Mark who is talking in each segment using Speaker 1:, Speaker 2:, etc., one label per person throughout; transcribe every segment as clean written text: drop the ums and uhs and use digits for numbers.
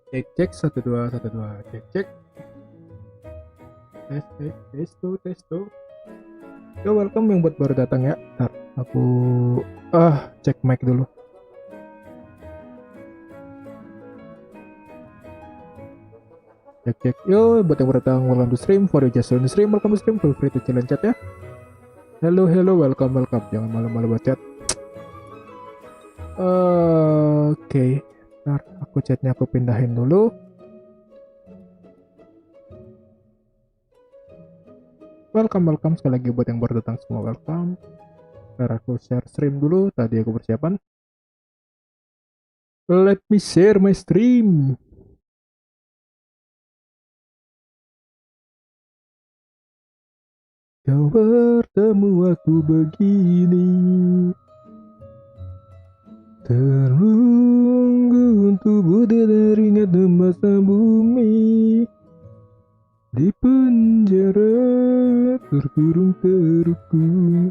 Speaker 1: Cek cek 1212 cek cek tes tuh tes tuh. Yo welcome yang buat baru datang ya. Ntar aku cek mic dulu. Cek cek. Yo buat yang baru datang, welcome to stream. For you just join the stream, welcome to stream. Feel free to challenge chat ya. Hello hello welcome welcome. Jangan malu-malu buat chat. Oke. Ntar aku chatnya aku pindahin dulu. Welcome sekali lagi buat yang baru datang semua welcome. Ntar aku share stream dulu. Tadi aku persiapan. Let me share my stream. Kau bertemu aku begini, terlunggu untuk benar ingat masa bumi, di penjara terkurung terhukum.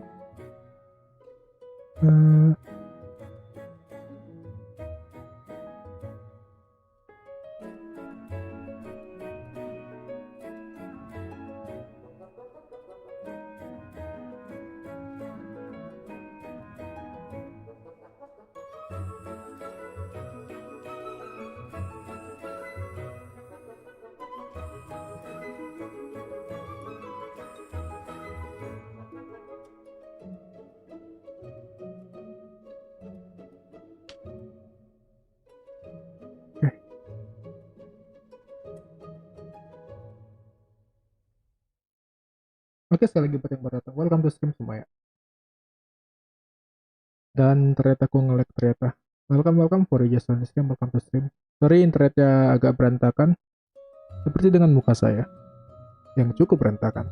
Speaker 1: Oke, sekali lagi buat yang baru datang, welcome to stream semua ya. Dan ternyata aku nge-lag ternyata. Welcome for just on the stream, welcome to stream. Sorry internetnya agak berantakan, seperti dengan muka saya yang cukup berantakan.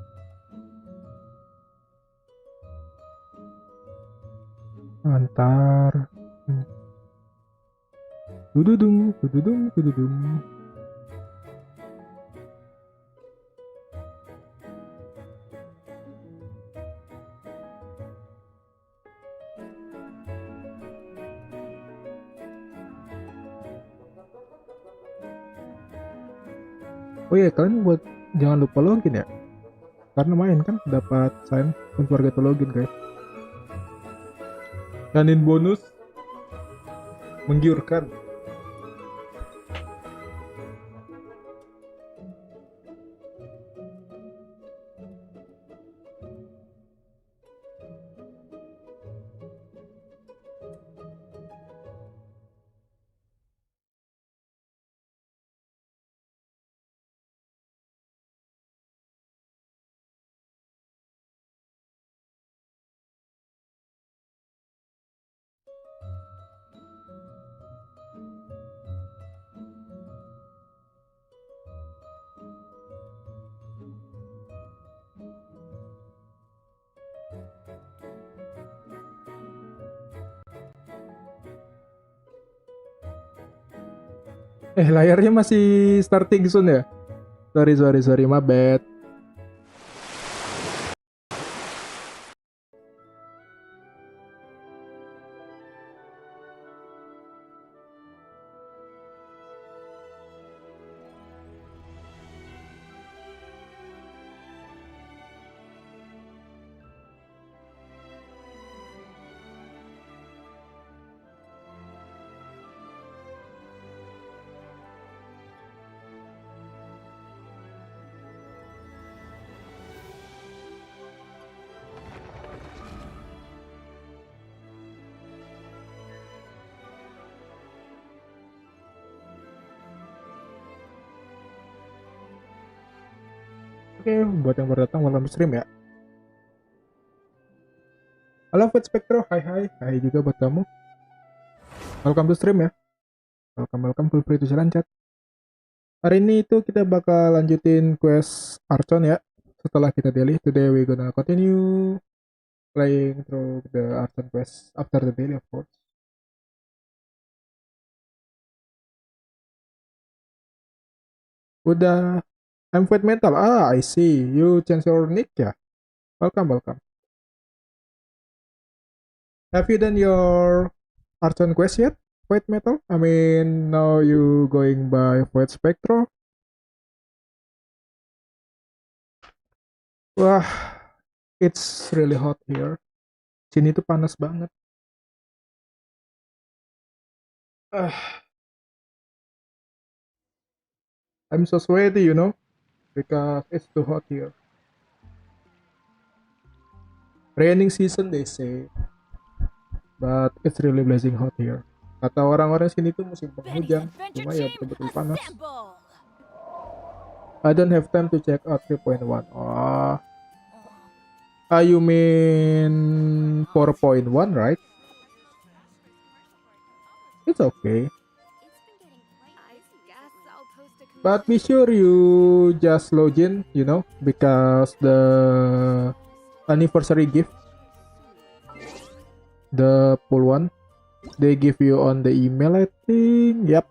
Speaker 1: Antar. Dududung. Oh iya, kalian buat jangan lupa login ya. Karena main kan dapat sign keluarga itu login guys. Danin bonus menggiurkan. Layarnya masih starting soon ya? Sorry, my bad. Oke, buat yang baru datang, welcome to stream ya. Halo Food Spectro, hai juga buat kamu. Welcome to stream ya. Welcome, feel free to silent chat. Hari ini itu kita bakal lanjutin quest Archon ya. Setelah kita daily, today we gonna continue playing through the Archon quest after the daily of course. Udah, I'm Fight Metal. I see. You change your nick ya. Welcome. Have you done your Archon quest yet? Void Metal? I mean, now you going by Void Spectro? Wah, it's really hot here. Sini tuh panas banget. I'm so sweaty, you know, because it's too hot here. Raining season they say, but it's really blazing hot here. Kata orang-orang sini tuh musim penghujan, cuma ya betul-betul panas. I don't have time to check out 3.1. Oh, you mean 4.1, right? It's okay. But be sure you just log in, you know, because the anniversary gift, the full one, they give you on the email, I think. Yep,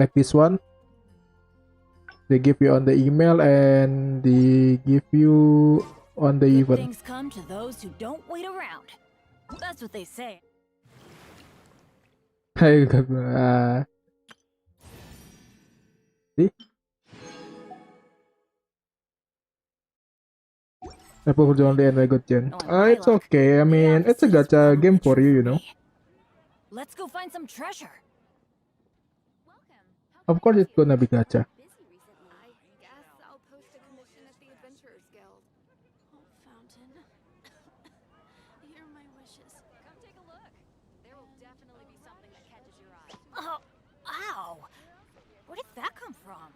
Speaker 1: like this one. They give you on the email and they give you on the event.
Speaker 2: Things come to those who don't wait around. That's what they say.
Speaker 1: See? Apple only and I got Gen. It's okay. I mean, it's a gacha game for you, you know.
Speaker 2: Let's go find some treasure.
Speaker 1: Of course, it's gonna be gacha.
Speaker 2: Oh, ow! Where did that come from?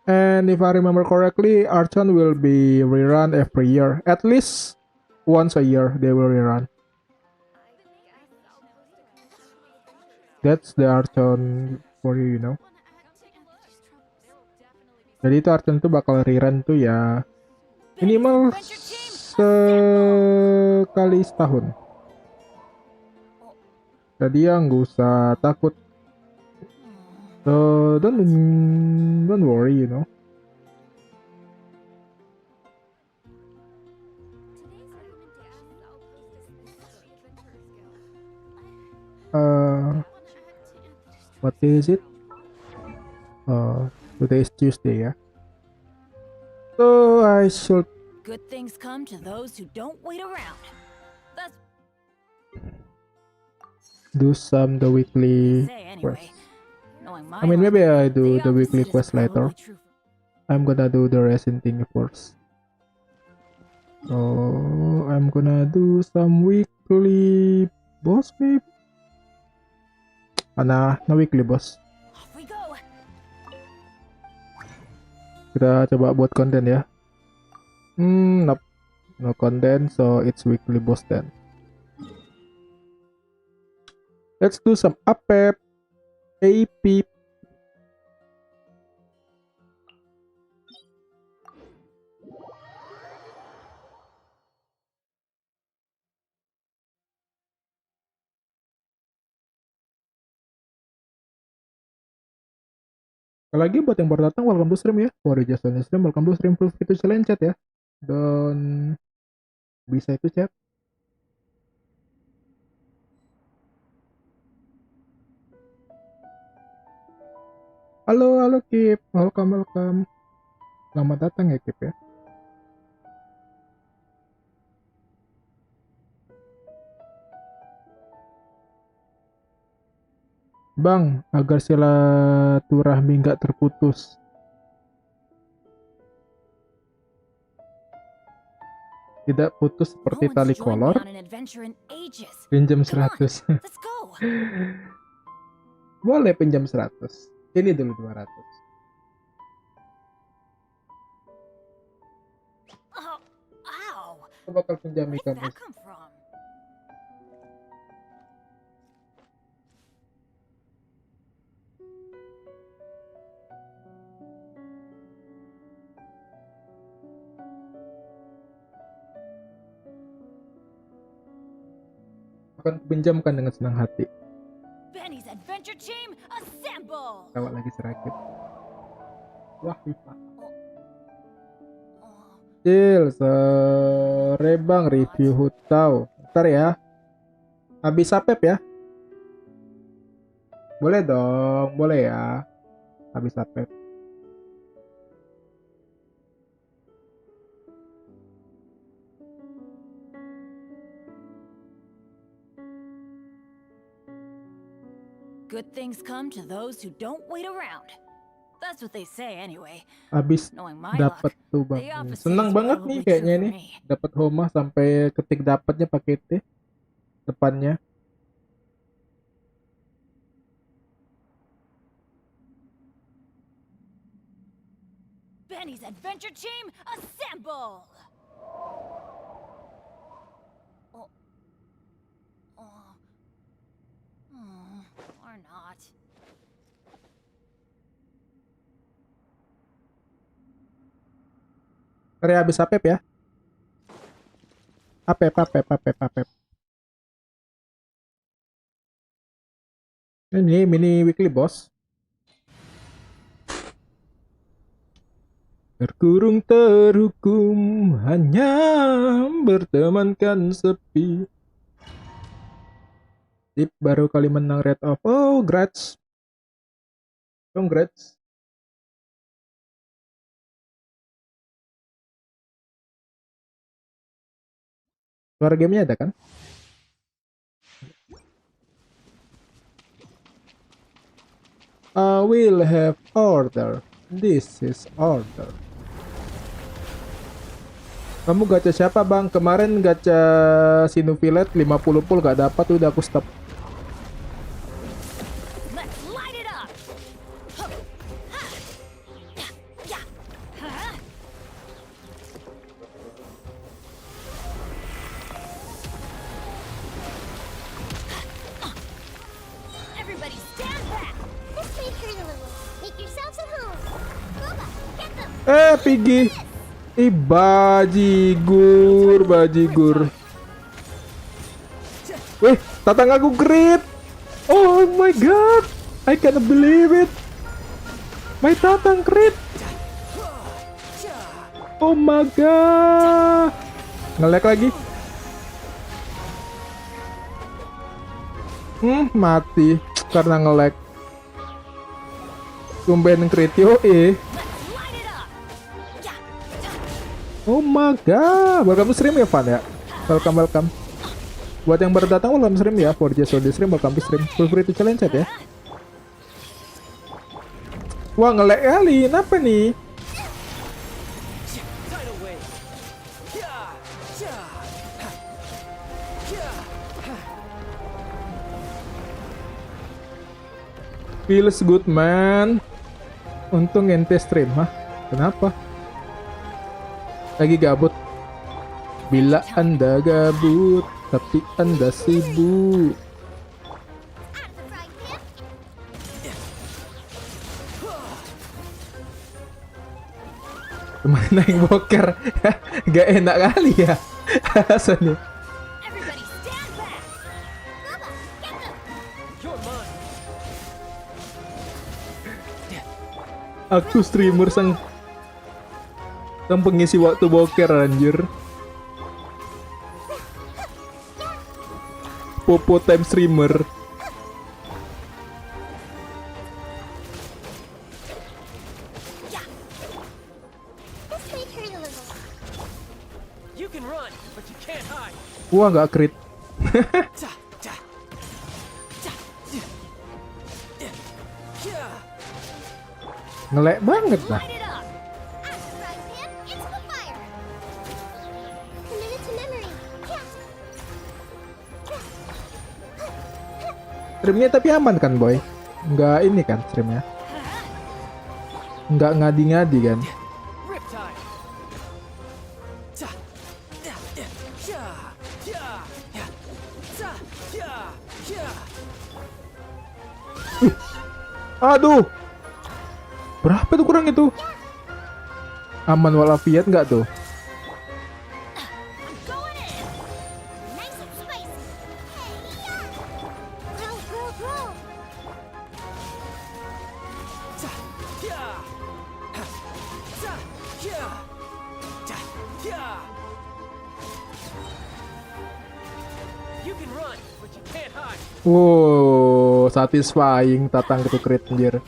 Speaker 1: And if I remember correctly, Archon will be rerun every year. At least once a year they will rerun. That's the Archon for you, you know. Jadi itu Archon tuh bakal rerun tuh ya minimal sekali setahun. Jadi ya nggak usah takut. So don't worry, you know. What day is it? Today is Tuesday, ya. So I should
Speaker 2: Good things come to those who don't wait around. That's
Speaker 1: do some the weekly quest. I mean, maybe I do the weekly quest later. I'm gonna do the resin thing first. So I'm gonna do some weekly boss maybe. Nah, no weekly boss. Kita coba buat konten ya. Nope. No content, so it's weekly boss then. Let's do some APEP. AP. Lagi buat yang baru datang, welcome to stream ya. For just on stream, welcome to stream. Proof itu selain chat ya. Dan bisa itu chat. Halo Kip, welcome. Selamat datang ya Kip ya. Bang, agar silaturahmi nggak terputus. Tidak putus seperti tali kolor. Pinjam 100. Boleh pinjam 100. Ini dulu 200. Aku bakal pinjami kamu. Akan kupinjamkan dengan senang hati. Lewat lagi serakit. Wah, pipa. Cil, serebang review hutau. Ntar ya. Habis apep ya. Boleh dong, boleh ya. Habis apep.
Speaker 2: Good things come to those who don't wait around. That's what they say anyway.
Speaker 1: Habis
Speaker 2: Knowing my
Speaker 1: dapat
Speaker 2: luck,
Speaker 1: tuh
Speaker 2: the
Speaker 1: bang.
Speaker 2: opposite
Speaker 1: Senang
Speaker 2: is
Speaker 1: banget nih
Speaker 2: probably
Speaker 1: kayaknya
Speaker 2: true for
Speaker 1: nih.
Speaker 2: me.
Speaker 1: Dapat homa sampai ketik dapatnya pakai T depannya.
Speaker 2: Benny's adventure team, assemble! Oh. Oh. Or not.
Speaker 1: Ntar ya habis apep ya. Apep. Ini mini weekly boss. Terkurung terhukum, hanya bertemankan sepi. Dip baru kali menang Red Off. Oh, congrats. Congrats. Suara gamenya ada kan? I will have order. This is order. Kamu gacha siapa bang? Kemarin gacha Sinufilet 50 full gak dapat, udah aku stop.
Speaker 2: Let's light it up! Everybody stand back!
Speaker 3: This may hurt a little. Make yourselves at home. Boba, get them.
Speaker 1: Piggy. Ih, bajigur. Wih, tatang aku crit. Oh my god. I can't believe it. My tatang crit. Oh my god. Nge-lag lagi. Mati karena nge-lag. Tumben crit yo
Speaker 2: Let's light it up!
Speaker 1: Oh my god, welcome to stream ya Van ya. Welcome. Buat yang baru datang welcome stream ya. For just di stream, welcome to stream. Feel free to challenge chat ya. Wah nge-lag kali, kenapa nih? Feels good man. Untung ente stream, hah? Kenapa? Lagi gabut. Bila Anda gabut, tapi Anda sibuk.
Speaker 3: Out of the frying pan.
Speaker 1: Kemana yang boker? Gak enak kali ya. Alasannya.
Speaker 2: Everybody stand back!
Speaker 3: Boba, get them.
Speaker 1: Aku streamer sang pengisi waktu boker anjir. Popo time streamer.
Speaker 3: This may hurt a little.
Speaker 4: You can run, but you can't hide.
Speaker 1: Wah nggak crit. Ngelek banget lah.
Speaker 2: Light it up!
Speaker 3: Out of the frying pan into the fire. Committed to memory.
Speaker 1: Streamnya tapi aman kan boy? Nggak ini kan streamnya? Nggak ngadi-ngadi kan?
Speaker 4: Riptide.
Speaker 1: Aduh, berapa tuh kurang itu? Aman walafiat nggak tuh?
Speaker 2: I'm going in!
Speaker 3: Nice and spicy. Hey, yeah. Grow.
Speaker 4: Yeah. You can run, but you can't hide.
Speaker 1: Wow, satisfying Tatang itu crit anjir.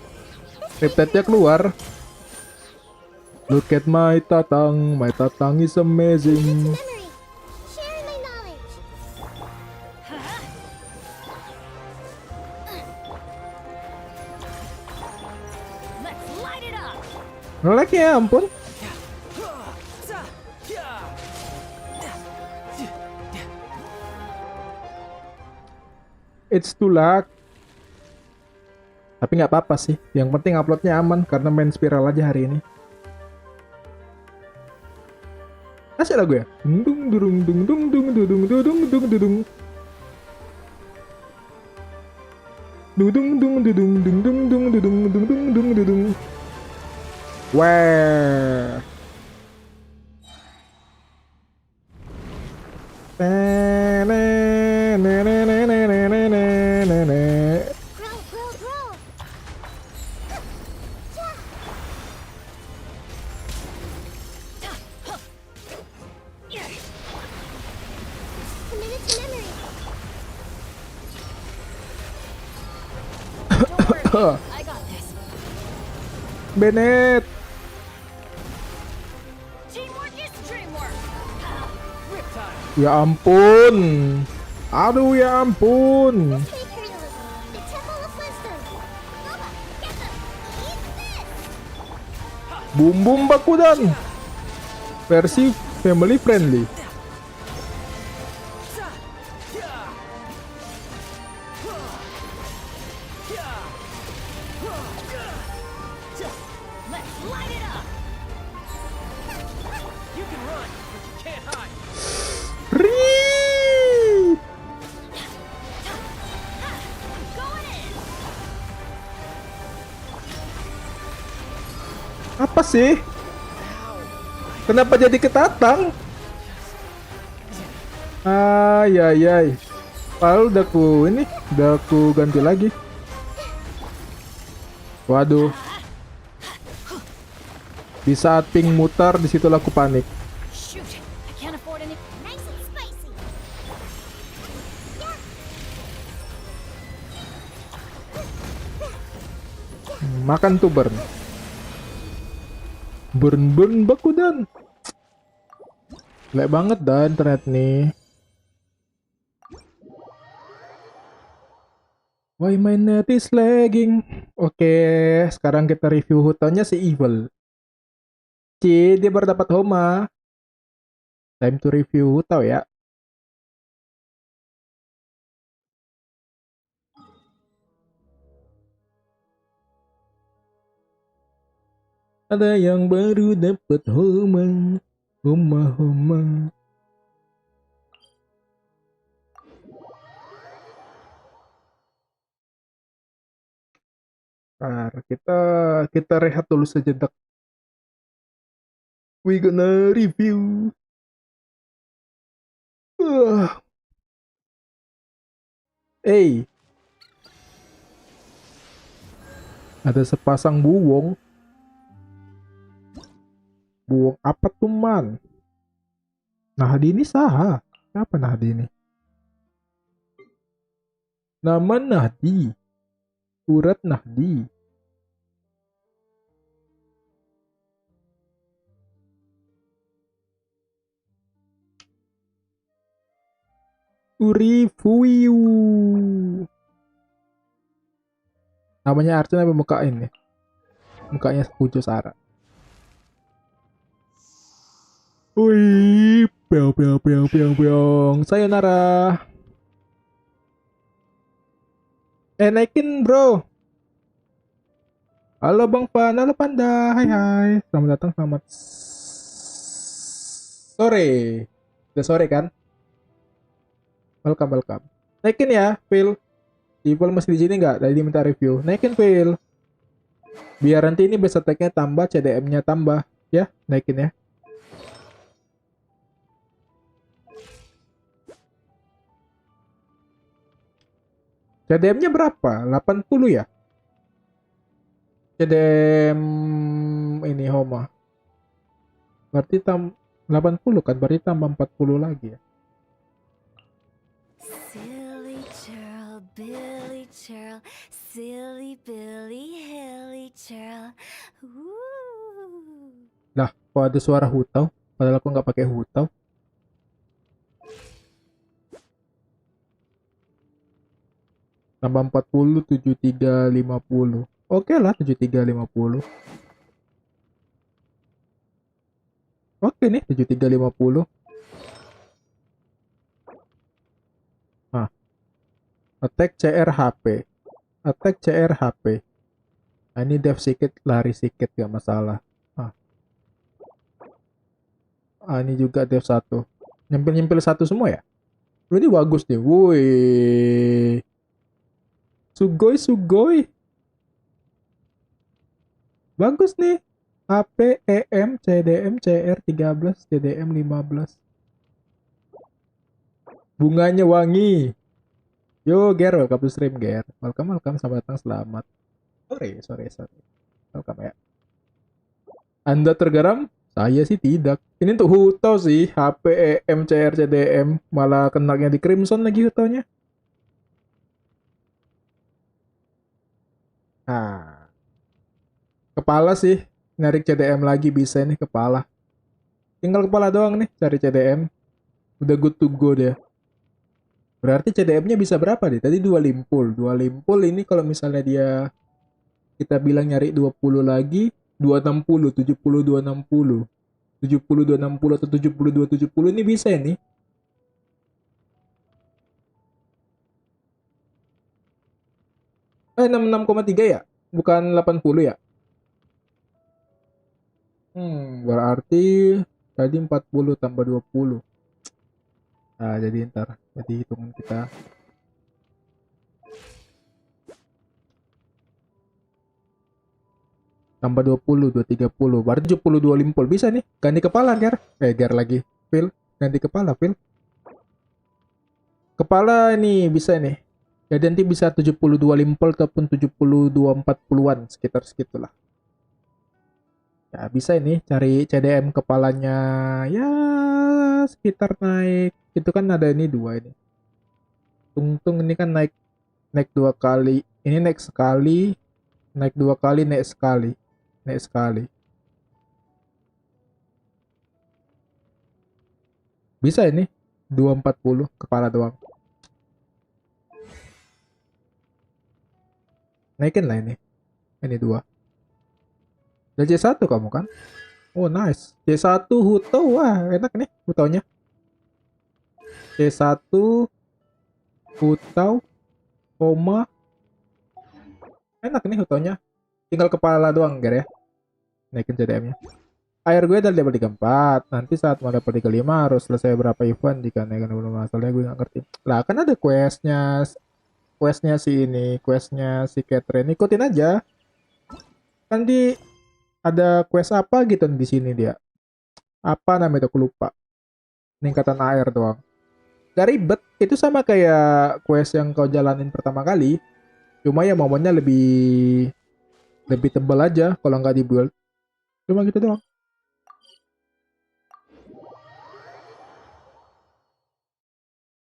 Speaker 1: Riptide-nya keluar. Look at my Tatang is amazing.
Speaker 3: Memory. Sharing my knowledge.
Speaker 2: Let's light it up.
Speaker 1: Ngelag ya ampun. It's too lag. Tapi nggak apa-apa sih. Yang penting uploadnya aman karena main spiral aja hari ini. Asik lagu ya. Dung dung dung dung dung dung dung dung dung dung. Dung dung dung dung dung dung dung dung dung dung dung dung. Wah.
Speaker 3: Grow, grow, grow. Committed to memory.
Speaker 2: Don't worry, I got this.
Speaker 1: Bennett.
Speaker 2: Teamwork is dreamwork.
Speaker 4: Riptide.
Speaker 1: Ya ampun. Aduh ya ampun.
Speaker 3: Sacred the Temple of Wisdom. Nova, get them. Eat this.
Speaker 1: Bum bum bakudan. Versi family friendly.
Speaker 2: Let's light it up.
Speaker 4: You can run, but you can't hide.
Speaker 1: Rip.
Speaker 2: Going in.
Speaker 1: Apa sih? Kenapa jadi ketatang? Ay ay ay. Padahal udah ku ganti lagi. Waduh. Di saat ping mutar di situ aku panik.
Speaker 2: Shoot, I can't afford any.
Speaker 3: Nice and spicy.
Speaker 1: Makan tuh burn. Burn bakudan. Lek banget dah internet nih. Why my net is lagging? Oke, sekarang kita review hutannya si Evil. Dia baru dapat Homa. Time to review hutau ya. Ada yang baru dapat Homa. Homa. Bentar, kita rehat dulu sejenak. We gonna review. Ada sepasang buwong. Buwong apa tuh man? Nahdi ini saha? Siapa Nahdi ini? Nama Nahdi. Urat Nahdi. Uri Fuyu. Namanya Archana apa muka ini? Mukanya Pujo Sara. Wih, peong. Sayonara. Naikin bro. Halo Bang Fan, halo Panda. Hai. Selamat datang, selamat sore. Udah sore kan? Welcome. Naikin ya, Phil. Evil masih di sini nggak? Tadi diminta review. Naikin Phil. Biar nanti ini base attack-nya tambah, CDM-nya tambah. Ya, naikin ya. CDM-nya berapa? 80 ya? CDM ini Homa. Berarti 80 kan, berarti tambah 40 lagi ya.
Speaker 2: Silly churl, Billy churl, silly Billy, hilly churl. Woo.
Speaker 1: Lah, kok ada suara hutau? Padahal aku nggak pakai hutau. Tambah 40, 7350. Oke lah, 7350. Oke nih, 7350. Nah, attack CR HP. Attack CR HP. Nah, ini def sedikit, lari sedikit, gak masalah. Ini juga def 1. Nyempil-nyempil 1 semua ya? Ini bagus nih. Woi. Sugoi, sugoi. Bagus nih. HP, EM, CDM, CR 13, CDM 15. Bunganya wangi. Yo, Ger, welcome to stream, Ger. Welcome, welcome. Selamat datang, selamat. Sorry. Welcome ya. Anda tergeram? Saya sih tidak. Ini untuk hutau sih. HP, EM, CR, CDM. Malah kenaknya di Crimson lagi hutaunya. Nah. Kepala sih. Narik CDM lagi bisa nih kepala. Tinggal kepala doang nih cari CDM. Udah good to go deh. Berarti CDM-nya bisa berapa deh? Tadi 2 limpul. 2 limpul ini kalau misalnya dia kita bilang nyari 20 lagi, 260, 70, 260. 70, 260 atau 70, 270 ini bisa ini. Eh, 66,3 ya? Bukan 80 ya? Berarti tadi 40 tambah 20. Nah, jadi ntar. Jadi hitungan kita. Tambah 20, 230. Berarti 72 limpul. Bisa nih. Ganti kepala, Ger. Ger lagi. Phil. Ganti kepala, Phil. Kepala ini bisa nih. Jadi nanti bisa 72 limpul ataupun 72 40-an. Sekitar segitulah. Ya, bisa ini. Cari CDM kepalanya. Ya, sekitar naik. Itu kan ada ini 2 ini. Tung ini kan naik 2 kali. Ini naik sekali. Naik 2 kali, naik sekali. Naik sekali. Bisa ini. 240 kepala doang. Naikin lah ini. Ini 2. Dan C1 kamu kan? Oh nice. C1 Hutau. Wah enak nih Hutaunya. C1 Hutau. Koma. Enak nih Hutaunya. Tinggal kepala doang Ger ya. Naikin CDM-nya. Air gue dari level 34. Nanti saat mau level 35 harus selesai berapa event jika naikin belum masalahnya gue gak ngerti. Lah kan ada questnya si ini. Questnya si Catherine. Ikutin aja. Kan ada quest apa gitu di sini dia. Apa namanya itu aku lupa. Peningkatan air doang. Gak ribet. Itu sama kayak quest yang kau jalanin pertama kali. Cuma ya momennya lebih tebal aja kalau nggak di build. Cuma gitu doang.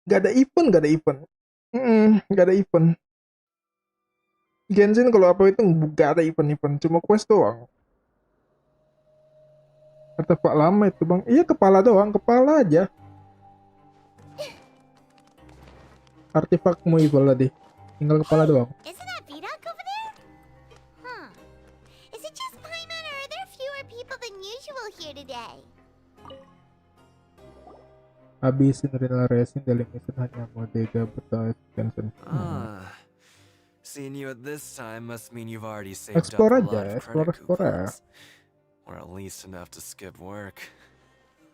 Speaker 1: Gak ada event, gak ada event. Gak ada event. Genshin kalau apa itu gak ada event-event. Cuma quest doang. Artefak lama itu bang. Iya kepala doang. Kepala aja. Artefakmu evil tadi. Tinggal kepala doang.
Speaker 3: Isn't that Vidoc over there? Huh. Is it just Paimon or are there fewer people than usual here today?
Speaker 1: Habisin renal resin dalam mission hanya modega betul Genshin.
Speaker 5: Seeing you at this time must mean you've already saved
Speaker 1: Explore
Speaker 5: up a
Speaker 1: aja,
Speaker 5: lot of
Speaker 1: explore.
Speaker 5: credit coupons. Or at least enough to skip work.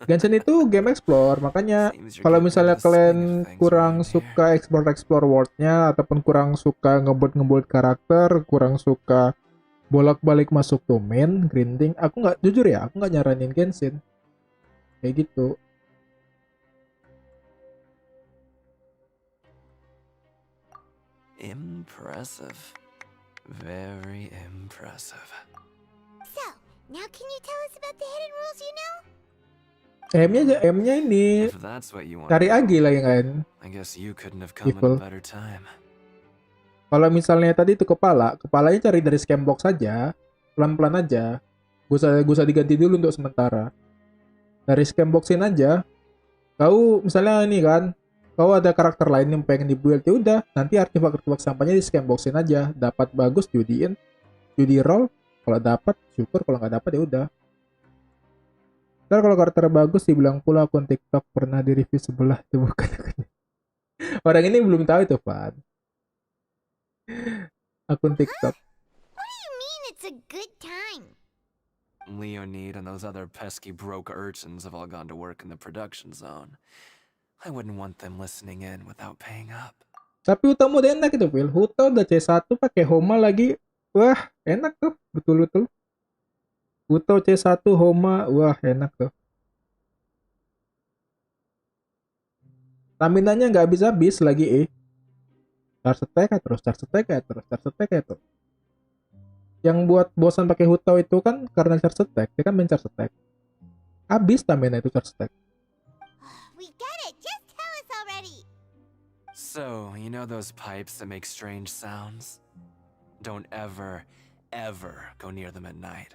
Speaker 1: Genshin itu game explore, makanya
Speaker 5: Seems you're
Speaker 1: kalau
Speaker 5: getting
Speaker 1: misalnya
Speaker 5: into the swing of
Speaker 1: kalian
Speaker 5: things
Speaker 1: kurang
Speaker 5: around here.
Speaker 1: suka explore world-nya ataupun kurang suka ngebut karakter, kurang suka bolak-balik masuk domain, grinding, aku nggak jujur ya, aku nggak nyaranin Genshin. Kayak gitu.
Speaker 5: Impressive. Very impressive.
Speaker 3: So, now can you tell us about the hidden rules you know?
Speaker 1: M-nya ini
Speaker 5: If that's what you want
Speaker 1: cari
Speaker 5: to
Speaker 1: Agi
Speaker 5: know,
Speaker 1: lagi kan.
Speaker 5: I guess you couldn't have come at a
Speaker 1: Evil.
Speaker 5: better time.
Speaker 1: Kalau misalnya tadi itu kepalanya cari dari scam box saja, pelan-pelan aja. Gak usah diganti dulu untuk sementara. Dari scam boxin aja. Kau misalnya ini kan, kau ada karakter lain yang pengen dibuild, ya udah, nanti artefak sampahnya di scam boxin aja. Dapat bagus judiin, judi roll. Kalau dapat syukur, kalau nggak dapat ya udah. Ntar kalau karakter bagus dibilang pula akun TikTok pernah di review sebelah itu bukan. Orang ini belum tahu itu, Pan. Akun TikTok.
Speaker 3: What do you mean it's a good time?
Speaker 5: Leonid and those other pesky broke urchins have all gone to work in the production zone. I wouldn't want them listening in without paying up.
Speaker 1: Tapi Huta udah enak itu, Phil. Huta udah C1 pakai Homa lagi. Wah, enak tuh. Betul-betul. Huta C1 Homa. Wah, enak tuh. Staminanya nggak habis-habis lagi Charge attack terus, charge attack terus, charge attack terus. Yang buat bosan pakai Huta itu kan karena charge attack. Dia kan main charge attack. Habis stamina itu charge attack.
Speaker 3: We get it. Just tell us already.
Speaker 5: So, you know those pipes that make strange sounds? Don't ever, ever go near them at night.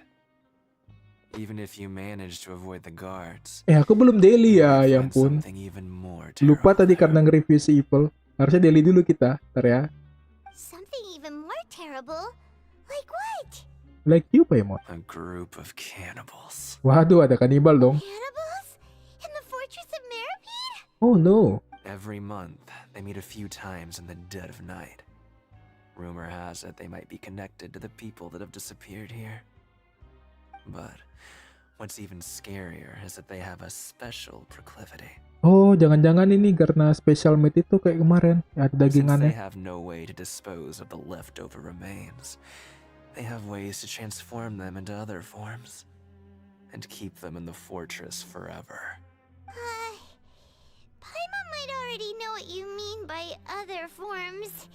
Speaker 5: Even if you manage to avoid the guards.
Speaker 1: Aku belum daily ya, ya
Speaker 5: find
Speaker 1: ampun.
Speaker 5: something even more
Speaker 1: Lupa
Speaker 5: terrible
Speaker 1: tadi
Speaker 5: there.
Speaker 1: karena nge-review si Evil. Harusnya daily dulu kita, ntar ya.
Speaker 3: Something even more terrible? Like what?
Speaker 1: Like you, Paimon.
Speaker 5: A group of cannibals.
Speaker 1: Waduh, ada kanibal dong.
Speaker 3: Cannibals? In the fortress of Meripede?
Speaker 1: Oh no.
Speaker 5: Every month, they meet a few times in the dead of night. Rumor has it they might be connected to the people that have disappeared here. But what's even scarier is that they have a special proclivity.
Speaker 1: Oh, jangan-jangan ini karena special meat itu kayak kemarin. Ada
Speaker 5: Since they
Speaker 1: dagingannya.
Speaker 5: have no way to dispose of the leftover remains, they have ways to transform them into other forms and keep them in the fortress forever.
Speaker 3: Paimon might already know what you mean by other forms.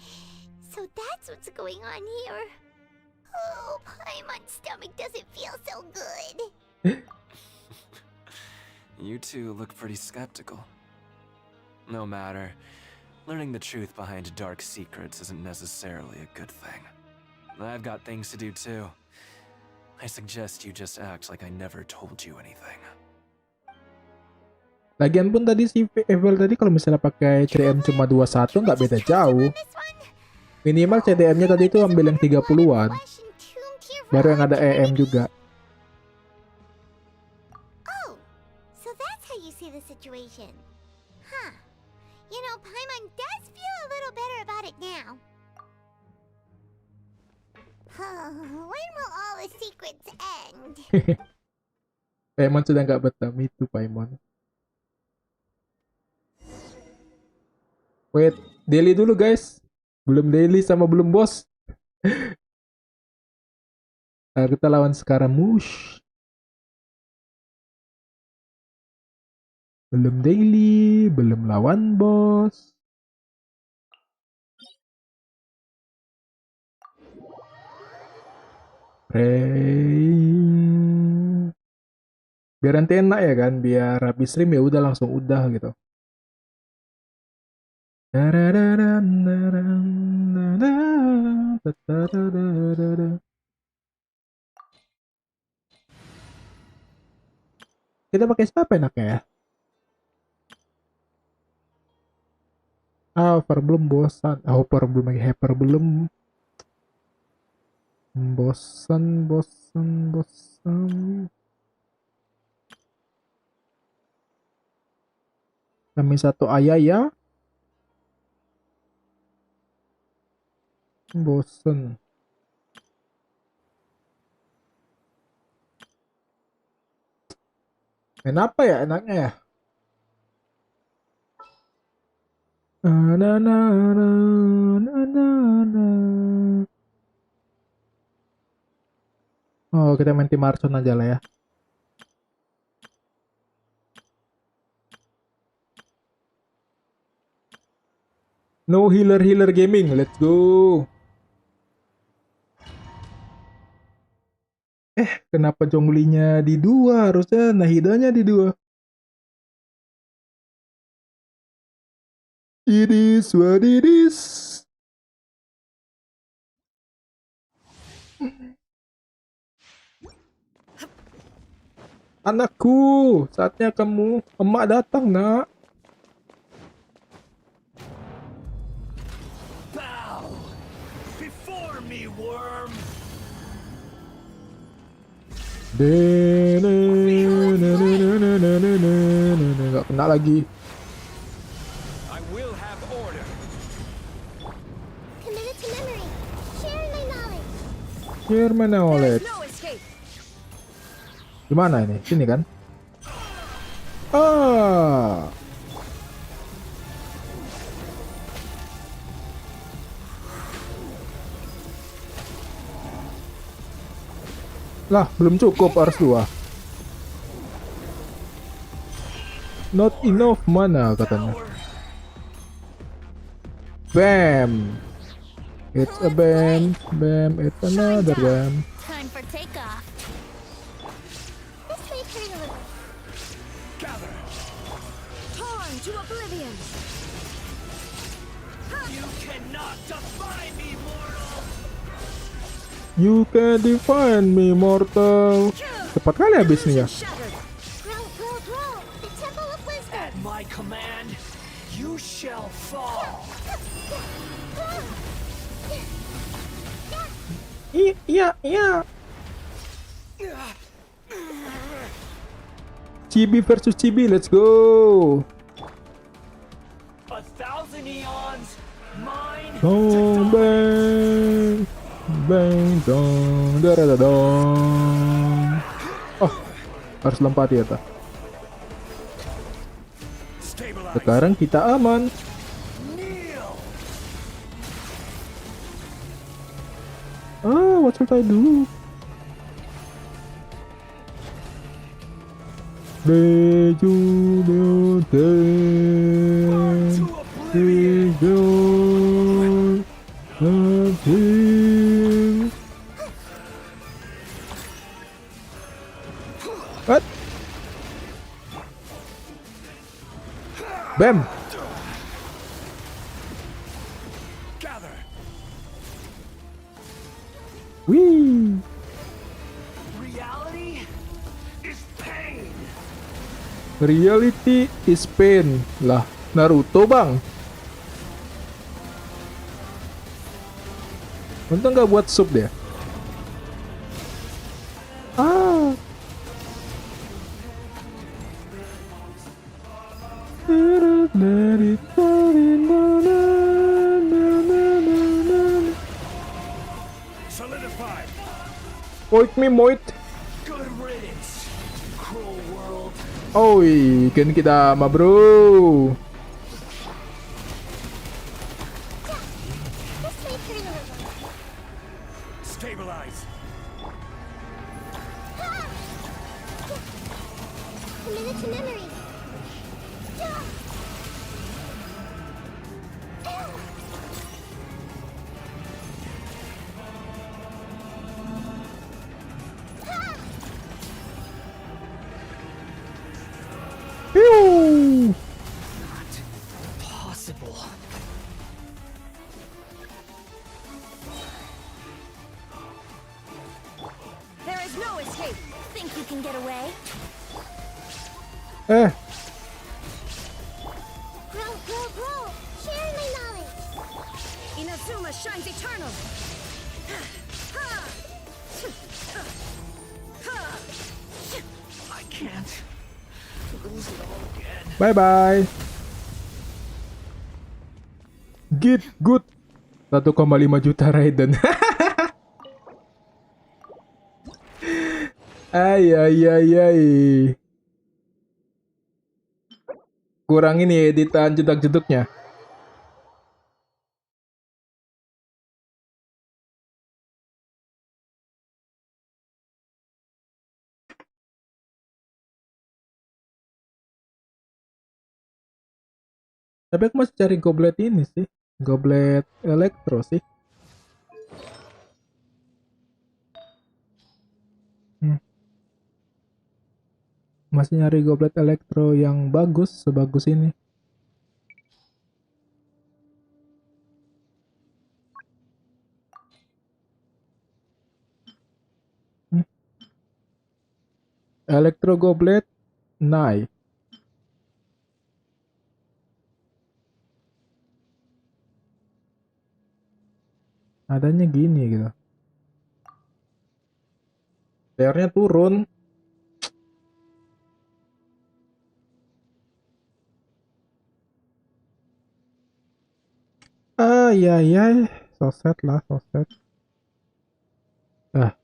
Speaker 3: So that's what's going on here. Oh, Paimon's stomach doesn't feel so good.
Speaker 5: You two look pretty skeptical. No matter, learning the truth behind dark secrets isn't necessarily a good thing. I've got things to do too. I suggest you just act like I never told you anything.
Speaker 1: Lagian pun tadi si Evil tadi kalau misalnya pakai CDM cuma 21 nggak beda jauh. Minimal CDM-nya tadi itu ambil yang 30-an. Baru yang ada EM juga.
Speaker 3: Oh, so that's how you see the situation. Huh. You know, Paimon does feel a little better about it now. When will all the secrets end?
Speaker 1: Paimon sudah nggak betah, itu Paimon. Wait, daily dulu guys. Belum daily sama belum bos. Nah, kita lawan Scaramouche. Belum daily, belum lawan bos. Biar nanti enak ya kan, biar habis stream ya udah langsung udah gitu. Kita pakai siapa enaknya ya? Over belum bosan. Over belum lagi, hyper belum. Bosan. Kami satu ayah ya. Bosan. Main apa ya enaknya ya? Oh, kita main tim Arson aja lah ya. No healer gaming, let's go. Kenapa Zhonglinya di 2? Harusnya Nahidanya di 2. It is what it is. Anakku, saatnya kamu, emak datang, nak.
Speaker 4: Bow before me, worm.
Speaker 1: Gak kena lagi.
Speaker 4: I will have order.
Speaker 3: Committed to memory. Share my knowledge.
Speaker 1: Share my knowledge.
Speaker 2: No escape.
Speaker 1: Gimana ini? Sini kan? Ah. Lah, belum cukup, harus 2. Not enough mana katanya. Bam. It's a bam. Bam, it's another bam.
Speaker 3: Time for takeoff. This may hurt a little.
Speaker 4: Gather.
Speaker 2: Torn to oblivion.
Speaker 4: You cannot defy me, mortal.
Speaker 1: You can define me, mortal. Cepat kali habis nih ya.
Speaker 2: Shattered.
Speaker 3: Grow, grow, grow. The Temple of Wisdom.
Speaker 4: At my command, you shall fall.
Speaker 1: Iya. Chibi versus Chibi, let's go.
Speaker 4: 1,000 eons, mine
Speaker 1: Dong,
Speaker 4: to die.
Speaker 1: bang, bang, dong, dong. Oh, harus lompati ya, ta.
Speaker 4: Stabilize.
Speaker 1: Sekarang kita aman.
Speaker 4: Kneel.
Speaker 1: Ah, what should I do?
Speaker 4: To oblivion.
Speaker 1: What? Bam.
Speaker 4: Gather.
Speaker 1: Wih.
Speaker 4: Reality is pain.
Speaker 1: Reality is pain. Lah, Naruto, Bang. Untung nggak buat sup dia. Ah.
Speaker 4: Solidify.
Speaker 1: Moit me, moit.
Speaker 4: Good riddance. Cruel world.
Speaker 1: Oi, kan kita sama bro.
Speaker 3: This may hurt a little.
Speaker 4: Stabilize.
Speaker 3: Committed to memory.
Speaker 1: Piu.
Speaker 4: Possible.
Speaker 2: There is no escape.
Speaker 3: Think you can get away?
Speaker 1: Eh,
Speaker 3: Grow, grow, grow. Share my knowledge.
Speaker 2: Inazuma shines eternal.
Speaker 4: I can't lose it all again.
Speaker 1: bye bye. Get good. 1,5 juta Raiden. Ay. Kurang ini editan jedak-jeduknya. Tapi aku masih cari goblet ini sih. Goblet elektro sih. Masih nyari goblet elektro yang bagus, sebagus ini. Electro Goblet, Nai. Adanya gini gitu. TR-nya turun. Iya, iya. Soset lah, soset. Ah,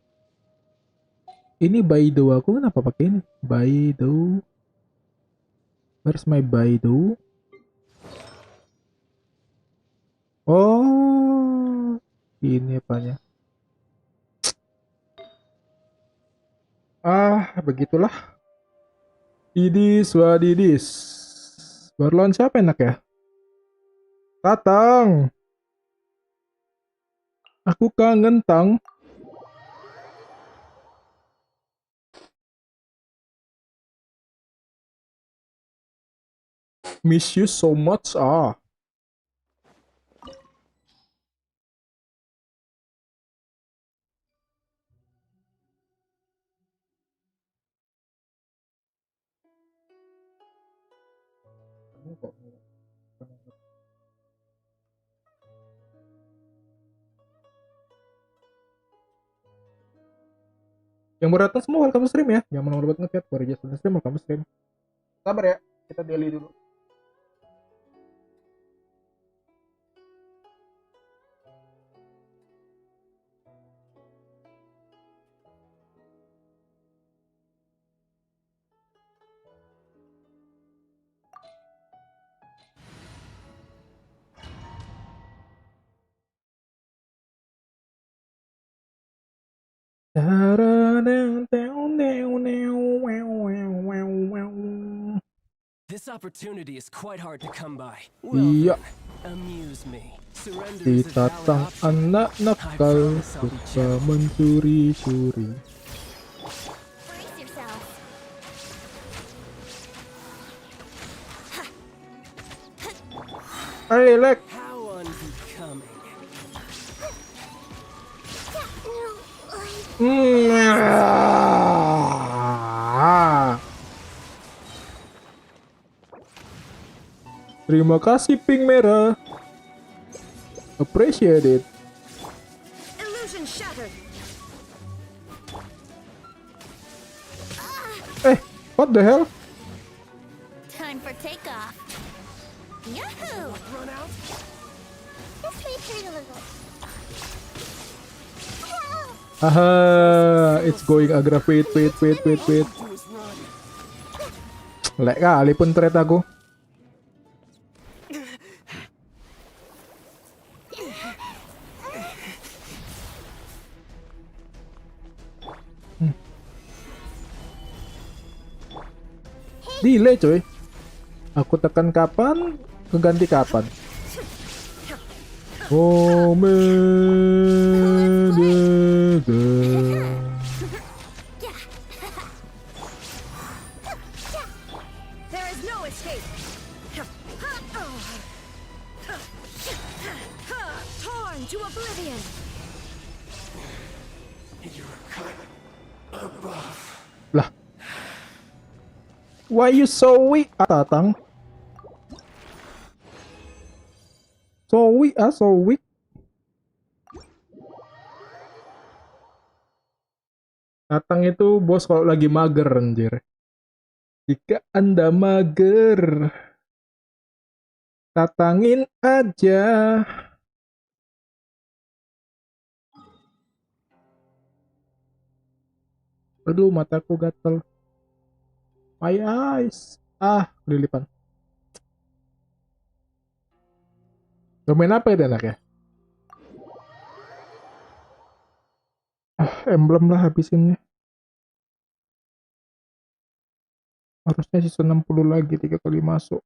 Speaker 1: ini Baidu aku kenapa pakai ini? Baidu. Where's my Baidu? Oh, ini apanya? Begitulah. Didis, wadidis. Berlawan siapa enak ya? Tatang. Aku kangen tang. Miss you so much. Yang baru datang semua welcome stream ya. Yang mau buat ngechat baru aja stream welcome stream. Sabar ya, kita daily dulu.
Speaker 4: This opportunity is quite hard to come by.
Speaker 1: Iya.
Speaker 4: Well then, amuse me. Surrender
Speaker 1: Si
Speaker 4: is a valid
Speaker 1: Tatang
Speaker 4: option.
Speaker 1: anak
Speaker 4: I
Speaker 1: nakal
Speaker 4: promise I'll be
Speaker 1: suka
Speaker 4: gentle.
Speaker 1: mencuri-curi.
Speaker 3: Brace yourself.
Speaker 1: Hey, Lek.
Speaker 4: How unbecoming.
Speaker 1: Terima kasih pink merah. Appreciate it.
Speaker 2: Illusion shattered.
Speaker 1: What the hell?
Speaker 3: Time for takeoff. Yahoo!
Speaker 4: Run out?
Speaker 3: This may hurt a little.
Speaker 1: Haha, it's going agra. Wait.
Speaker 4: Do is run.
Speaker 1: Lek kali pun thread aku. Delay coy. Aku tekan kapan, keganti kapan. Oh
Speaker 2: There is no escape. Torn to oblivion.
Speaker 1: Lah. Why you so weak, Tatang? So weak, so weak. Tatang itu bos kalau lagi mager anjir. Jika Anda mager, tatangin aja. Aduh, mataku gatel. My eyes. Kelilipan. Domain apa itu enak ya? Emblem lah habisinnya. Harusnya sisa 60 lagi 3 kali masuk.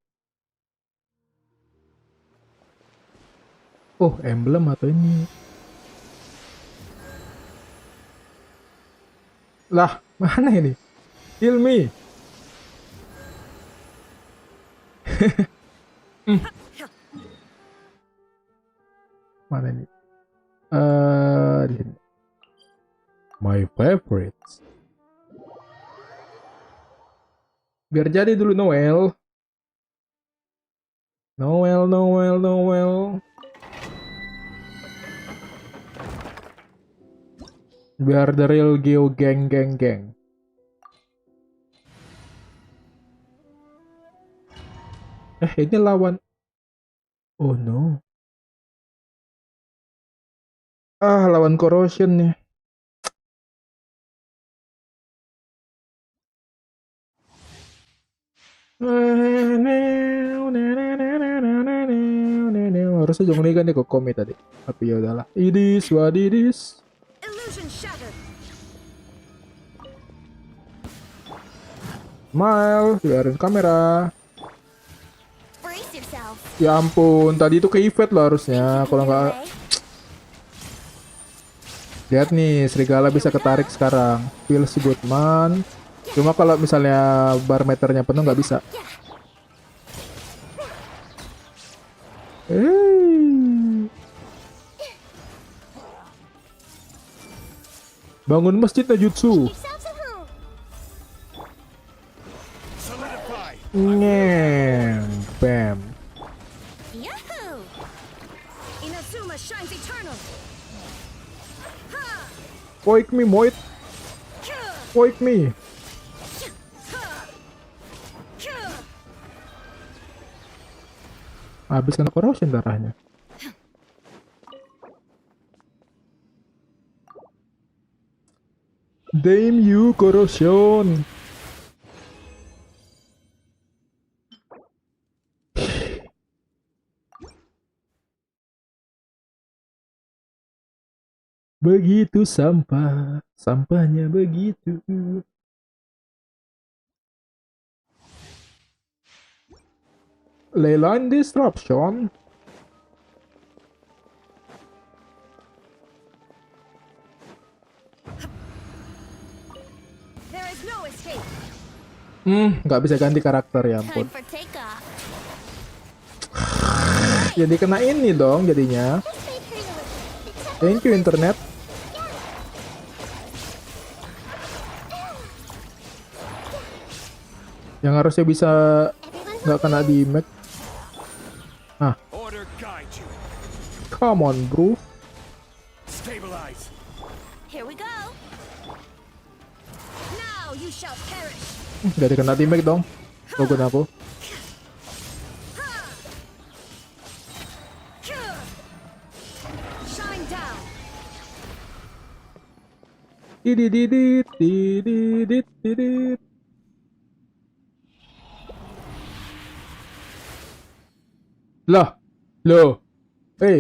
Speaker 1: Oh, emblem atau ini? Lah, mana ini? Kill me. Mana ini? Di sini. My favorites. Biar jadi dulu Noel. Noel, Noel, Noel. Biar the real Geo geng geng geng. Ini lawan. Oh no. Lawan corrosion nih. Harusnya Jongli kan dia kokomi tadi. Tapi ya udahlah. Idis, wadidis.
Speaker 2: Illusion shattered.
Speaker 1: Smile, biarin kamera.
Speaker 3: Brace yourself.
Speaker 1: Ya ampun, tadi itu ke Yvette loh harusnya. Kalau nggak, lihat nih, serigala bisa ketarik sekarang. Feels good man. Cuma kalau misalnya bar meternya penuh nggak bisa. Bangun masjid Najutsu.
Speaker 3: Yourselves at home.
Speaker 1: Ngeng, bam.
Speaker 3: Yahoo!
Speaker 2: Inazuma shines eternal.
Speaker 1: Poik me, Moit. Poik me. Habis kena corrosion darahnya. Damn you, corrosion. Begitu sampah, sampahnya begitu. Leyline disruption.
Speaker 2: There is no escape.
Speaker 1: Nggak bisa ganti karakter ya ampun.
Speaker 3: Time for takeoff.
Speaker 1: Jadi kena ini dong jadinya. Thank you internet. Yang harusnya bisa nggak kena di Mac.
Speaker 4: Order guide you.
Speaker 1: Come on bro.
Speaker 4: Stabilize.
Speaker 3: Here we go.
Speaker 2: Now you shall perish.
Speaker 1: Gak kena di Mac dong. Logon aku.
Speaker 2: Shine down.
Speaker 1: Didididit, dididit, didit. Lah, loh.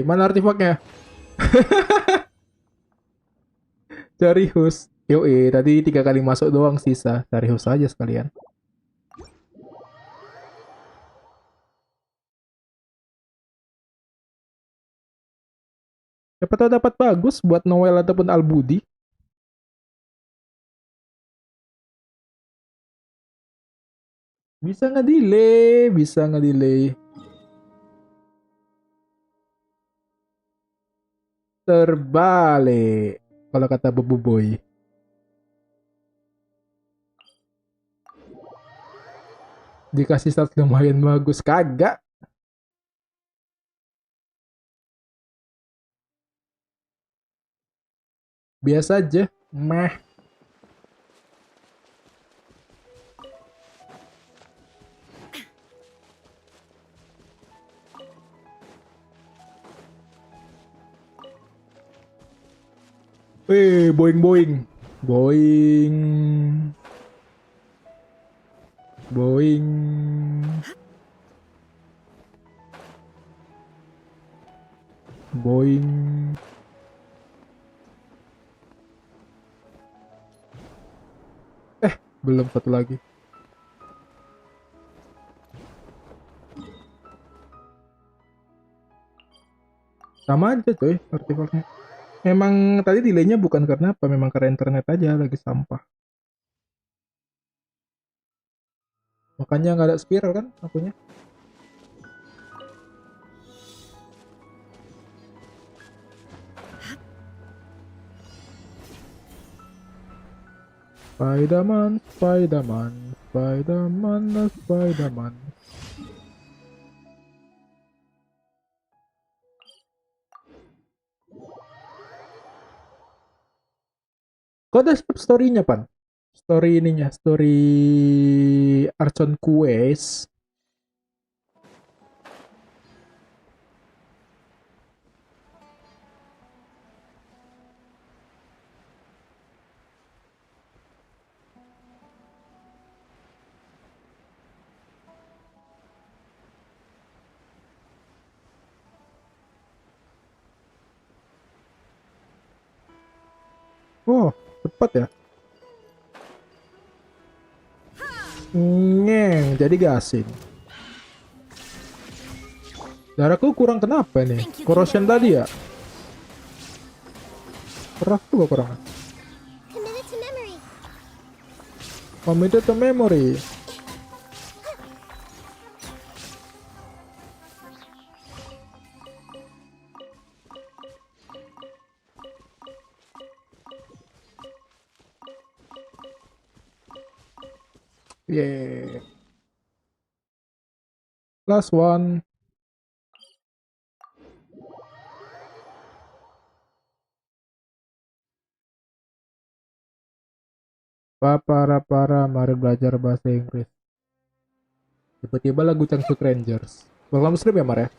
Speaker 1: Mana artefaknya? Cari host. Yoi, tadi 3 kali masuk doang sisa. Cari host aja sekalian. Siapa tahu dapat bagus buat Noel ataupun Albudi. Bisa nge-delay, bisa nge-delay. Terbalik kalau kata Bobo Boy. Dikasih stats lumayan bagus kagak. Biasa aja. Meh. Boing boing. Boing. Boing. Boing. Belum satu lagi. Sama aja coy artefaknya. Memang tadi delaynya bukan karena apa, memang karena internet aja lagi sampah. Makanya nggak ada spiral kan akunya. Spiderman, Spiderman. Spider-Man, Spider-Man. Kok ada story-nya, Pan? Story ininya, story Archon Quest. Oh, cepat ya. Ngeng, jadi gasin. Darahku kurang kenapa nih? Corrosion tadi ya? Keras juga kurang.
Speaker 3: Committed to memory.
Speaker 1: Committed to memory. Yeah. Last one. Para, mari belajar bahasa Inggris. Tiba-tiba lagu Changsuk Rangers. Welcome stream ya, Mar ya?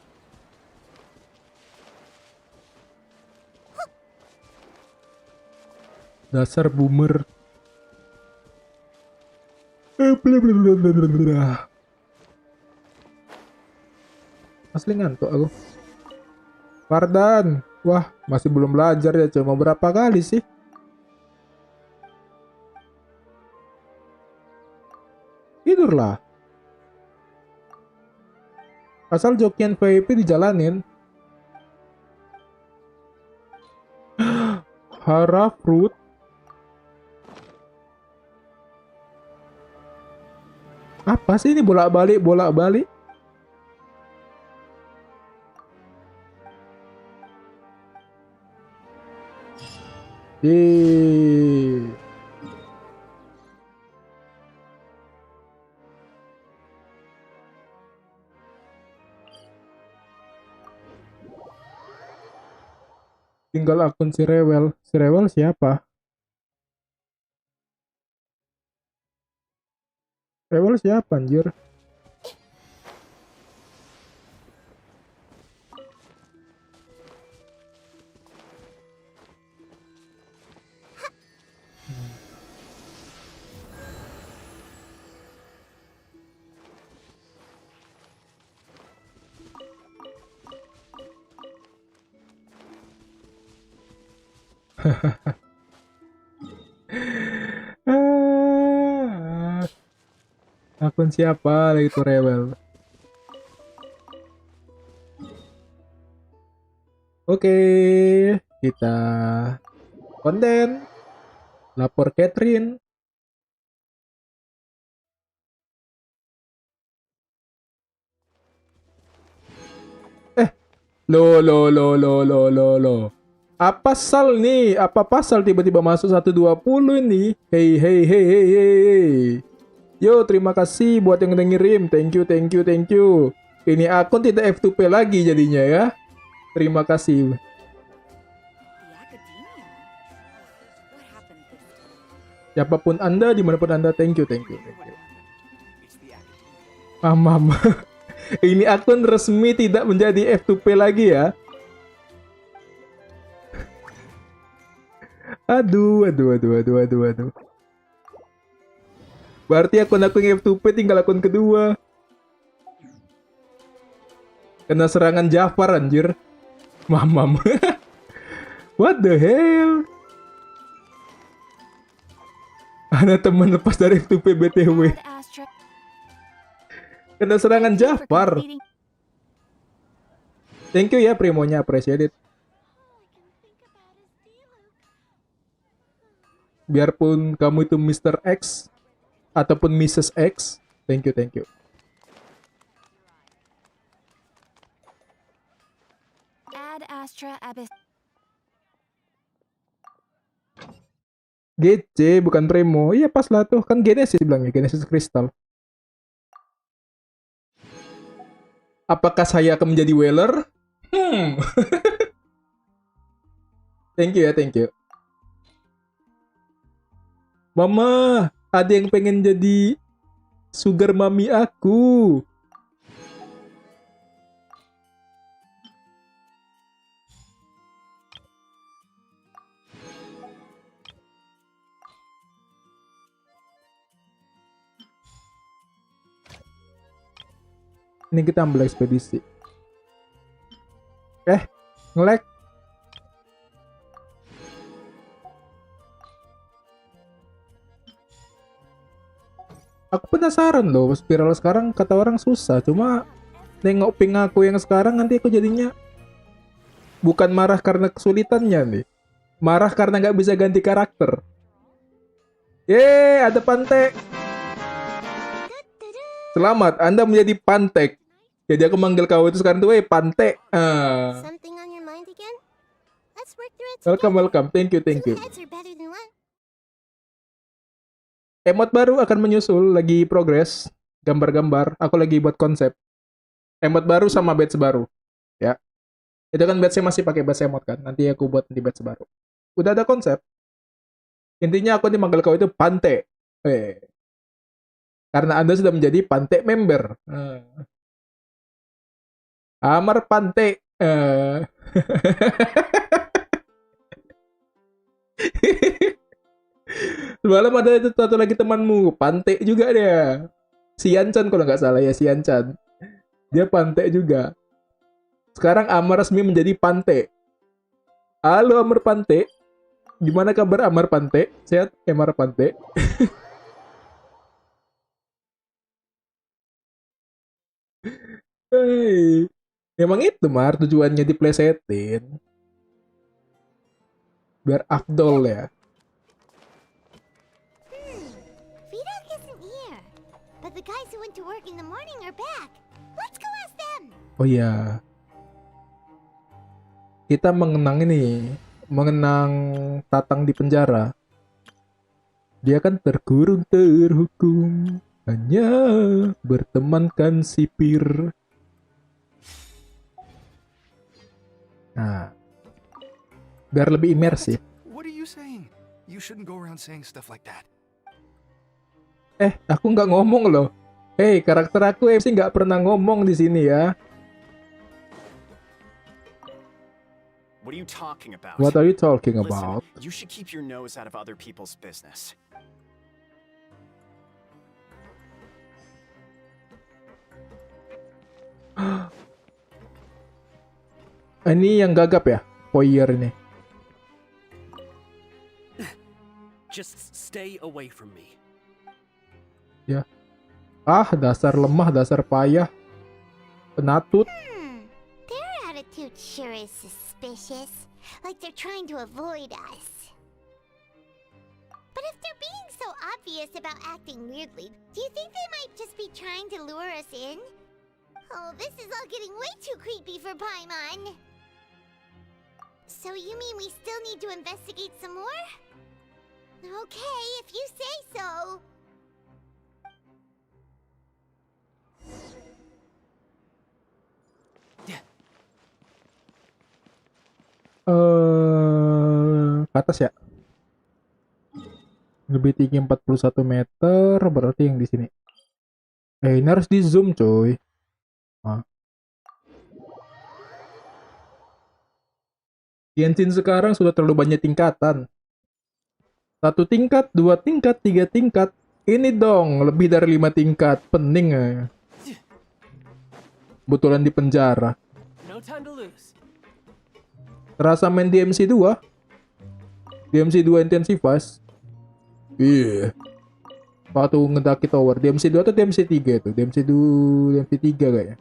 Speaker 1: Dasar boomer. Asli ngantuk aku. Fardan. Wah, masih belum belajar ya. Cuma berapa kali sih? Tidurlah. Asal jokian PvP dijalanin. Hara fruit. Apa sih ini bolak-balik, bolak-balik? Tinggal akun si Rewel. Si Rewel siapa? Rewel siapa anjir? Ah, akun siapa lagi tuh Rewel? Oke, kita konten lapor Catherine. Lo. Apa pasal nih? Apa pasal tiba-tiba masuk 120 nih? Hey. Yo, terima kasih buat yang dengerin. Thank you. Ini akun tidak F2P lagi jadinya ya. Terima kasih. Siapapun Anda, dimanapun Anda, thank you. Mam. Ini akun resmi tidak menjadi F2P lagi ya. Aduh. Berarti akun yang F2P tinggal akun kedua. Kena serangan Jafar anjir. Mamam. What the hell? Ada teman lepas dari F2P BTW. Kena serangan Jafar. Thank you ya Primonya, appreciate it. Biarpun kamu itu Mr. X ataupun Mrs. X, thank you.
Speaker 2: Ad Astra Abyss.
Speaker 1: GC bukan Primo. Iya pas lah tuh. Kan Genesis bilangnya. Genesis Crystal. Apakah saya akan menjadi Whaler? Thank you ya, thank you. Mama, ada yang pengen jadi sugar mami aku. Ini kita ambil ekspedisi. Nge-lag. Aku penasaran loh, spiral sekarang kata orang susah. Cuma nengok ping aku yang sekarang nanti aku jadinya bukan marah karena kesulitannya nih. Marah karena nggak bisa ganti karakter. Yeay, ada Pantek. Selamat, Anda menjadi Pantek. Jadi aku manggil kau itu sekarang tuh, Pantek.
Speaker 3: Something on your mind again? Let's work through it
Speaker 1: Welcome,
Speaker 3: together.
Speaker 1: welcome. Thank you, thank you.
Speaker 3: Two heads are better than one.
Speaker 1: Emot baru akan menyusul, lagi progres. Gambar-gambar, aku lagi buat konsep. Emot baru sama batch baru. Ya. Itu kan batch-nya masih pakai bahasa emot kan. Nanti aku buat di batch baru. Udah ada konsep. Intinya aku dimanggil kau itu Pante. Karena Anda sudah menjadi Pante member. Amar Pante. Semalam ada satu lagi temanmu, Pante juga dia. Sianchan kalau nggak salah ya, Sianchan. Dia Pante juga. Sekarang Amar resmi menjadi Pante. Halo Amar Pante. Gimana kabar Amar Pante? Sehat Amar Pante? Hei. Emang itu Mar tujuannya diplesetin. Biar afdol ya.
Speaker 3: Vidal isn't here, but the guys who went to work in the morning are back. Let's go ask them.
Speaker 1: Oh iya. Kita mengenang ini. Mengenang Tatang di penjara. Dia kan terkurung terhukum. Hanya bertemankan sipir. Nah. Biar lebih imersif.
Speaker 6: What are you saying? You shouldn't go around saying stuff like that.
Speaker 1: Aku nggak ngomong loh. Hei, karakter aku MC nggak pernah ngomong di sini ya.
Speaker 7: What are you talking about?
Speaker 1: What are you talking
Speaker 7: Listen,
Speaker 1: about?
Speaker 7: you should keep your nose out of other people's business.
Speaker 1: Ini yang gagap ya? Poyer ini.
Speaker 4: Just stay away from me.
Speaker 1: Ya. Dasar lemah, dasar payah. Penatut.
Speaker 3: Their attitude sure is suspicious. Like they're trying to avoid us. But if they're being so obvious about acting weirdly, do you think they might just be trying to lure us in? Oh, this is all getting way too creepy for Paimon. So you mean we still need to investigate some more? Okay, if you say so.
Speaker 1: Ke atas ya? Lebih tinggi 41 meter, berarti yang di sini. Ini harus di zoom coy. Genshin sekarang sudah terlalu banyak tingkatan. 1 tingkat, 2 tingkat, 3 tingkat. Ini dong, lebih dari 5 tingkat. Pening ya. Kebetulan di penjara.
Speaker 4: No time to lose.
Speaker 1: Terasa main DMC 2? DMC 2 Intensifies? Iya. Waktu ngedaki tower. DMC 2 atau DMC 3 itu? DMC 2, DMC 3 kayaknya.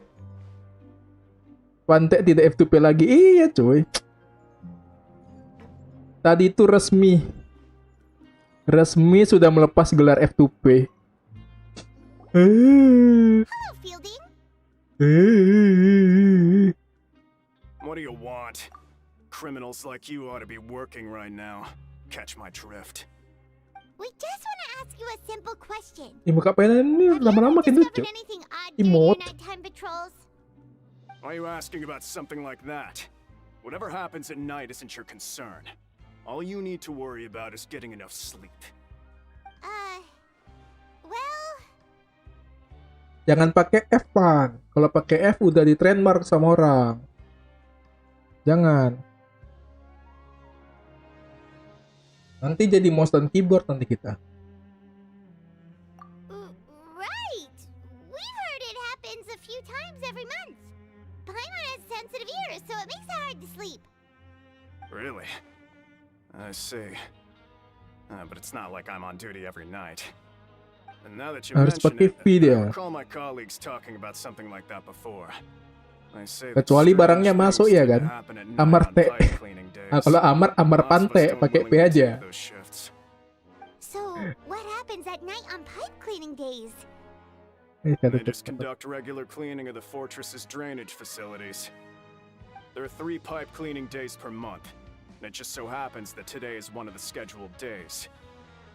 Speaker 1: Pantek tidak F2P lagi. Iya coy. Tadi itu resmi sudah melepas gelar F2P.
Speaker 3: Hello, Fielding.
Speaker 7: What do you want? Criminals like you ought to be working right now. Catch my drift.
Speaker 3: We just want to ask you a simple question.
Speaker 1: Muka PAIMIN ini
Speaker 3: Have you
Speaker 1: lama-lama
Speaker 3: ever
Speaker 1: makin lucu.
Speaker 3: discovered anything odd during your
Speaker 1: Emote.
Speaker 3: nighttime patrols?
Speaker 7: Why are you asking about something like that? Whatever happens at night isn't your concern. All you need to worry about is getting enough sleep.
Speaker 3: Well,
Speaker 1: Jangan pakai F, Pan. Kalau pakai F udah di trademark sama orang. Jangan. Nanti jadi mouse dan keyboard nanti kita.
Speaker 3: right. We've heard it happens a few times every month. Paimon has sensitive ears, so it makes it hard to sleep.
Speaker 7: Really? I see. But it's not like I'm on duty every night. And now that you
Speaker 1: Harus
Speaker 7: mention
Speaker 1: pakai
Speaker 7: it,
Speaker 1: V dia.
Speaker 7: I recall my colleagues talking about something like that before. They say that
Speaker 1: Kecuali
Speaker 7: strange
Speaker 1: barangnya
Speaker 7: things
Speaker 1: masuk ya
Speaker 7: tend to
Speaker 1: kan?
Speaker 7: happen at night
Speaker 1: Amar
Speaker 7: on
Speaker 1: T.
Speaker 7: pipe cleaning days.
Speaker 1: Nah, kalau Amar
Speaker 7: Lots of us
Speaker 1: Pante
Speaker 7: don't
Speaker 1: pakai P
Speaker 7: willingly
Speaker 1: aja.
Speaker 7: take those shifts.
Speaker 3: So, what happens at night on pipe cleaning days?
Speaker 1: Kata
Speaker 7: They just
Speaker 1: cepet.
Speaker 7: conduct regular cleaning of the fortress's drainage facilities. There are 3 pipe cleaning days per month, and it just so happens that today is one of the scheduled days.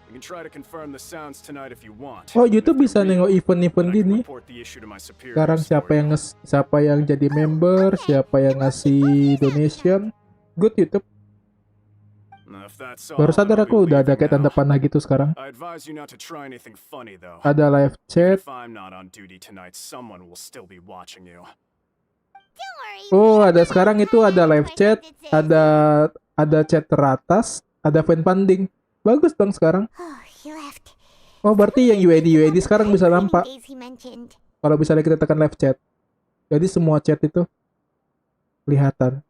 Speaker 7: You can try to confirm the sounds tonight if you want.
Speaker 1: Oh,
Speaker 7: and if
Speaker 1: YouTube
Speaker 7: they're
Speaker 1: bisa
Speaker 7: real,
Speaker 1: nengok event-event
Speaker 7: then I can
Speaker 1: gini.
Speaker 7: report the issue to my superiors
Speaker 1: Sekarang
Speaker 7: for
Speaker 1: siapa
Speaker 7: you.
Speaker 1: yang siapa yang jadi member, siapa yang ngasih donation. Good YouTube.
Speaker 7: Now, if that's all,
Speaker 1: Baru
Speaker 7: then
Speaker 1: sadar
Speaker 7: I'll be
Speaker 1: aku udah ada
Speaker 7: leaving
Speaker 1: kayak tanda
Speaker 7: now.
Speaker 1: panah gitu sekarang.
Speaker 7: I advise you not to try anything funny though.
Speaker 1: Ada live chat.
Speaker 7: If I'm not on duty tonight, someone will still be watching you.
Speaker 3: Don't worry.
Speaker 1: Oh,
Speaker 3: we
Speaker 1: ada
Speaker 3: have
Speaker 1: sekarang itu ada live chat, ada chat teratas, ada fan funding. Bagus dong sekarang.
Speaker 3: Oh, he left.
Speaker 1: Oh, berarti yang UID sekarang bisa nampak
Speaker 3: Days he mentioned.
Speaker 1: kalau misalnya kita tekan live chat. Jadi semua chat itu kelihatan.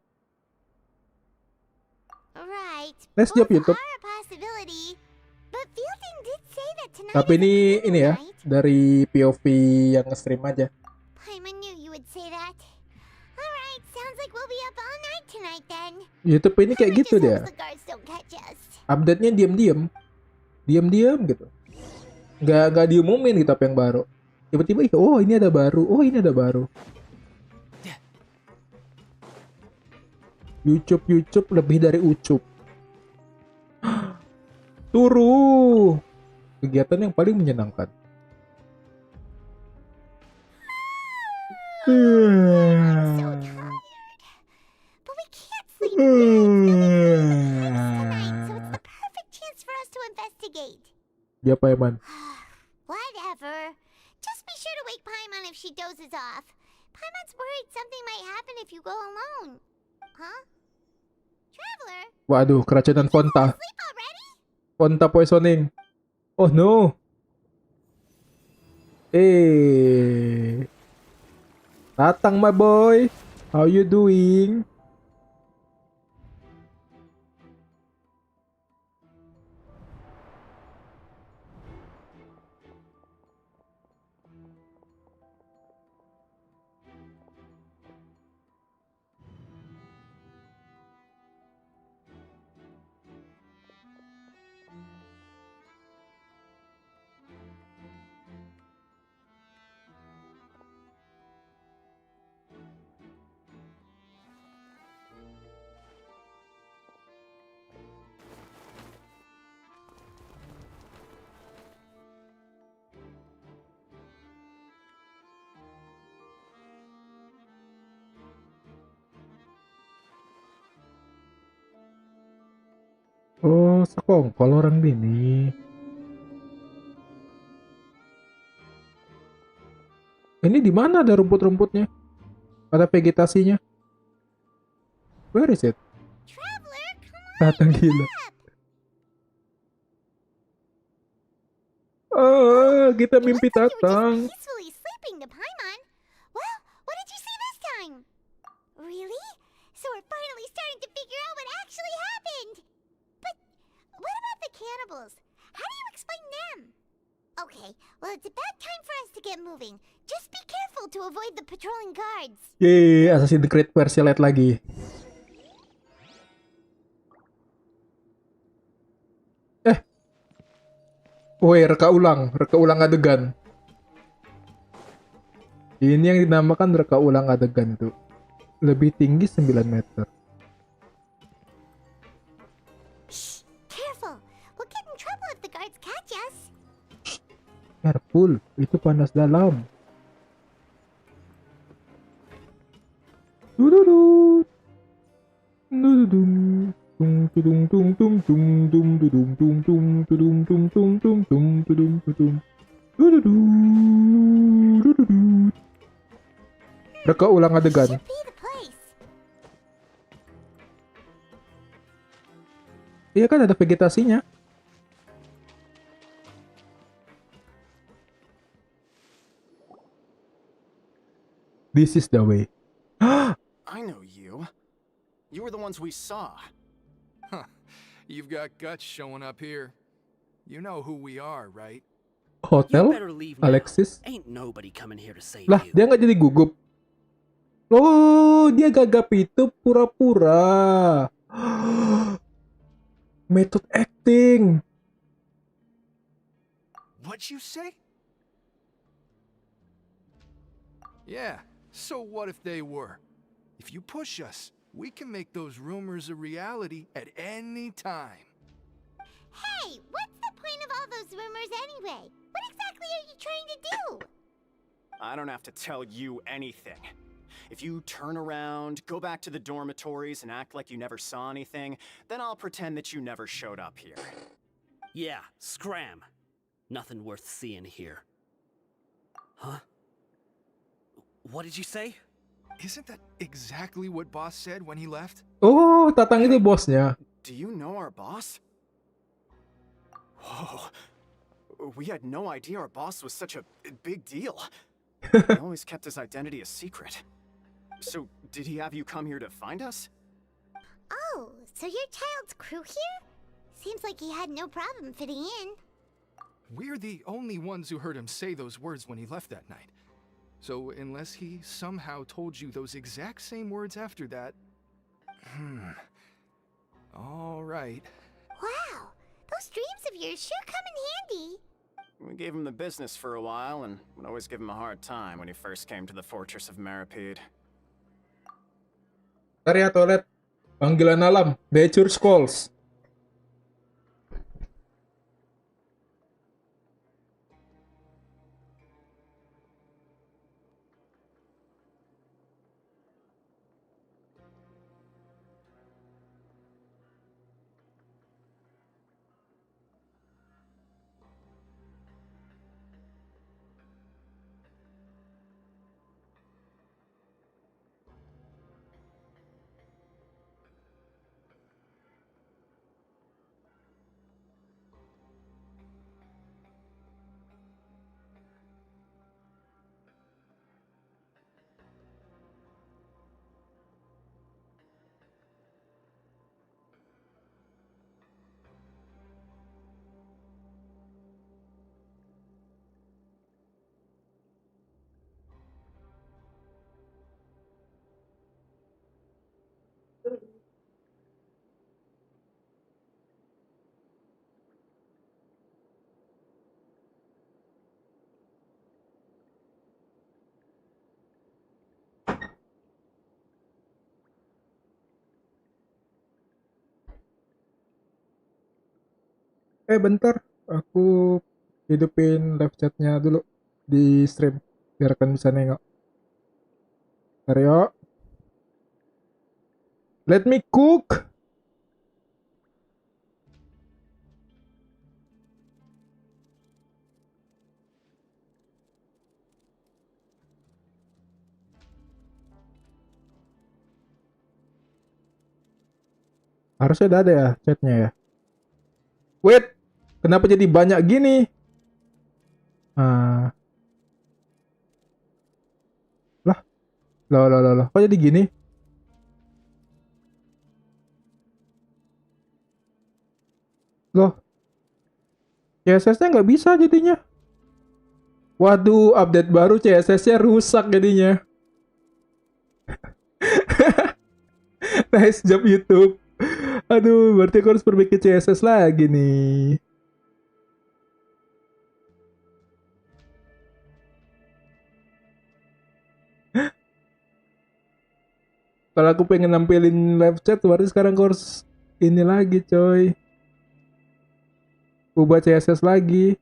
Speaker 3: Right.
Speaker 1: Nice job, YouTube.
Speaker 3: Are a possibility. But Fielding did say that tonight
Speaker 1: Tapi
Speaker 3: is a
Speaker 1: ini
Speaker 3: cleaning
Speaker 1: ya
Speaker 3: night.
Speaker 1: dari POV yang nge-stream aja.
Speaker 3: Paimon knew you would say that. Alright, sounds like we'll be up all night tonight then.
Speaker 1: YouTube ini kayak
Speaker 3: Paimon
Speaker 1: gitu
Speaker 3: just
Speaker 1: dia.
Speaker 3: hopes the guards don't catch us.
Speaker 1: Update-nya diam-diam. Diam-diam gitu. Nggak diumumin gitu apa yang baru. Tiba-tiba oh ini ada baru. Oh ini ada baru. YouTube lebih dari ucup. Turu. Kegiatan yang paling menyenangkan.
Speaker 3: So tired. But we can't sleep. Tonight, so it's the perfect chance for us to investigate.
Speaker 1: Dia Paiman.
Speaker 3: Whatever. Just be sure to wake Paimon if she dozes off. Paimon's worried something might happen if you go alone. Huh? Traveler,
Speaker 1: Waduh, keracunan Fonta.
Speaker 3: sleep already?
Speaker 1: Fonta poisoning. Oh no. Datang my boy. How you doing? Oh, sekongkol orang ini. Ini di mana ada rumput-rumputnya? Ada vegetasinya? Where is it?
Speaker 3: Traveler, come on.
Speaker 1: Datang gila. Oh, kita
Speaker 3: It
Speaker 1: mimpi
Speaker 3: looks like you were
Speaker 1: datang.
Speaker 3: just peacefully sleeping to Paimon. Well, what did you see this time? Really? So we're finally starting to figure out what actually happened. But what about the cannibals? How do you explain them? Okay, well it's about time for us to get moving. Just be careful to avoid the patrolling guards.
Speaker 1: Yeay, Assassin's Creed versi light lagi. Woi, reka ulang adegan. Ini yang dinamakan reka ulang adegan tuh. Lebih tinggi 9 meter.
Speaker 3: Shh, careful. We'll get in trouble if the guards
Speaker 1: Careful, itu panas dalam. Dududut. Dududum. Tung tudung tung tung tung tung tudung tung tung tudung tung tung tung tung tudung tudung. Dududu. Dududu. Reka ulang adegan.
Speaker 3: Should be the place.
Speaker 1: Iya kan ada vegetasinya. This is the way.
Speaker 7: I know you. You were the ones we saw.
Speaker 6: Huh. You've got guts showing up here. You know who we are, right?
Speaker 4: You
Speaker 1: Hotel
Speaker 4: better leave now.
Speaker 1: Alexis.
Speaker 4: Ain't nobody coming here to save
Speaker 1: Lah,
Speaker 4: you.
Speaker 1: dia nggak jadi gugup. Oh, dia gagap itu pura-pura. Method acting.
Speaker 6: What'd you say? Yeah, so what if they were? If you push us, we can make those rumors a reality at any time.
Speaker 3: Hey, what's the point of all those rumors anyway? What exactly are you trying to do?
Speaker 7: I don't have to tell you anything. If you turn around, go back to the dormitories, and act like you never saw anything, then I'll pretend that you never showed up here.
Speaker 4: Yeah, scram. Nothing worth seeing here. Huh? What did you say?
Speaker 6: Isn't that exactly what Boss said when he left?
Speaker 1: Oh, Tatang itu bosnya.
Speaker 7: Do you know our boss? Whoa. We had no idea our boss was such a big deal. He always kept his identity a secret. So, did he have you come here to find us?
Speaker 3: Oh, so your child's crew here? Seems like he had no problem fitting in.
Speaker 6: We're the only ones who heard him say those words when he left that night. So, unless he somehow told you those exact same words after that... All right.
Speaker 3: Wow, those dreams of yours sure come in handy.
Speaker 7: We gave him the business for a while, and would always give him a hard time when he first came to the Fortress of Maripede.
Speaker 1: Area toilet. Panggilan alam. Nature's calls. Bentar, aku hidupin live chatnya dulu di stream biar kalian bisa nengok. Bentar yuk. Let me cook. Harusnya udah ada ya chatnya ya. Wait, kenapa jadi banyak gini? Ah. Lah, loh, kok jadi gini? Loh, CSS-nya nggak bisa jadinya. Waduh, update baru CSS-nya rusak jadinya. Nice job YouTube. Aduh, berarti aku harus perbaiki CSS lagi nih. Kalau aku pengen nampilin live chat, berarti sekarang aku harus ini lagi, coy. Ubah CSS lagi.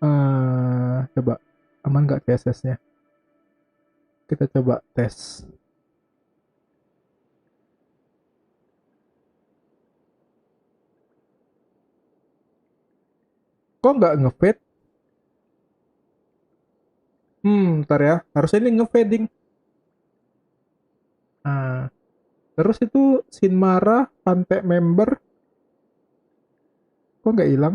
Speaker 1: Coba aman nggak CSS-nya? Kita coba tes. Kok nggak nge-fade? Ntar ya. Harusnya ini nge-fading. Terus itu Sinmara, Pante member. Kok nggak hilang?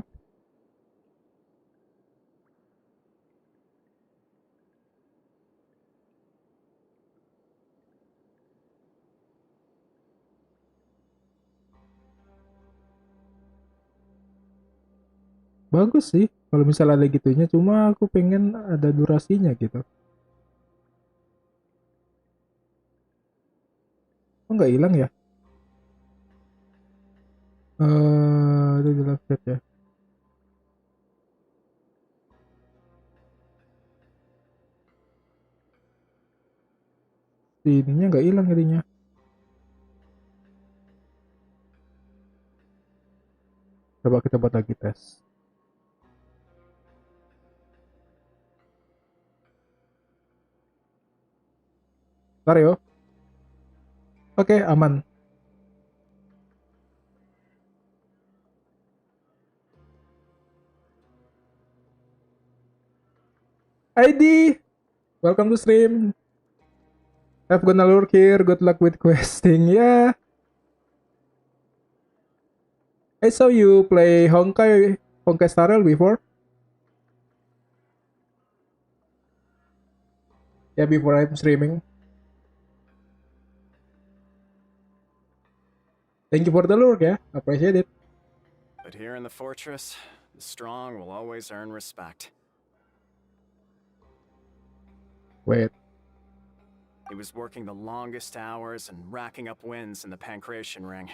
Speaker 1: Bagus sih kalau misalnya ada gitunya, cuma aku pengen ada durasinya gitu. Kok nggak hilang ya? Itu di live chat ya. Ininya nggak hilang jadinya. Coba kita buat lagi tes. Bentar yo. Oke, aman. ID, welcome to stream. I've gonna lurk here. Good luck with questing. Yeah. I saw you play Honkai Star Rail before. Yeah, before I'm streaming. Thank you for the lurk, yeah. Appreciate it.
Speaker 7: But here in the fortress, the strong will always earn respect.
Speaker 1: Wait.
Speaker 7: He was working the longest hours and racking up wins in the Pancration Ring.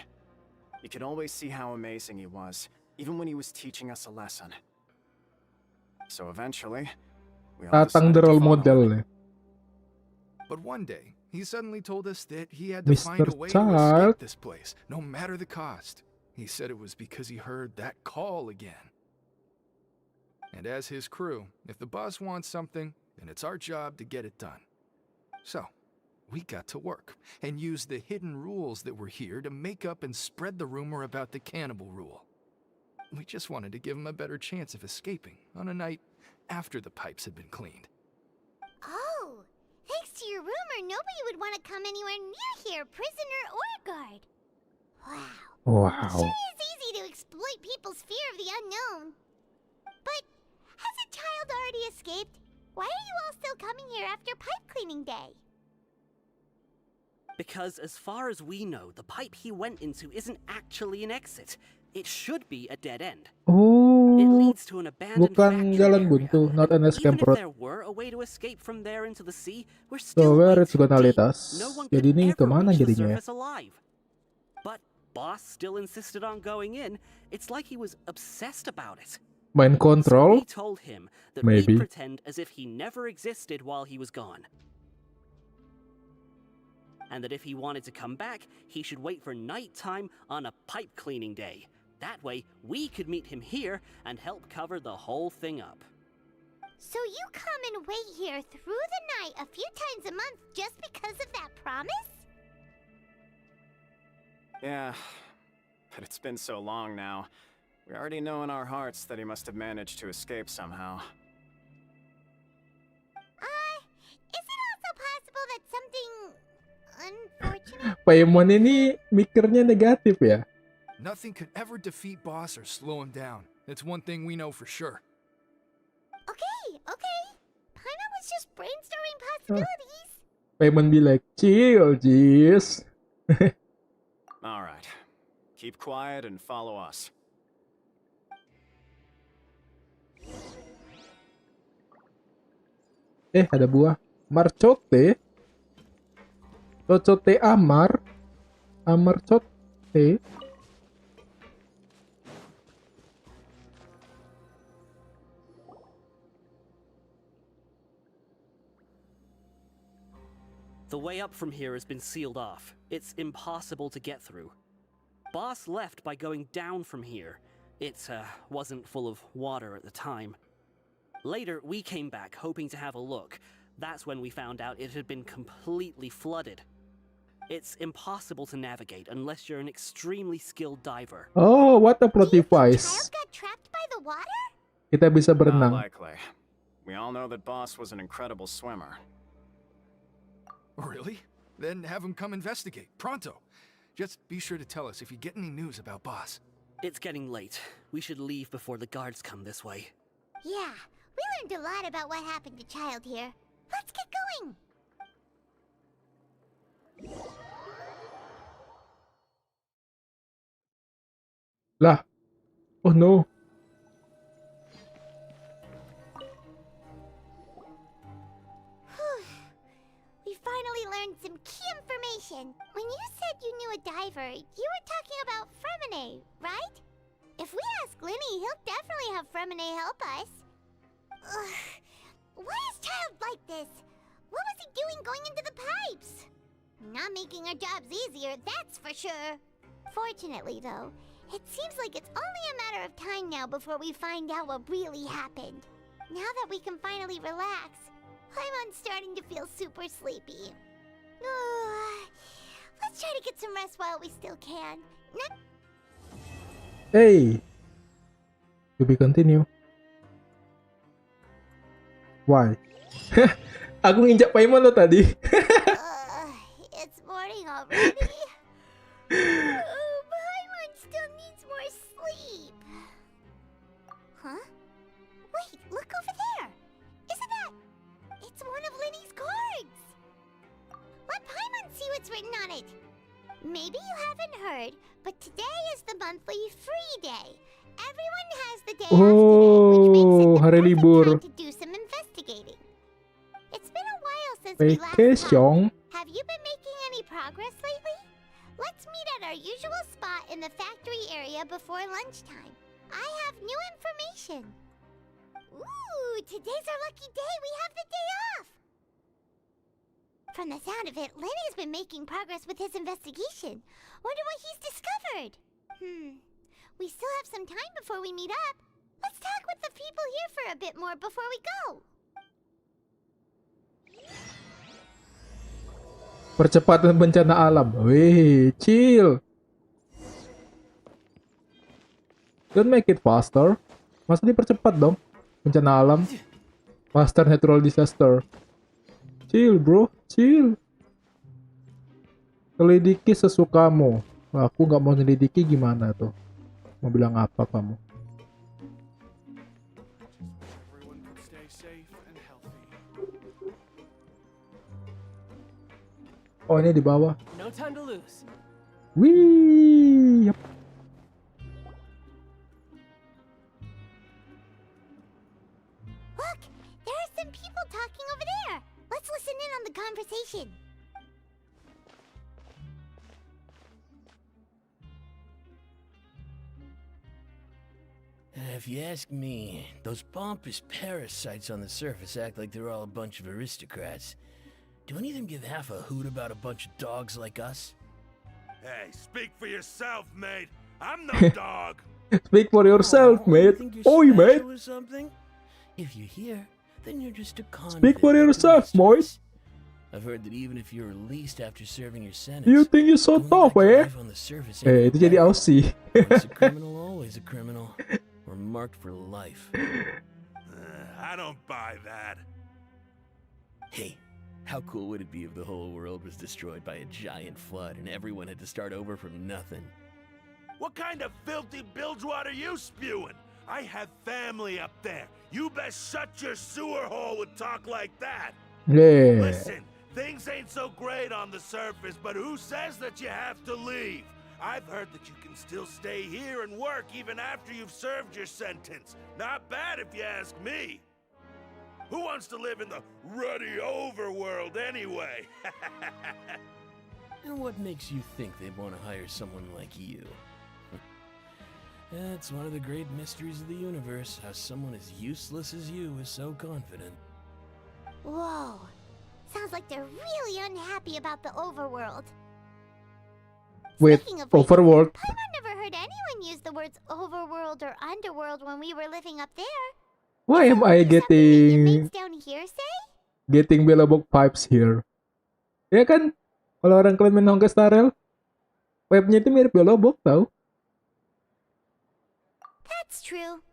Speaker 7: You could always see how amazing he was, even when he was teaching us a lesson. So eventually, we all
Speaker 1: Tatang
Speaker 7: decided
Speaker 1: the
Speaker 7: to
Speaker 1: role
Speaker 7: follow
Speaker 1: model
Speaker 7: him.
Speaker 1: nih.
Speaker 6: But one day, he suddenly told us that he had to
Speaker 1: Mr.
Speaker 6: find a way to
Speaker 1: Child.
Speaker 6: escape this place, no matter the cost. He said it was because he heard that call again. And as his crew, if the boss wants something, then it's our job to get it done. So, we got to work and used the hidden rules that were here to make up and spread the rumor about the cannibal rule. We just wanted to give him a better chance of escaping on a night after the pipes had been cleaned.
Speaker 3: Oh, thanks to your rumor, nobody would want to come anywhere near here, prisoner or guard. Wow.
Speaker 1: Wow.
Speaker 3: Sure is easy to exploit people's fear of the unknown. But has a child already escaped? Why are you all still coming here after pipe cleaning day?
Speaker 8: Because as far as we know, the pipe he went into isn't actually an exit. It should be a dead end. It
Speaker 1: Oh,
Speaker 8: leads to an abandoned
Speaker 1: bukan
Speaker 8: factory
Speaker 1: jalan
Speaker 8: area.
Speaker 1: buntu, not an
Speaker 8: And
Speaker 1: escape
Speaker 8: even if
Speaker 1: route.
Speaker 8: there were a way to escape from there into the sea, we're
Speaker 1: So
Speaker 8: still
Speaker 1: where
Speaker 8: way
Speaker 1: it's
Speaker 8: too
Speaker 1: gonna lead
Speaker 8: deep.
Speaker 1: us?
Speaker 8: No one
Speaker 1: Jadi
Speaker 8: could
Speaker 1: ini
Speaker 8: ever
Speaker 1: kemana
Speaker 8: reach the
Speaker 1: jadinya ya?
Speaker 8: surface alive. But boss still insisted on going in. It's like he was obsessed about it.
Speaker 1: Mind
Speaker 8: So
Speaker 1: control?
Speaker 8: we told him that
Speaker 1: Maybe.
Speaker 8: we pretend as if he never existed while he was gone. And that if he wanted to come back, he should wait for nighttime on a pipe cleaning day. That way, we could meet him here and help cover the whole thing up.
Speaker 3: So you come and wait here through the night a few times a month just because of that promise?
Speaker 7: Yeah, but it's been so long now. We already know in our hearts that he must have managed to escape somehow.
Speaker 3: Is it also possible that something unfortunate?
Speaker 1: Paimon ini mikirnya negatif ya.
Speaker 6: Nothing could ever defeat boss or slow him down. That's one thing we know for sure.
Speaker 3: Okay. Paimon was just brainstorming possibilities.
Speaker 1: Paimon be like, chill, jeez.
Speaker 7: Alright. Keep quiet and follow us.
Speaker 1: Ada buah. Marcote. Cocote amar. Amarcote.
Speaker 8: The way up from here has been sealed off. It's impossible to get through. Boss left by going down from here. It wasn't full of water at the time. Later, we came back hoping to have a look. That's when we found out it had been completely flooded. It's impossible to navigate unless you're an extremely skilled diver.
Speaker 1: Oh, water
Speaker 3: Do you think
Speaker 1: device.
Speaker 3: Child got trapped by the water?
Speaker 1: Kita bisa
Speaker 7: Not
Speaker 1: berenang.
Speaker 7: likely. We all know that Boss was an incredible swimmer.
Speaker 6: Really? Then have him come investigate. Pronto. Just be sure to tell us if you get any news about Boss.
Speaker 8: It's getting late. We should leave before the guards come this way.
Speaker 3: Yeah, we learned a lot about what happened to Child here. Let's get going!
Speaker 1: Lah. Oh no.
Speaker 3: We finally learned some key information. When you said you knew a diver, you were talking about Fremine, right? If we ask Linny, he'll definitely have Fremine help us. Ugh. Why is Child like this? What was he doing going into the pipes? Not making our jobs easier, that's for sure. Fortunately, though, it seems like it's only a matter of time now before we find out what really happened. Now that we can finally relax, I'm starting to feel super sleepy. Let's try to get some rest while we still can.
Speaker 1: Hey. To be continue. Why? Aku nginjak Paimon lo tadi.
Speaker 3: It's morning already. Paimon still needs more sleep. Huh? Wait, look over there. Isn't that? It's one of Linny's cards. Let Paimon see what's written on it. Maybe you haven't heard, but today is the monthly free day. Everyone has the day off today, which makes it the
Speaker 1: hari
Speaker 3: perfect
Speaker 1: libur.
Speaker 3: time to do some investigating. It's been a while since we last talked.
Speaker 1: Vacation.
Speaker 3: Have you been making any progress lately? Let's meet at our usual spot in the factory area before lunchtime. I have new information. Ooh, today's our lucky day. We have the day off. From the sound of it, Lenny's been making progress with his investigation. Wonder what he's discovered. We still have some time before we meet up. Let's talk with the people here for a bit more before we go.
Speaker 1: Percepatan bencana alam. Wih, chill. Don't make it faster. Masa dipercepat dong? Bencana alam. Faster natural disaster. Chill, bro. Chill. Selidiki sesukamu. Wah, aku nggak mau selidiki gimana tuh? Mau bilang apa kamu?
Speaker 7: Everyone can stay safe and healthy.
Speaker 1: Oh, ini di bawah.
Speaker 4: No time to lose.
Speaker 1: Wih. Yap.
Speaker 3: Look, there are some people talking over there. Let's listen in on the conversation.
Speaker 9: If you ask me, those pompous parasites on the surface act like they're all a bunch of aristocrats. Do any of them give half a hoot about a bunch of dogs like us?
Speaker 10: Hey, speak for yourself, mate. I'm no dog.
Speaker 1: Speak for yourself,
Speaker 9: Oh,
Speaker 1: mate.
Speaker 9: You think you're
Speaker 1: Oi, mate.
Speaker 9: special or something? If you're here, then you're just a convict.
Speaker 1: Speak for
Speaker 9: like the
Speaker 1: yourself,
Speaker 9: rest of
Speaker 1: boy.
Speaker 9: us. I've heard that even if you're released after serving your sentence,
Speaker 1: You think you're so
Speaker 9: going
Speaker 1: tough,
Speaker 9: back to
Speaker 1: eh?
Speaker 9: life on the surface
Speaker 1: Eh,
Speaker 9: ain't
Speaker 1: itu jadi
Speaker 9: better.
Speaker 1: Aussie.
Speaker 9: Once a criminal, always a criminal. We're marked for life.
Speaker 10: I don't buy that.
Speaker 9: Hey, how cool would it be if the whole world was destroyed by a giant flood and everyone had to start over from nothing?
Speaker 10: What kind of filthy bilgewater are you spewing? I have family up there. You best shut your sewer hole with talk like that.
Speaker 1: Yeah.
Speaker 10: Listen, things ain't so great on the surface, but who says that you have to leave? I've heard that you can still stay here and work even after you've served your sentence. Not bad if you ask me. Who wants to live in the ruddy overworld anyway?
Speaker 9: And what makes you think they'd want to hire someone like you? That's one of the great mysteries of the universe, how someone as useless as you is so confident.
Speaker 3: Whoa. Sounds like they're really unhappy about the overworld.
Speaker 1: Wait,
Speaker 3: Speaking of which,
Speaker 1: overworld.
Speaker 3: Paimon never heard anyone use the words overworld or underworld when we were living up there.
Speaker 1: Why am I
Speaker 3: Something your
Speaker 1: getting
Speaker 3: mates down here say?
Speaker 1: bellobok vibes here? Ya kan? Kalau orang kalian main Honkai Star Rail, vibe-nya itu mirip bellobok tau?
Speaker 3: That's true.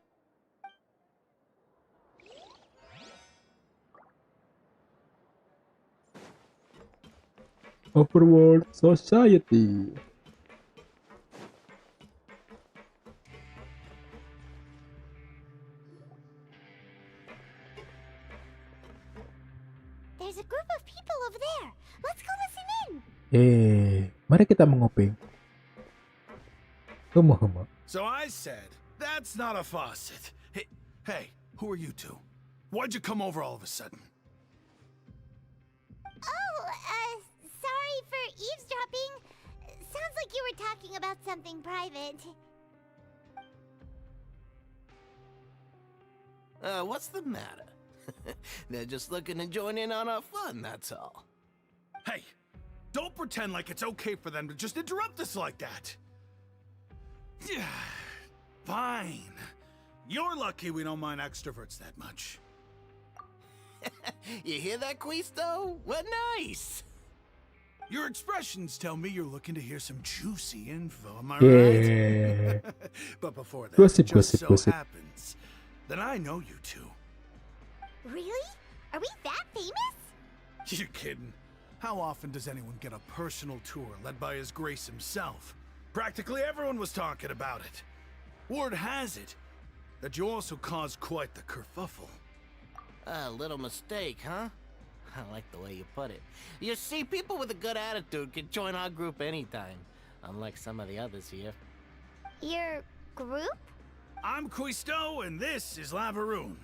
Speaker 1: Overworld Society.
Speaker 3: There's a group of people over there. Let's go listen in.
Speaker 1: Mari kita menguping. Huma.
Speaker 6: So I said, that's not a faucet. Hey, who are you two? Why'd you come over all of a sudden?
Speaker 3: Oh, sorry for eavesdropping. Sounds like you were talking about something private.
Speaker 9: What's the matter? They're just looking to join in on our fun, that's all.
Speaker 6: Hey, don't pretend like it's okay for them to just interrupt us like that. Fine. You're lucky we don't mind extroverts that much.
Speaker 9: You hear that, Quisto? What nice!
Speaker 6: Your expressions tell me you're looking to hear some juicy info, am I
Speaker 1: Yeah.
Speaker 6: right? But before that,
Speaker 1: Gossip,
Speaker 6: just
Speaker 1: gossip, gossip.
Speaker 6: happens that I know you two.
Speaker 3: Really? Are we that famous?
Speaker 6: You're kidding. How often does anyone get a personal tour led by His Grace himself? Practically everyone was talking about it. Word has it that you also caused quite the kerfuffle.
Speaker 9: A little mistake, huh? I like the way you put it. You see, people with a good attitude can join our group anytime, unlike some of the others here.
Speaker 3: Your group?
Speaker 6: I'm Quisto, and this is Lavaroon.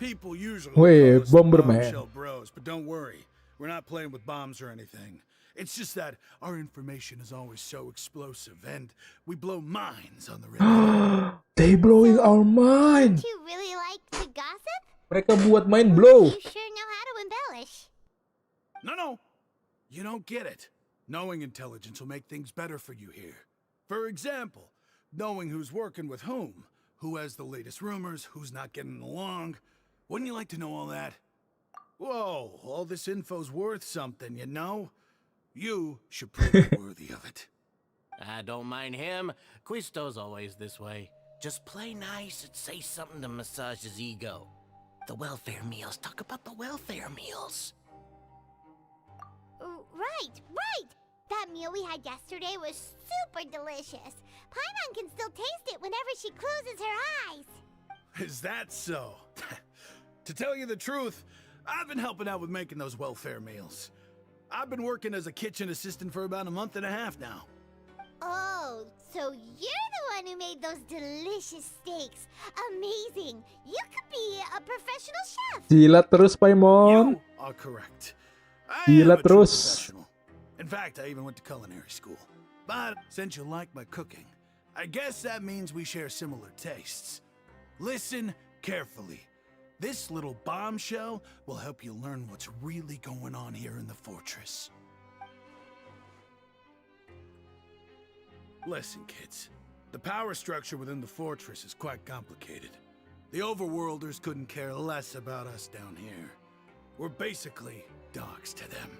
Speaker 6: People usually
Speaker 1: Wait,
Speaker 6: call us the
Speaker 1: Bomberman.
Speaker 6: Bombshell Bros, but don't worry. We're not playing with bombs or anything. It's just that our information is always so explosive, and we blow minds on the radio.
Speaker 1: They blowing our mind.
Speaker 3: You really like to gossip?
Speaker 1: Mereka buat mind blow.
Speaker 3: You sure know how to embellish.
Speaker 6: No. You don't get it. Knowing intelligence will make things better for you here. For example, knowing who's working with whom, who has the latest rumors, who's not getting along. Wouldn't you like to know all that? Whoa, all this info's worth something, you know? You should prove you're worthy of it.
Speaker 9: I don't mind him. Quisto's always this way. Just play nice and say something to massage his ego. The welfare meals. Talk about the welfare meals.
Speaker 3: Right. That meal we had yesterday was super delicious. Paimon can still taste it whenever she closes her eyes.
Speaker 6: Is that so? To tell you the truth, I've been helping out with making those welfare meals. I've been working as a kitchen assistant for about a month and a half now.
Speaker 3: Oh, so you're the one who made those delicious steaks. Amazing. You could be a professional chef.
Speaker 1: Jilat terus Paimon.
Speaker 6: You are correct. I
Speaker 1: Gila
Speaker 6: am a true
Speaker 1: terus.
Speaker 6: professional. In fact, I even went to culinary school. But since you like my cooking, I guess that means we share similar tastes. Listen carefully. This little bombshell will help you learn what's really going on here in the fortress. Listen, kids. The power structure within the fortress is quite complicated. The overworlders couldn't care less about us down here. We're basically dogs to them.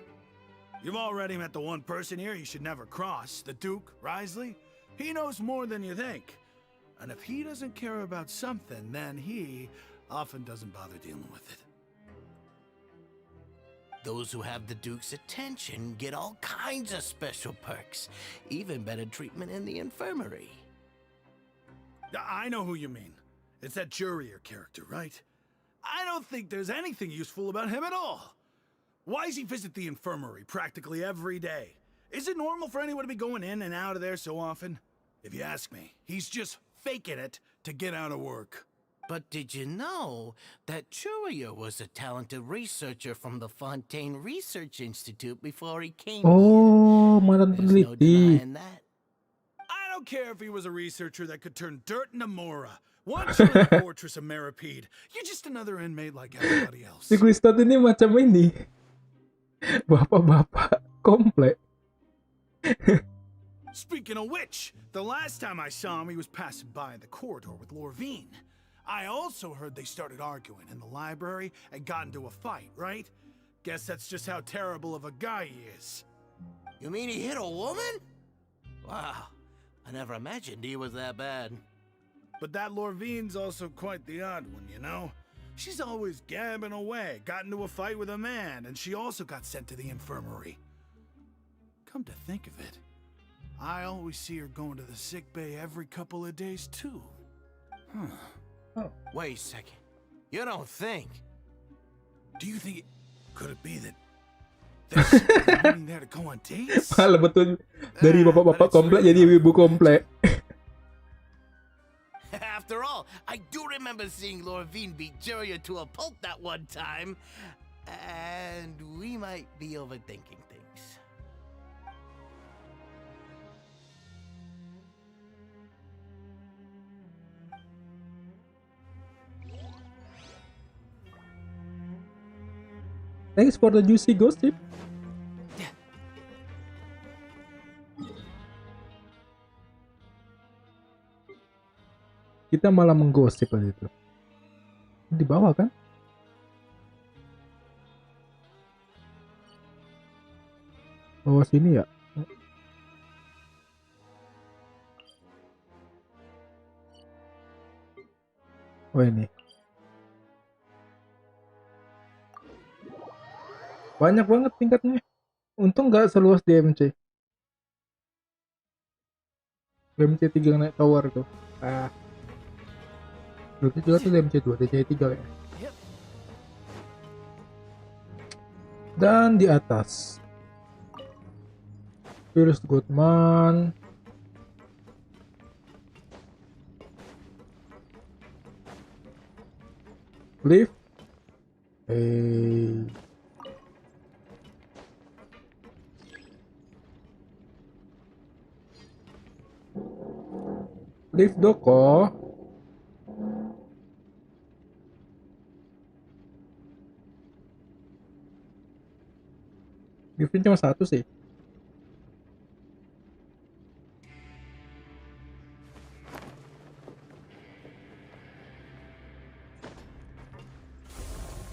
Speaker 6: You've already met the one person here you should never cross, the Duke, Risley. He knows more than you think. And if he doesn't care about something, then he often doesn't bother dealing with it.
Speaker 9: Those who have the Duke's attention get all kinds of special perks. Even better treatment in the infirmary.
Speaker 6: I know who you mean. It's that Jurier character, right? I don't think there's anything useful about him at all. Why does he visit the infirmary practically every day? Is it normal for anyone to be going in and out of there so often? If you ask me, he's just faking it to get out of work.
Speaker 9: But did you know that Jurier was a talented researcher from the Fontaine Research Institute before he came
Speaker 1: Oh,
Speaker 9: here?
Speaker 1: mantan
Speaker 9: There's no
Speaker 1: peneliti.
Speaker 9: denying that.
Speaker 6: I don't care if he was a researcher that could turn dirt into Mora. Once you're in the fortress of Meripede, you're just another inmate like everybody else.
Speaker 1: Si Kristot ini macam ini. Bapak-bapak komplek.
Speaker 6: Speaking of which, the last time I saw him, he was passing by in the corridor with Lorvine.
Speaker 10: I also heard they started arguing in the library and got into a fight, right? Guess that's just how terrible of a guy he is.
Speaker 9: You mean he hit a woman? Wow, I never imagined he was that bad.
Speaker 10: But that Lorvine's also quite the odd one, you know? She's always gabbing away, got into a fight with a man, and she also got sent to the infirmary. Come to think of it, I always see her going to the sick bay every couple of days, too.
Speaker 1: Oh.
Speaker 9: Wait a second. You don't think?
Speaker 10: Do you think could it be that they're going there to go on dates?
Speaker 1: Malah betul dari bapak-bapak komplek jadi ibu komplek.
Speaker 9: After all, I do remember seeing Lorvine beat Julia to a pulp that one time. And we might be overthinking things.
Speaker 1: Thanks for the juicy gossip. Kita malah menggosip aja itu. Di bawah kan? Bawah sini ya? Oh ini. Banyak banget tingkatnya. Untung nggak seluas DMC. DMC 3 naik tower tuh. Berarti juga tuh DMC 2, DMC 3 kayaknya. Dan di atas First Goodman, Lift, Lift Doko, Liftnya cuma satu sih.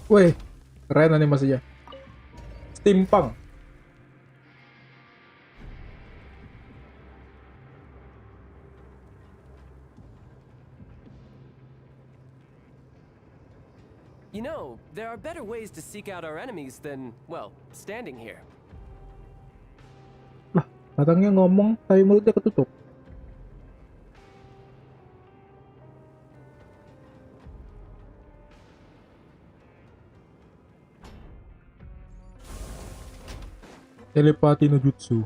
Speaker 1: Wih, keren animasinya. Steampunk.
Speaker 4: You know, there are better ways to seek out our enemies than, well, standing here.
Speaker 1: Lah, batangnya ngomong, tapi mulutnya ketutup. Telepati no jutsu.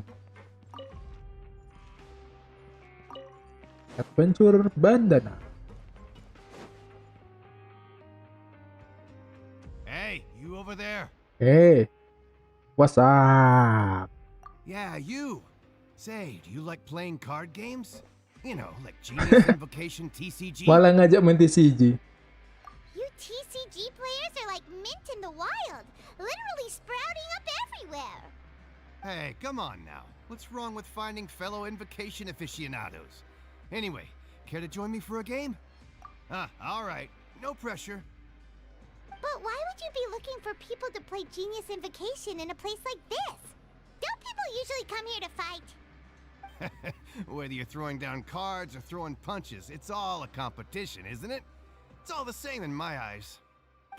Speaker 1: Adventure bandana.
Speaker 11: Hey, you over there?
Speaker 1: Hey, what's up?
Speaker 11: Yeah, you. Say, do you like playing card games? You know, like Genius Invocation TCG?
Speaker 1: Malah ngajak main TCG.
Speaker 3: You TCG players are like mint in the wild, literally sprouting up everywhere.
Speaker 11: Hey, come on now. What's wrong with finding fellow Invocation aficionados? Anyway, care to join me for a game? All right. No pressure.
Speaker 3: But why would you be looking for people to play Genius Invocation in a place like this? Don't people usually come here to fight?
Speaker 11: Whether you're throwing down cards or throwing punches, it's all a competition, isn't it? It's all the same in my eyes.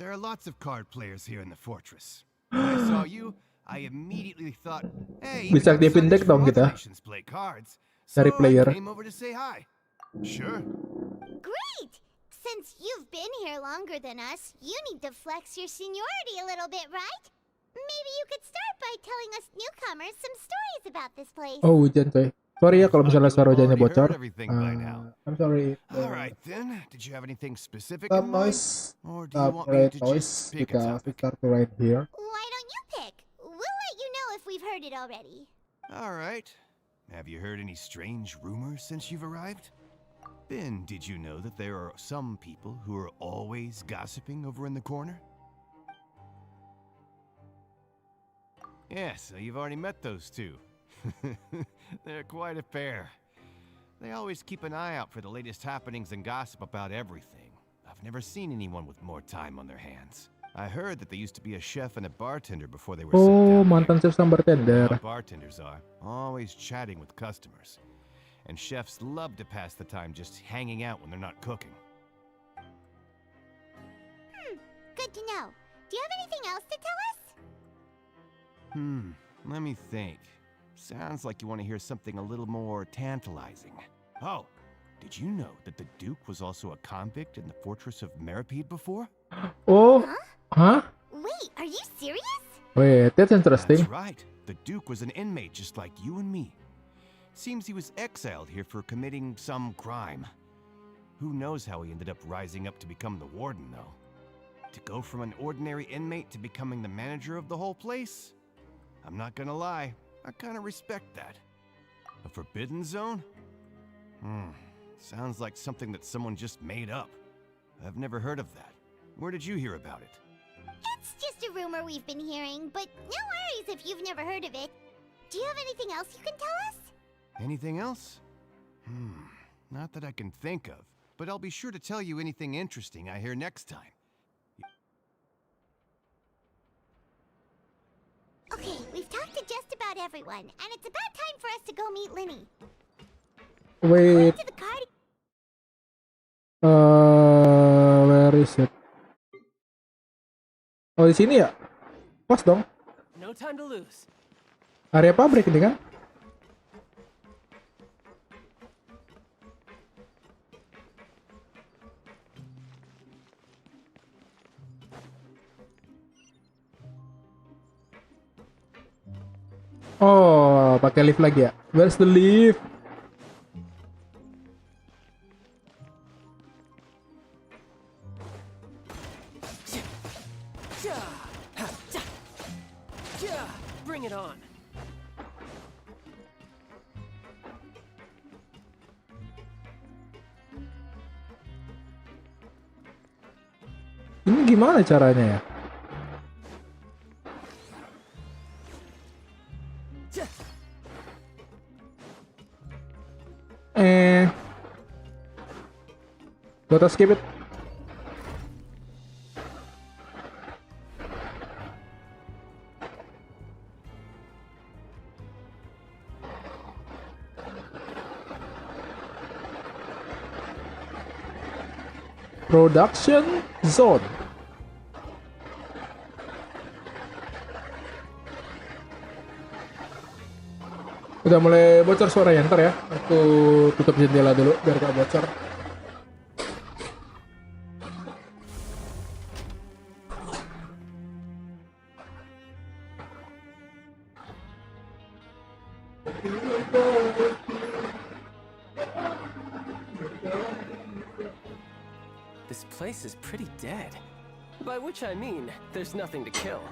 Speaker 11: There are lots of card players here in the fortress. When I saw you, I immediately thought, hey,
Speaker 1: Bisa aktifin deck dong kita
Speaker 11: play cards.
Speaker 1: dari
Speaker 11: So
Speaker 1: player.
Speaker 11: I came over to say hi. Sure.
Speaker 3: Great! Since you've been here longer than us, you need to flex your seniority a little bit, right? Maybe you could start by telling us newcomers some stories about this place.
Speaker 1: Oh, hujan coy. Sorry ya kalau misalnya suara hujannya bocor. I'm sorry.
Speaker 11: All right then. Did you have anything specific
Speaker 1: Stop
Speaker 11: in mind?
Speaker 1: noise.
Speaker 11: Or do you
Speaker 1: Stop
Speaker 11: want me to
Speaker 1: noise
Speaker 11: just pick a
Speaker 1: because we
Speaker 11: topic?
Speaker 1: start right here.
Speaker 3: Why don't you pick? We'll let you know if we've heard it already.
Speaker 11: All right. Have you heard any strange rumors since you've arrived? Ben, did you know that there are some people who are always gossiping over in the corner? Yeah, so you've already met those two. They're quite a pair. They always keep an eye out for the latest happenings and gossip about everything. I've never seen anyone with more time on their hands. I heard that they used to be a chef and a bartender before they were sent
Speaker 1: Oh,
Speaker 11: down
Speaker 1: mantan chef sama
Speaker 11: here. You know
Speaker 1: bartender.
Speaker 11: how bartenders are, always chatting with customers. And chefs love to pass the time just hanging out when they're not cooking.
Speaker 3: Good to know. Do you have anything else to tell us?
Speaker 11: Let me think. Sounds like you want to hear something a little more tantalizing. Oh, did you know that the Duke was also a convict in the fortress of Meripede before?
Speaker 1: Oh, huh?
Speaker 3: Wait, are you serious?
Speaker 1: Wait, that's interesting.
Speaker 11: That's right. The Duke was an inmate just like you and me. Seems he was exiled here for committing some crime. Who knows how he ended up rising up to become the warden, though? To go from an ordinary inmate to becoming the manager of the whole place? I'm not gonna lie, I kinda respect that. A forbidden zone? Sounds like something that someone just made up. I've never heard of that. Where did you hear about it?
Speaker 3: It's just a rumor we've been hearing, but no worries if you've never heard of it. Do you have anything else you can tell us?
Speaker 11: Anything else? Not that I can think of, but I'll be sure to tell you anything interesting I hear next time.
Speaker 3: Okay, we've talked to just about everyone, and it's about time for us to go meet Linny.
Speaker 1: Wait,
Speaker 3: To the card.
Speaker 1: where is it? Oh, di sini ya? Pas dong.
Speaker 4: No time to lose.
Speaker 1: Area pabrik ini kan? Oh, pakai lift lagi ya? Where's the lift?
Speaker 4: Bring it on.
Speaker 1: Ini gimana caranya ya? Gotta skip it. Production zone. Udah mulai bocor suaranya, ntar ya. Aku tutup jendela dulu biar gak bocor.
Speaker 4: This place is pretty dead. By which I mean, there's nothing to kill.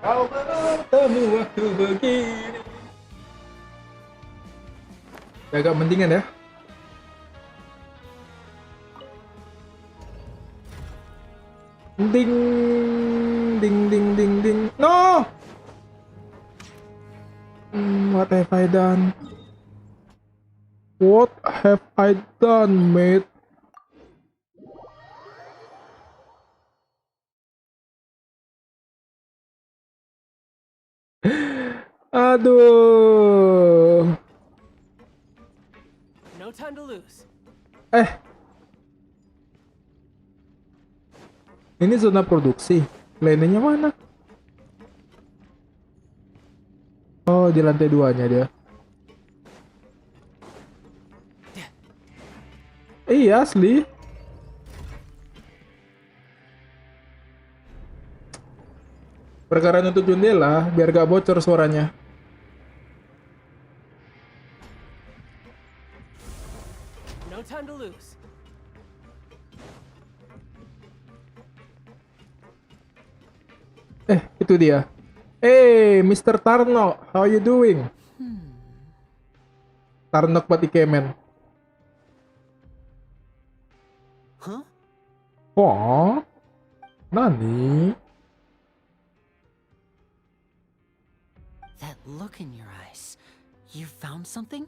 Speaker 1: Kau bertemu waktu begini. Agak mendingan ya. Ding ding ding ding ding. No. What have I done? What have I done, mate? Aduh.
Speaker 4: No time to lose.
Speaker 1: Ini zona produksi. Lainnya mana? Oh, di lantai 2-nya dia. Iya, asli. Perkara nutup jendela biar gak bocor suaranya.
Speaker 4: No time to lose.
Speaker 1: Itu dia. Hey, Mr. Tarnok, how you doing? Tarnok pati kemen.
Speaker 8: Huh?
Speaker 1: What? Nani?
Speaker 12: That look in your eyes. You found something?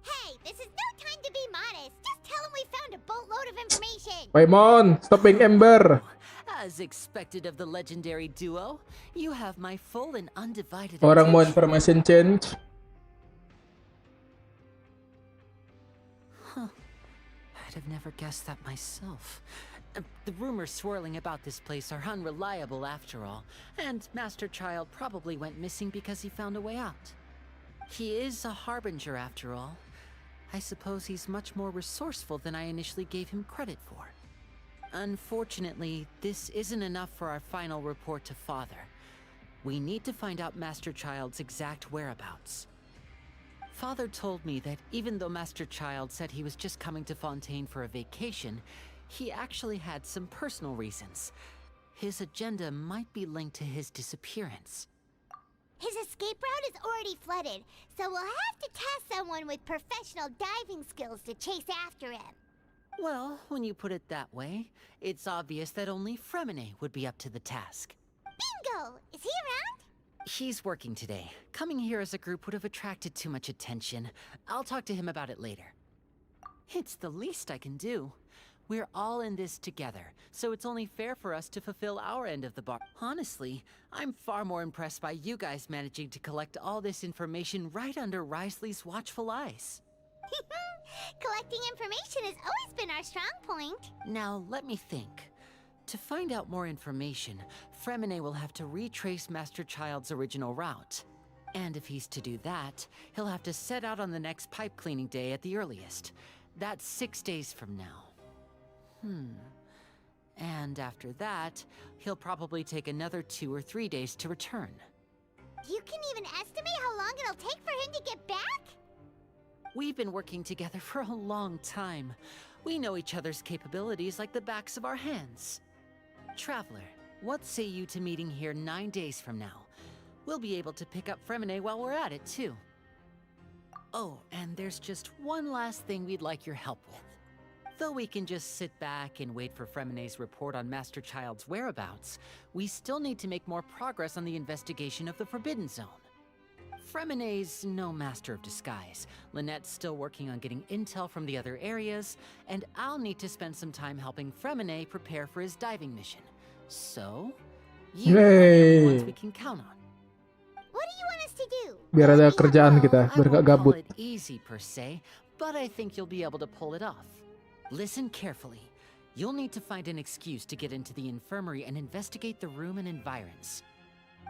Speaker 3: Hey, this is no time to be modest. Just tell him we found a boatload of information.
Speaker 1: Paimon, stop being Ember.
Speaker 12: As expected of the legendary duo, you have my full and undivided
Speaker 1: Orang mau
Speaker 12: attention.
Speaker 1: information change.
Speaker 12: Huh. I'd have never guessed that myself. The rumors swirling about this place are unreliable after all, and Master Child probably went missing because he found a way out. He is a harbinger after all. I suppose he's much more resourceful than I initially gave him credit for. Unfortunately, this isn't enough for our final report to Father. We need to find out Master Child's exact whereabouts. Father told me that even though Master Child said he was just coming to Fontaine for a vacation, he actually had some personal reasons. His agenda might be linked to his disappearance.
Speaker 3: His escape route is already flooded, so we'll have to task someone with professional diving skills to chase after him.
Speaker 12: Well, when you put it that way, it's obvious that only Fremine would be up to the task.
Speaker 3: Bingo! Is he around?
Speaker 12: He's working today. Coming here as a group would have attracted too much attention. I'll talk to him about it later. It's the least I can do. We're all in this together, so it's only fair for us to fulfill our end of the bar. Honestly, I'm far more impressed by you guys managing to collect all this information right under Risley's watchful eyes.
Speaker 3: Collecting information has always been our strong point.
Speaker 12: Now, let me think. To find out more information, Fremine will have to retrace Master Child's original route. And if he's to do that, he'll have to set out on the next pipe cleaning day at the earliest. That's 6 days from now. And after that, he'll probably take another 2 or 3 days to return.
Speaker 3: You can even estimate how long it'll take for him to get back?
Speaker 12: We've been working together for a long time. We know each other's capabilities like the backs of our hands. Traveler, what say you to meeting here 9 days from now? We'll be able to pick up Fremine while we're at it, too. Oh, and there's just one last thing we'd like your help with. Though we can just sit back and wait for Fremine's report on Master Child's whereabouts, we still need to make more progress on the investigation of the Forbidden Zone. Fremine's no master of disguise. Lynette's still working on getting intel from the other areas, and I'll need to spend some time helping Fremine prepare for his diving mission. So, you are the ones we can count on.
Speaker 3: What do you want us to do?
Speaker 1: Biar ada kerjaan kita, biar gak
Speaker 12: I won't call
Speaker 1: gabut.
Speaker 12: it easy per se, but I think you'll be able to pull it off. Listen carefully. You'll need to find an excuse to get into the infirmary and investigate the room and environs.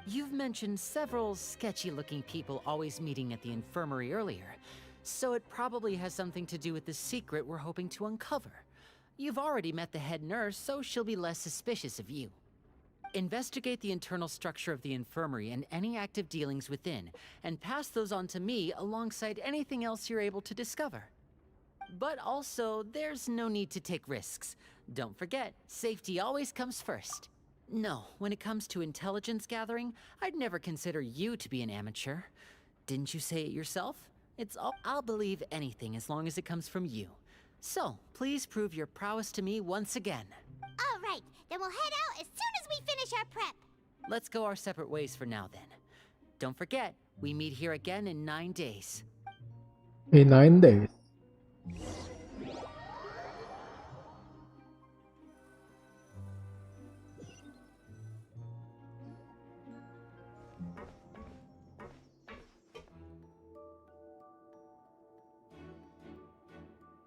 Speaker 12: You've mentioned several sketchy-looking people always meeting at the infirmary earlier, so it probably has something to do with the secret we're hoping to uncover. You've already met the head nurse, so she'll be less suspicious of you. Investigate the internal structure of the infirmary and any active dealings within, and pass those on to me alongside anything else you're able to discover. But also, there's no need to take risks. Don't forget, safety always comes first. No, when it comes to intelligence gathering, I'd never consider you to be an amateur. Didn't you say it yourself? I'll believe anything as long as it comes from you. So, please prove your prowess to me once again.
Speaker 3: All right, then we'll head out as soon as we finish our prep.
Speaker 12: Let's go our separate ways for now then. Don't forget, we meet here again in 9 days.
Speaker 1: In 9 days.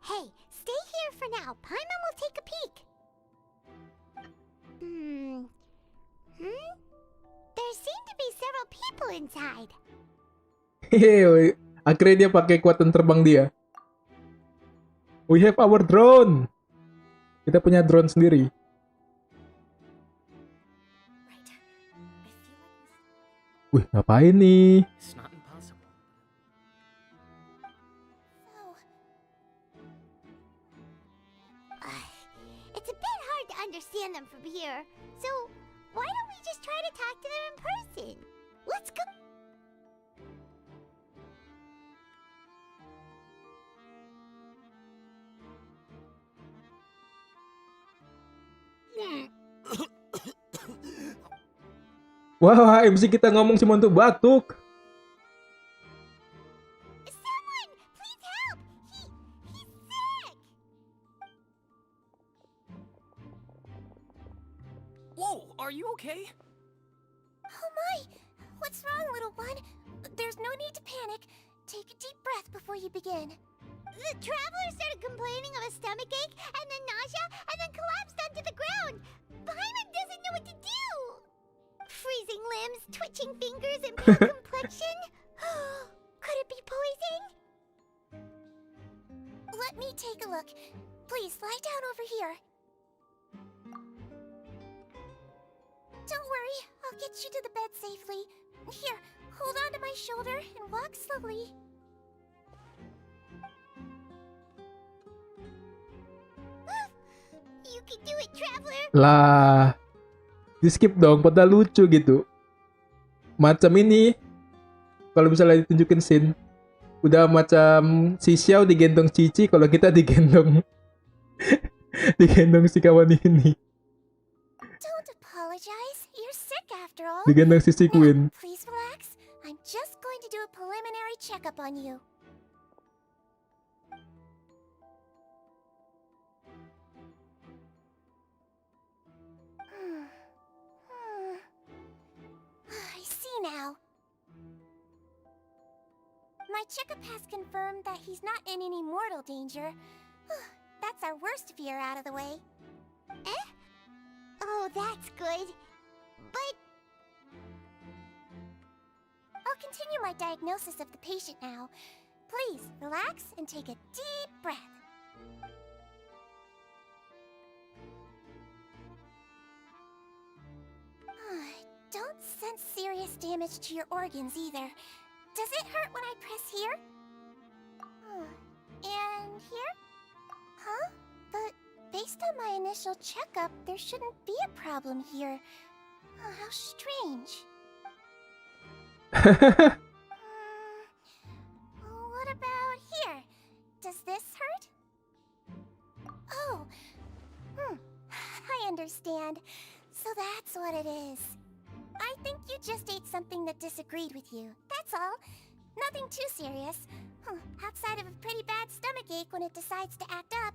Speaker 3: Hey, stay here for now. Paimon will take a peek. There seem to be several people inside.
Speaker 1: Hehehe, akhirnya dia pakai kekuatan terbang dia. We have our drone. Kita punya drone sendiri. Wih, ngapain nih?
Speaker 8: It's not impossible.
Speaker 3: It's a bit hard to understand them from here. So, why don't we just try to talk to them in person? Let's go.
Speaker 1: Wah, MC kita ngomong cuma untuk batuk.
Speaker 3: Someone, please help! He's sick!
Speaker 4: Whoa, are you okay?
Speaker 3: Oh my! What's wrong, little one? There's no need to panic. Take a deep breath before you begin. The traveler started complaining of a stomachache, and then nausea, and then collapsed onto the ground. Paimon doesn't know what to do. Freezing limbs, twitching fingers, and pale complexion. Could it be poison? Let me take a look. Please lie down over here. Don't worry, I'll get you to the bed safely. Here, hold on to my shoulder and walk slowly. You can do it, traveler.
Speaker 1: Lah, di skip dong, padahal lucu gitu. Macam ini, kalau misalnya ditunjukin scene, udah macam si Xiao digendong Cici, kalau kita digendong digendong si kawan ini.
Speaker 3: Don't apologize. You're sick after all.
Speaker 1: Digendong si Queen.
Speaker 3: Please relax. I'm just going to do a preliminary checkup on you. I see now. My checkup has confirmed that he's not in any mortal danger. That's our worst fear out of the way. Eh? Oh, that's good. But I'll continue my diagnosis of the patient now. Please relax and take a deep breath. Don't sense serious damage to your organs either. Does it hurt when I press here? And here? Huh? But based on my initial checkup, there shouldn't be a problem here. How strange. What about here? Does this hurt? Oh. I understand. So that's what it is. I think you just ate something that disagreed with you. That's all. Nothing too serious. Outside of a pretty bad stomachache when it decides to act up.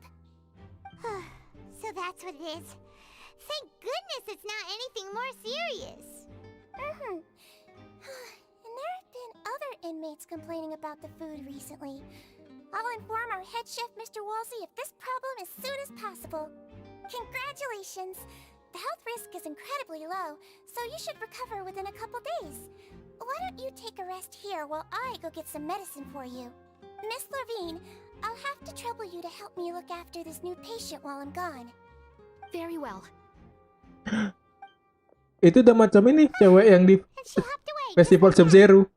Speaker 3: So that's what it is. Thank goodness it's not anything more serious. And there have been other inmates complaining about the food recently. I'll inform our head chef, Mr. Wolsey, of this problem as soon as possible. Congratulations! The health risk is incredibly low, so you should recover within a couple days. Why don't you take a rest here while I go get some medicine for you? Miss Levine, I'll have to trouble you to help me look after this new patient while I'm gone.
Speaker 13: Very well.
Speaker 1: Itu udah macam ini, cewek yang di Festival Sub-Zero.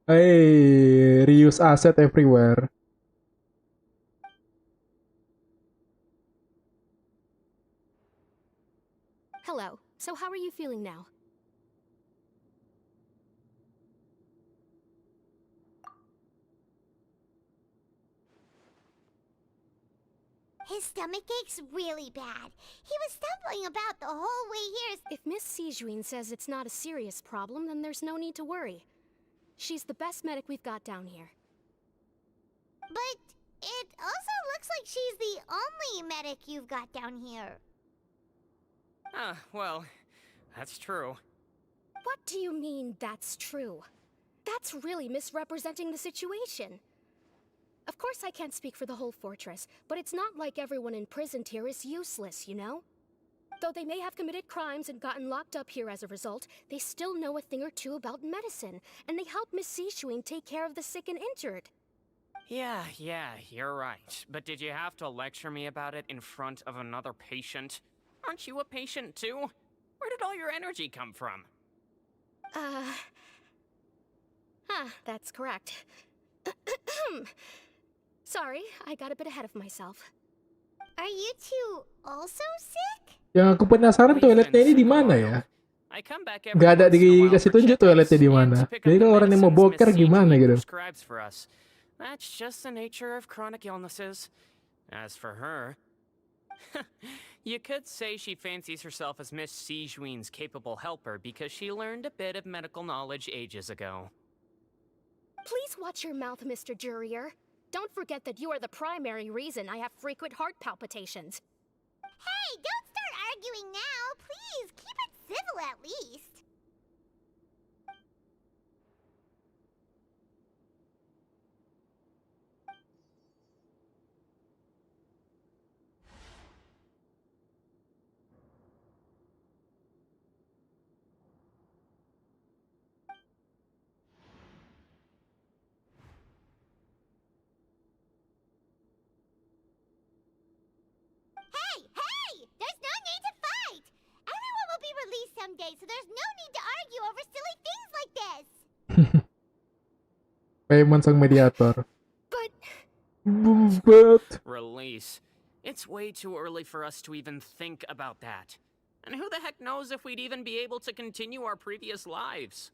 Speaker 1: Hey, reuse asset everywhere.
Speaker 13: Hello. So how are you feeling now?
Speaker 3: His stomach ache's really bad. He was stumbling about the whole way here.
Speaker 13: If Miss Sijuin says it's not a serious problem, then there's no need to worry. She's the best medic we've got down here.
Speaker 3: But it also looks like she's the only medic you've got down here.
Speaker 4: Well, that's true.
Speaker 13: What do you mean, that's true? That's really misrepresenting the situation. Of course I can't speak for the whole fortress, but it's not like everyone imprisoned here is useless, you know? Though they may have committed crimes and gotten locked up here as a result, they still know a thing or two about medicine, and they help Miss Sijuin take care of the sick and injured.
Speaker 14: Yeah, you're right. But did you have to lecture me about it in front of another patient? Aren't you a patient too? Where did all your energy come from?
Speaker 13: That's correct. Sorry, I got a bit ahead of myself.
Speaker 3: Are you two also sick?
Speaker 1: Yang aku penasaran toiletnya ini di mana ya? Gak ada dikasih tunjuk toiletnya di mana. Jadi kalau orang yang mau boker gimana gitu?
Speaker 14: That's just the nature of chronic illnesses. As for her, You could say she fancies herself as Miss Sijuin's capable helper because she learned a bit of medical knowledge ages ago.
Speaker 13: Please watch your mouth, Mr. Jurier. Don't forget that you are the primary reason I have frequent heart palpitations.
Speaker 3: Hey, don't start arguing now! Please, keep it civil at least! Hey! There's no need to fight! Everyone will be released someday, so there's no need to argue over silly things like this!
Speaker 1: Paimon sang mediator.
Speaker 13: But...
Speaker 1: But...
Speaker 14: Release. It's way too early for us to even think about that. And who the heck knows if we'd even be able to continue our previous lives?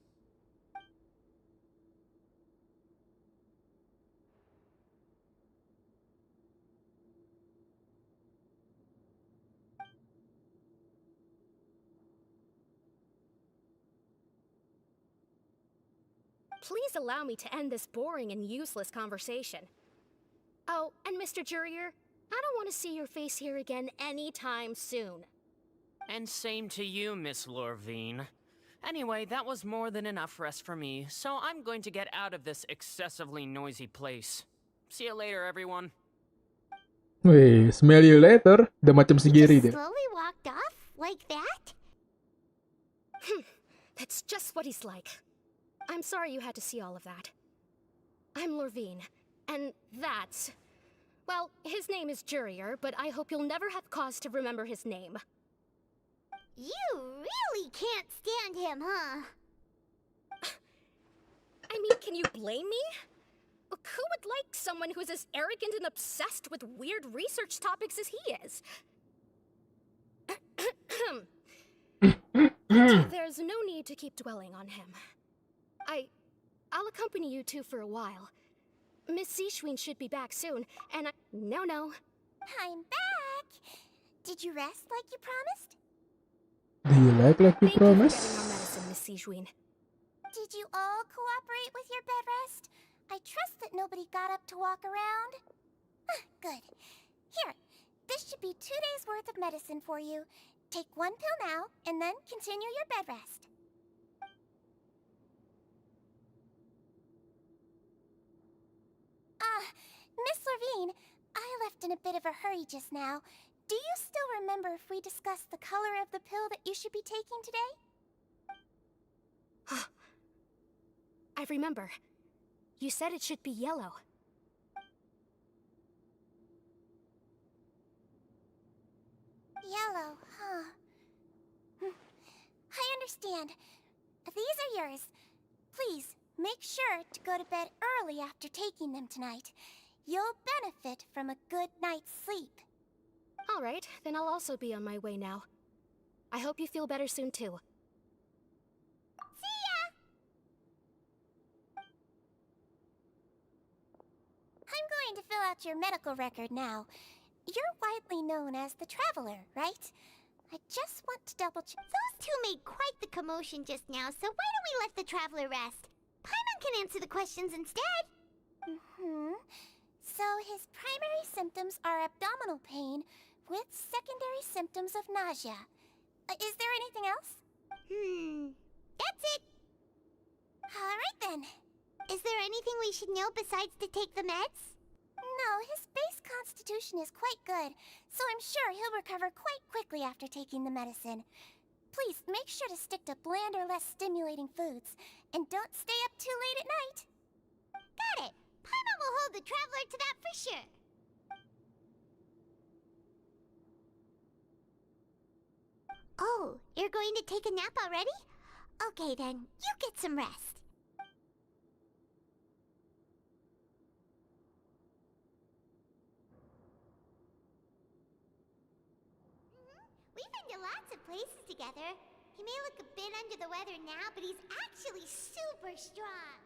Speaker 13: Please allow me to end this boring and useless conversation. Oh, and Mr. Jurier, I don't want to see your face here again anytime soon.
Speaker 14: And same to you, Miss Lorvine. Anyway, that was more than enough rest for me, so I'm going to get out of this excessively noisy place. See you later, everyone.
Speaker 1: Wih, smell you later. Udah macam si Gary deh.
Speaker 3: Slowly walked off like that?
Speaker 13: That's just what he's like. I'm sorry you had to see all of that. I'm Lorvine, and that's... Well, his name is Jurier, but I hope you'll never have cause to remember his name.
Speaker 3: You really can't stand him, huh?
Speaker 13: I mean, can you blame me? Who would like someone who's as arrogant and obsessed with weird research topics as he is? There's no need to keep dwelling on him. I'll accompany you two for a while. Miss Sijuin should be back soon, and No.
Speaker 3: I'm back! Did you rest like you promised?
Speaker 1: Do you like you
Speaker 13: Thank
Speaker 1: promise?
Speaker 13: you for getting our medicine, Miss Sijuin.
Speaker 3: Did you all cooperate with your bed rest? I trust that nobody got up to walk around. Good. Here, this should be 2 days' worth of medicine for you. Take 1 pill now, and then continue your bed rest. Miss Lorvine, I left in a bit of a hurry just now. Do you still remember if we discussed the color of the pill that you should be taking today?
Speaker 13: I remember. You said it should be yellow.
Speaker 3: Yellow, huh? I understand. These are yours. Please, make sure to go to bed early after taking them tonight. You'll benefit from a good night's sleep.
Speaker 13: All right, then I'll also be on my way now. I hope you feel better soon, too.
Speaker 3: See ya! I'm going to fill out your medical record now. You're widely known as the Traveler, right? I just want to double-check. Those two made quite the commotion just now, so why don't we let the Traveler rest? Paimon can answer the questions instead. So his primary symptoms are abdominal pain with secondary symptoms of nausea. Is there anything else? That's it. All right then. Is there anything we should know besides to take the meds? No, his base constitution is quite good, so I'm sure he'll recover quite quickly after taking the medicine. Please make sure to stick to bland or less stimulating foods, and don't stay up too late at night. Got it. Paimon will hold the Traveler to that for sure. Oh, you're going to take a nap already? Okay then, you get some rest. We've been to lots of places together. He may look a bit under the weather now, but he's actually super strong.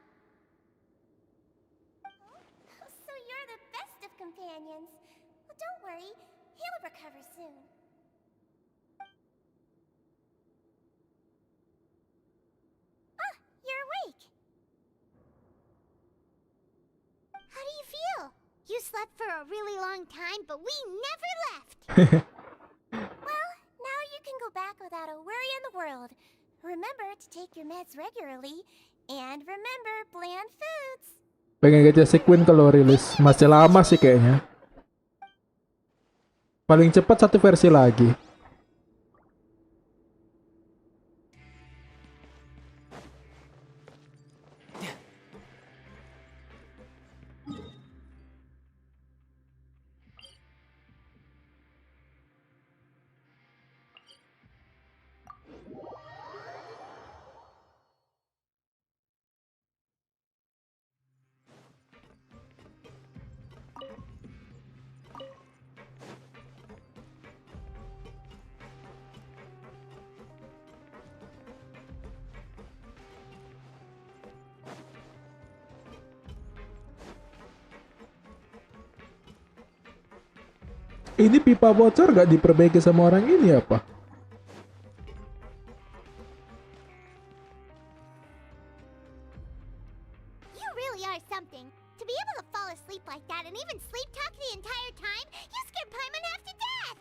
Speaker 3: So you're the best of companions. Well, don't worry, he'll recover soon. slept for a really long time, but we never left. Well, now you can go back without a worry in the world. Remember to take your meds regularly, and remember bland foods.
Speaker 1: Pengen gajah sequin kalau rilis. Masih lama sih kayaknya. Paling cepat 1 versi lagi. Ini pipa bocor gak diperbaiki sama orang ini apa?
Speaker 3: You really are something. To be able to fall asleep like that and even sleep talk the entire time, you scared Paimon half to death.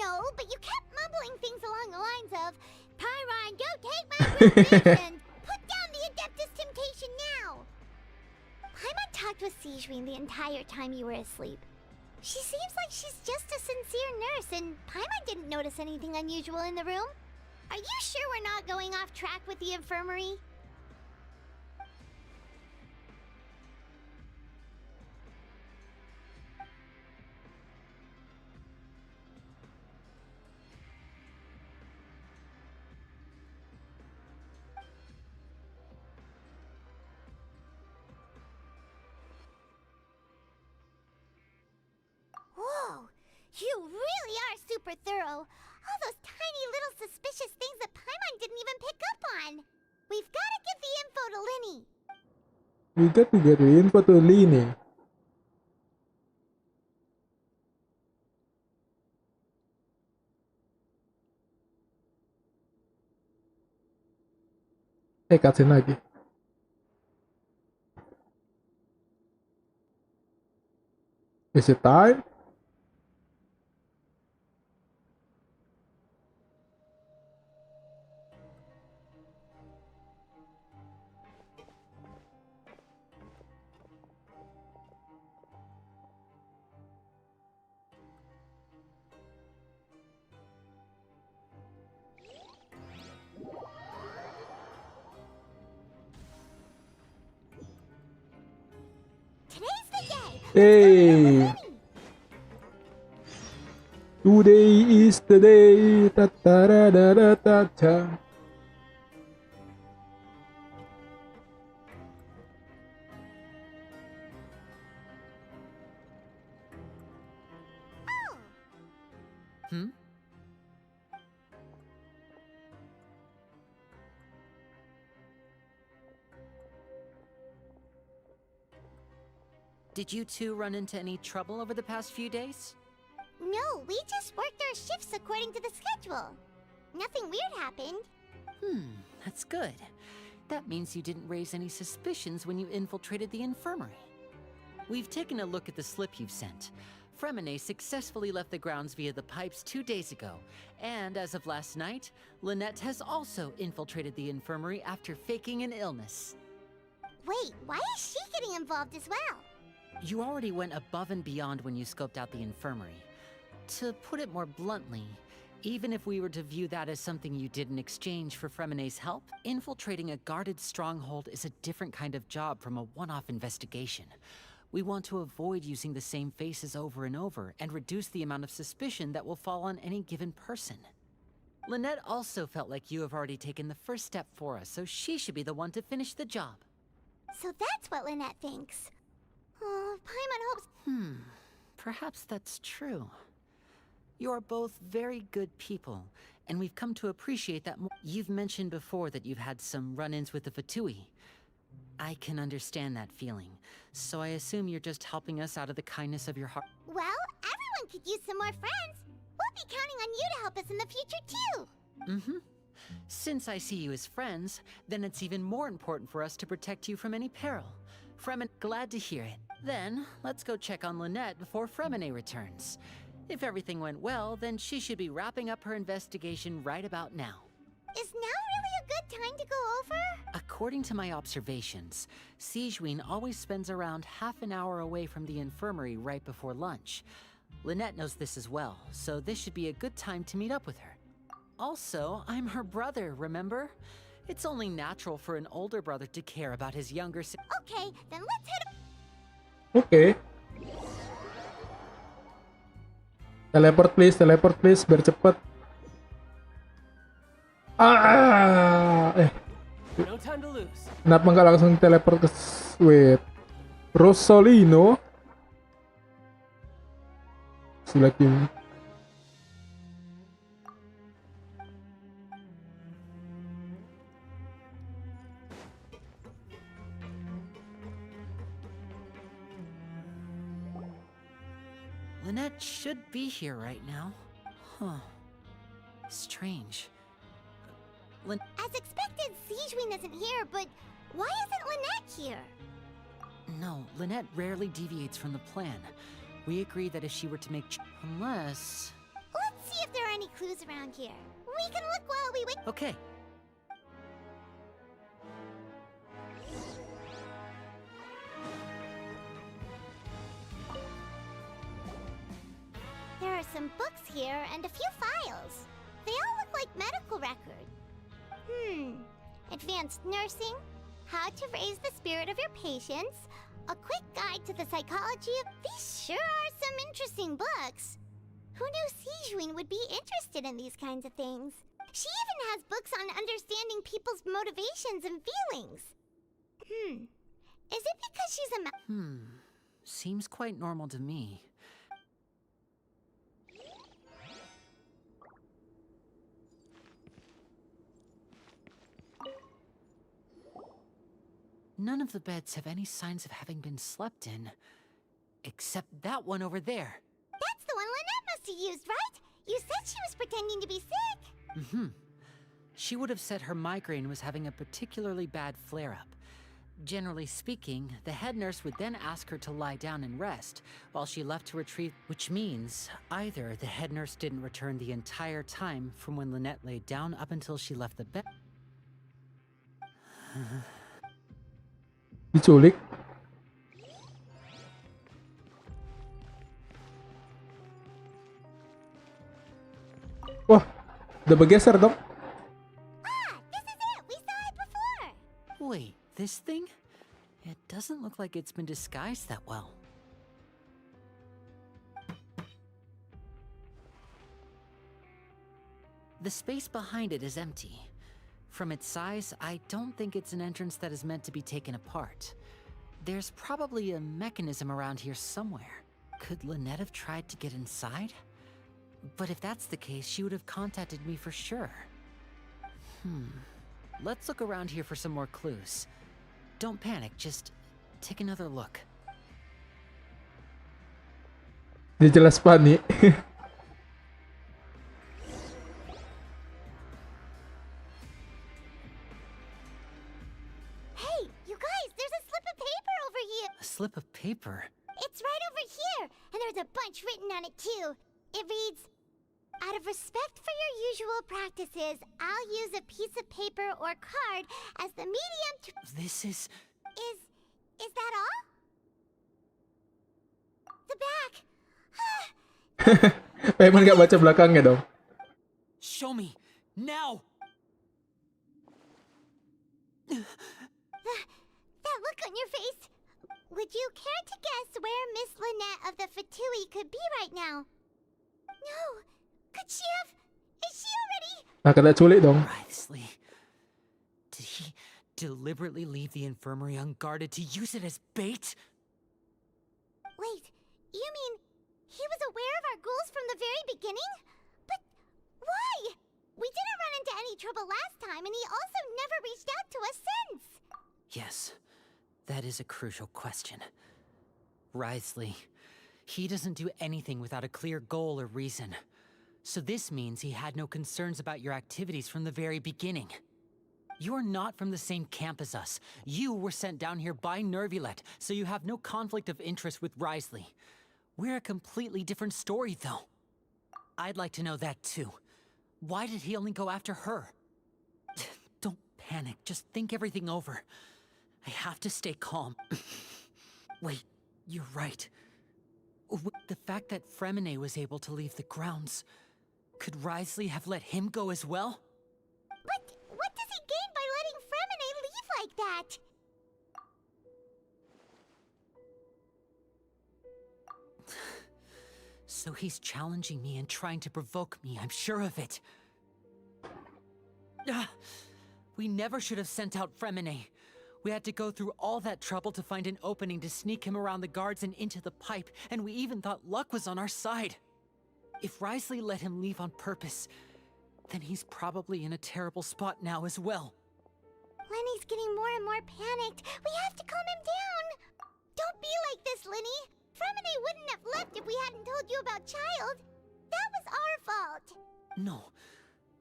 Speaker 3: No, but you kept mumbling things along the lines of, Pyron, don't take my information. Put down the Adeptus Temptation now. Paimon talked with Sijrin the entire time you were asleep. She seems like she's just a sincere nurse, and Paimon didn't notice anything unusual in the room. Are you sure we're not going off track with the infirmary? Whoa, you really are super thorough. All those tiny little suspicious things that Paimon didn't even pick up on. We've got to give the info to Linny.
Speaker 1: We got to get the info to Linny. Cutscene lagi. Is it time?
Speaker 3: Today's the day.
Speaker 1: Hey. Today is the day. Ta ta da da da ta ta.
Speaker 12: Hmm? Did you two run into any trouble over the past few days?
Speaker 3: No, we just worked our shifts according to the schedule. Nothing weird happened.
Speaker 12: That's good. That means you didn't raise any suspicions when you infiltrated the infirmary. We've taken a look at the slip you've sent. Fremine successfully left the grounds via the pipes 2 days ago, and as of last night, Lynette has also infiltrated the infirmary after faking an illness.
Speaker 3: Wait, why is she getting involved as well?
Speaker 12: You already went above and beyond when you scoped out the infirmary. To put it more bluntly, even if we were to view that as something you did in exchange for Fremine's help, infiltrating a guarded stronghold is a different kind of job from a one-off investigation. We want to avoid using the same faces over and over and reduce the amount of suspicion that will fall on any given person. Lynette also felt like you have already taken the first step for us, so she should be the one to finish the job.
Speaker 3: So that's what Lynette thinks. Oh, Paimon hopes...
Speaker 12: Perhaps that's true. You're both very good people, and we've come to appreciate that more. You've mentioned before that you've had some run-ins with the Vtuber. I can understand that feeling, so I assume you're just helping us out of the kindness of your heart.
Speaker 3: Well, everyone could use some more friends. We'll be counting on you to help us in the future, too.
Speaker 12: Since I see you as friends, then it's even more important for us to protect you from any peril. Fremen, glad to hear it. Then, let's go check on Lynette before Fremine returns. If everything went well, then she should be wrapping up her investigation right about now.
Speaker 3: Is now really a good time to go over?
Speaker 12: According to my observations, Sigewinne always spends around half an hour away from the infirmary right before lunch. Lynette knows this as well, so this should be a good time to meet up with her. Also, I'm her brother, remember? It's only natural for an older brother to care about his younger sister.
Speaker 3: Okay, then let's head.
Speaker 1: Oke. Teleport please, biar cepet.
Speaker 4: No time to lose.
Speaker 1: Kenapa nggak langsung teleport ke wait. Rosolino? Silakin.
Speaker 12: Lynette should be here right now. Huh. Strange.
Speaker 3: As expected, Sigewinne isn't here, but why isn't Lynette here?
Speaker 12: No, Lynette rarely deviates from the plan. We agreed that if she were to make unless...
Speaker 3: Let's see if there are any clues around here. We can look while we wait.
Speaker 12: Okay.
Speaker 3: There are some books here and a few files. They all look like medical records. Advanced nursing, how to raise the spirit of your patients, a quick guide to the psychology of... These sure are some interesting books. Who knew Sigewinne would be interested in these kinds of things? She even has books on understanding people's motivations and feelings. Is it because she's a...
Speaker 12: Seems quite normal to me. None of the beds have any signs of having been slept in. Except that one over there.
Speaker 3: That's the one Lynette must have used, right? You said she was pretending to be sick.
Speaker 12: She would have said her migraine was having a particularly bad flare-up. Generally speaking, the head nurse would then ask her to lie down and rest, while she left to retrieve... Which means, either the head nurse didn't return the entire time from when Lynette laid down up until she left the bed...
Speaker 1: Diculik. Wah, udah bergeser dong.
Speaker 3: This is it! We saw it before!
Speaker 12: Wait, this thing? It doesn't look like it's been disguised that well. The space behind it is empty. From its size, I don't think it's an entrance that is meant to be taken apart. There's probably a mechanism around here somewhere. Could Lynette have tried to get inside? But if that's the case, she would have contacted me for sure. Let's look around here for some more clues. Don't panic, just take another look.
Speaker 1: Dia jelas panik.
Speaker 3: Hey, you guys, there's a slip of paper over here!
Speaker 12: A slip of paper?
Speaker 3: It's right over here! And there's a bunch written on it too. It reads, out of respect for your usual practices, I'll use a piece of paper or card as the medium to...
Speaker 12: This is...
Speaker 3: Is that all? The back!
Speaker 1: Paimin gak baca belakangnya dong.
Speaker 12: Show me! Now!
Speaker 3: That look on your face! Would you care to guess where Miss Lynette of the Fatui could be right now? No! Could she have... Is she already...
Speaker 1: Nah, kena culik dong.
Speaker 12: Writhely. Did he deliberately leave the infirmary unguarded to use it as bait?
Speaker 3: Wait, you mean he was aware of our goals from the very beginning? But why? We didn't run into any trouble last time, and he also never reached out to us since.
Speaker 12: Yes, that is a crucial question. Writhely, he doesn't do anything without a clear goal or reason. So this means he had no concerns about your activities from the very beginning. You're not from the same camp as us. You were sent down here by Nervulet, so you have no conflict of interest with Wriothesley. We're a completely different story, though. I'd like to know that, too. Why did he only go after her? Don't panic, just think everything over. I have to stay calm. Wait, you're right. The fact that Fremine was able to leave the grounds, could Wriothesley have let him go as well?
Speaker 3: But what does he gain by letting Fremine leave like that?
Speaker 12: So he's challenging me and trying to provoke me, I'm sure of it. We never should have sent out Fremine. We had to go through all that trouble to find an opening to sneak him around the guards and into the pipe, and we even thought luck was on our side. If Wriothesley let him leave on purpose, then he's probably in a terrible spot now as well.
Speaker 3: Lenny's getting more and more panicked. We have to calm him down. Don't be like this, Lenny. Fremine wouldn't have left if we hadn't told you about Child. That was our fault.
Speaker 12: No,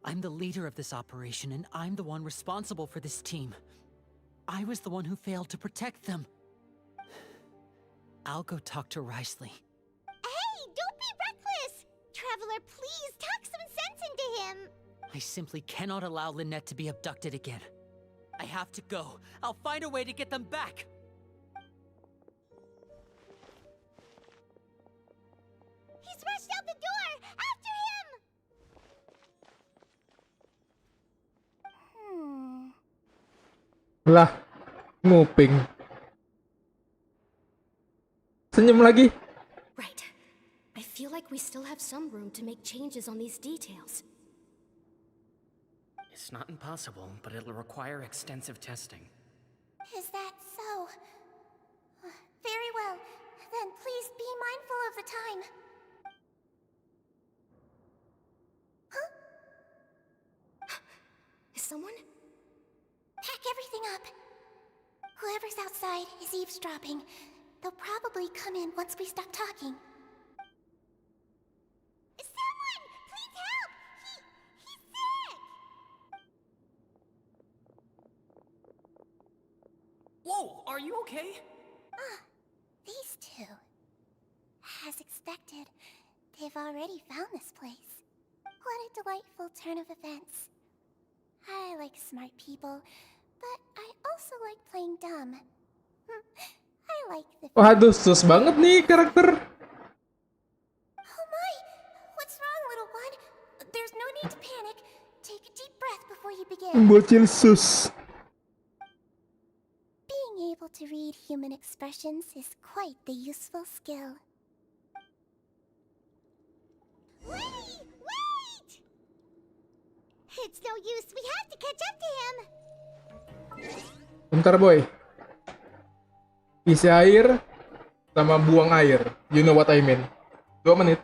Speaker 12: I'm the leader of this operation, and I'm the one responsible for this team. I was the one who failed to protect them. I'll go talk to Wriothesley.
Speaker 3: Hey, don't be reckless! Traveler, please talk some sense into him.
Speaker 12: I simply cannot allow Lynette to be abducted again. I have to go. I'll find a way to get them back.
Speaker 3: He's rushed out the door! After him!
Speaker 1: Lah, nguping. Senyum lagi.
Speaker 13: Right. I feel like we still have some room to make changes on these details.
Speaker 14: It's not impossible, but it'll require extensive testing.
Speaker 3: Is that so? Very well. Then please be mindful of the time. Huh?
Speaker 13: Is someone?
Speaker 3: Pack everything up. Whoever's outside is eavesdropping. They'll probably come in once we stop talking. Someone! Please help! He's sick!
Speaker 14: Whoa, are you okay?
Speaker 3: These two. As expected, they've already found this place. What a delightful turn of events. I like smart people, but I also like playing dumb. I like the...
Speaker 1: Waduh, sus banget nih karakter.
Speaker 3: Oh my! What's wrong, little one? There's no need to panic. Take a deep breath before you begin.
Speaker 1: Bocil sus.
Speaker 3: Being able to read human expressions is quite the useful skill. Lenny! Wait! It's no use. We have to catch up to him.
Speaker 1: Bentar boy. Isi air sama buang air. You know what I mean. 2 menit.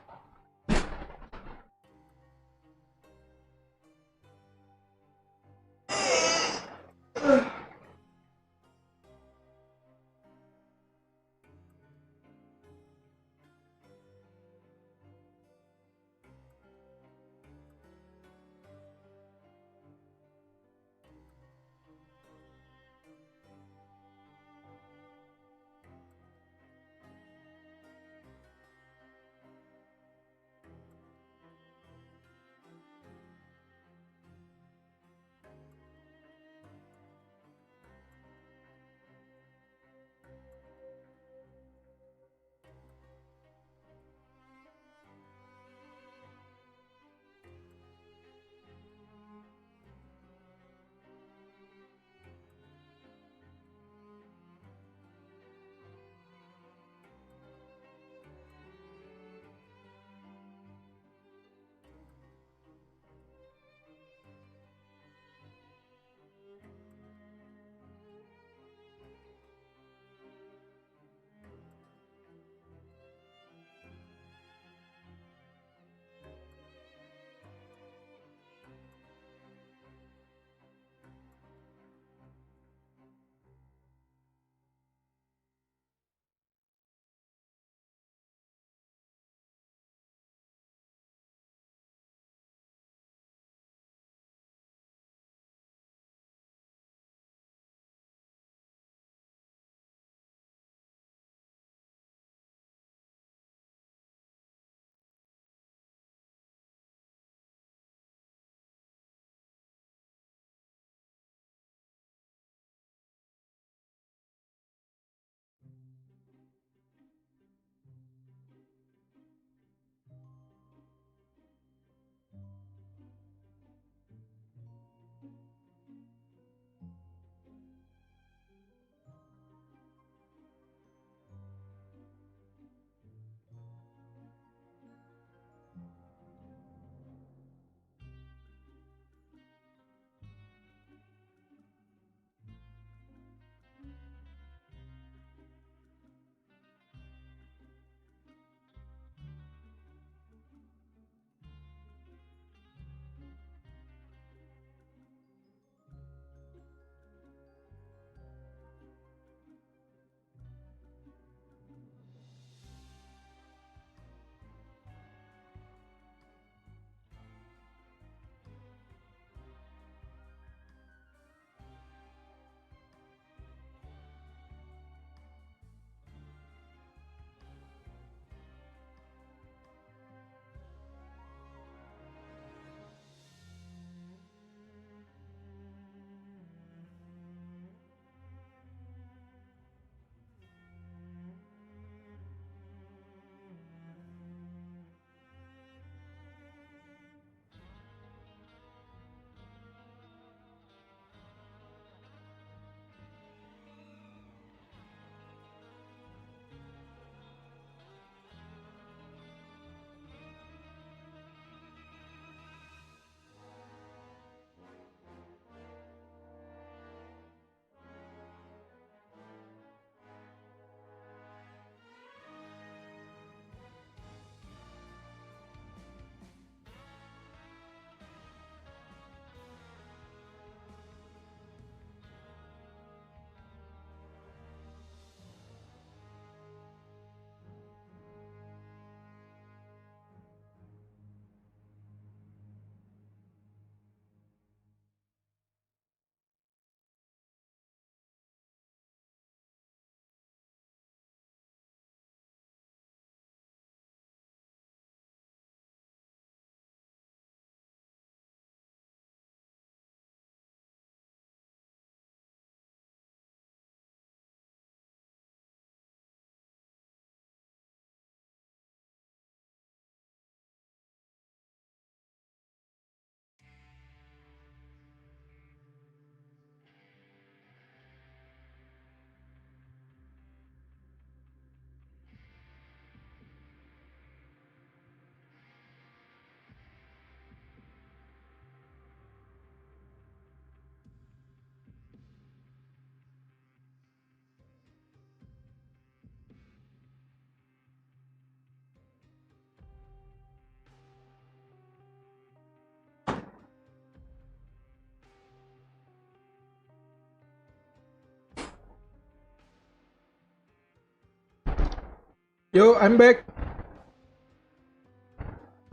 Speaker 1: Yo, I'm back.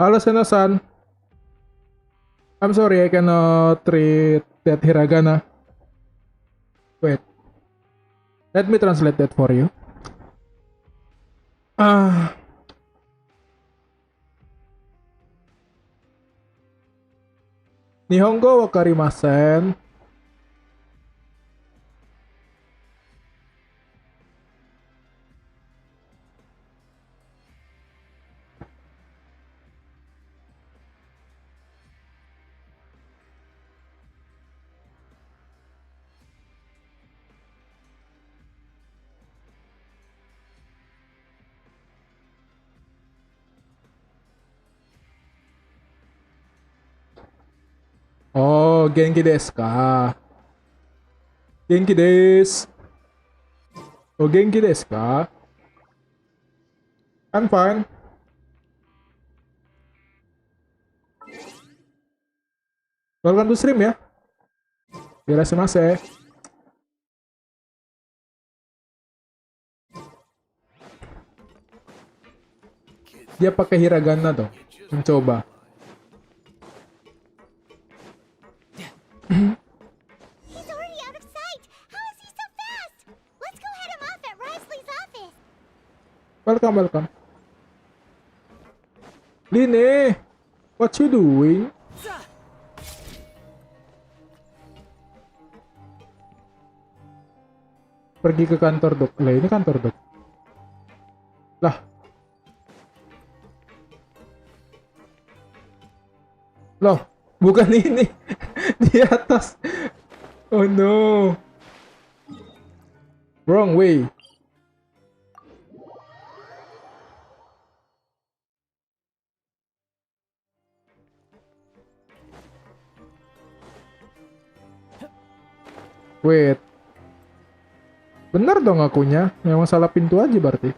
Speaker 1: Halo Sena-san. I'm sorry, I cannot read that hiragana. Wait. Let me translate that for you. Nihongo wakarimasen. Oh, Genki desu ka? Genki desu. Oh, Genki desu ka? I'm fine. Welcome to stream ya. Irashimasu. Dia pakai hiragana tuh. Mencoba.
Speaker 3: He's already out of sight. How is he so fast? Let's go head him off at Risley's office.
Speaker 1: Welcome. Line, what you doing? Pergi ke kantor dok. Lah ini kantor dok. Lah. Loh, bukan ini. Di atas. Oh no. Wrong way. Wait. Bener dong akunya. Memang salah pintu aja berarti.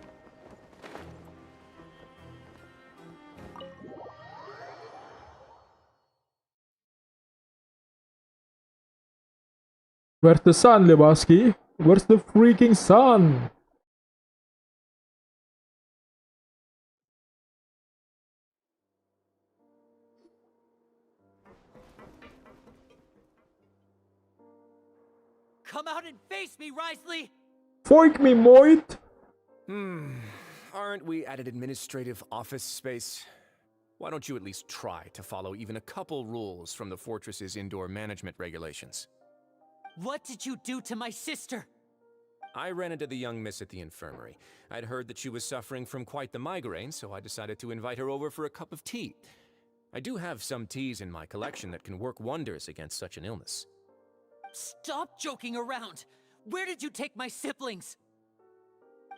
Speaker 1: Where's the sun, Lebowski? Where's the freaking sun?
Speaker 15: Come out and face me, Risley!
Speaker 1: Foink me, Moit!
Speaker 7: Aren't we at an administrative office space? Why don't you at least try to follow even a couple rules from the fortress's indoor management regulations?
Speaker 15: What did you do to my sister?
Speaker 7: I ran into the young miss at the infirmary. I'd heard that she was suffering from quite the migraine, so I decided to invite her over for a cup of tea. I do have some teas in my collection that can work wonders against such an illness.
Speaker 15: Stop joking around! Where did you take my siblings?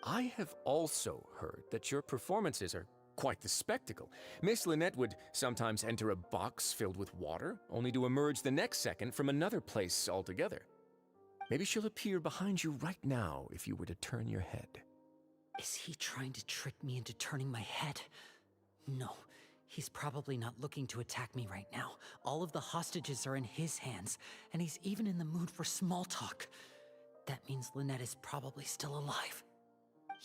Speaker 7: I have also heard that your performances are quite the spectacle. Miss Lynette would sometimes enter a box filled with water, only to emerge the next second from another place altogether. Maybe she'll appear behind you right now if you were to turn your head.
Speaker 12: Is he trying to trick me into turning my head? No, he's probably not looking to attack me right now. All of the hostages are in his hands, and he's even in the mood for small talk. That means Lynette is probably still alive.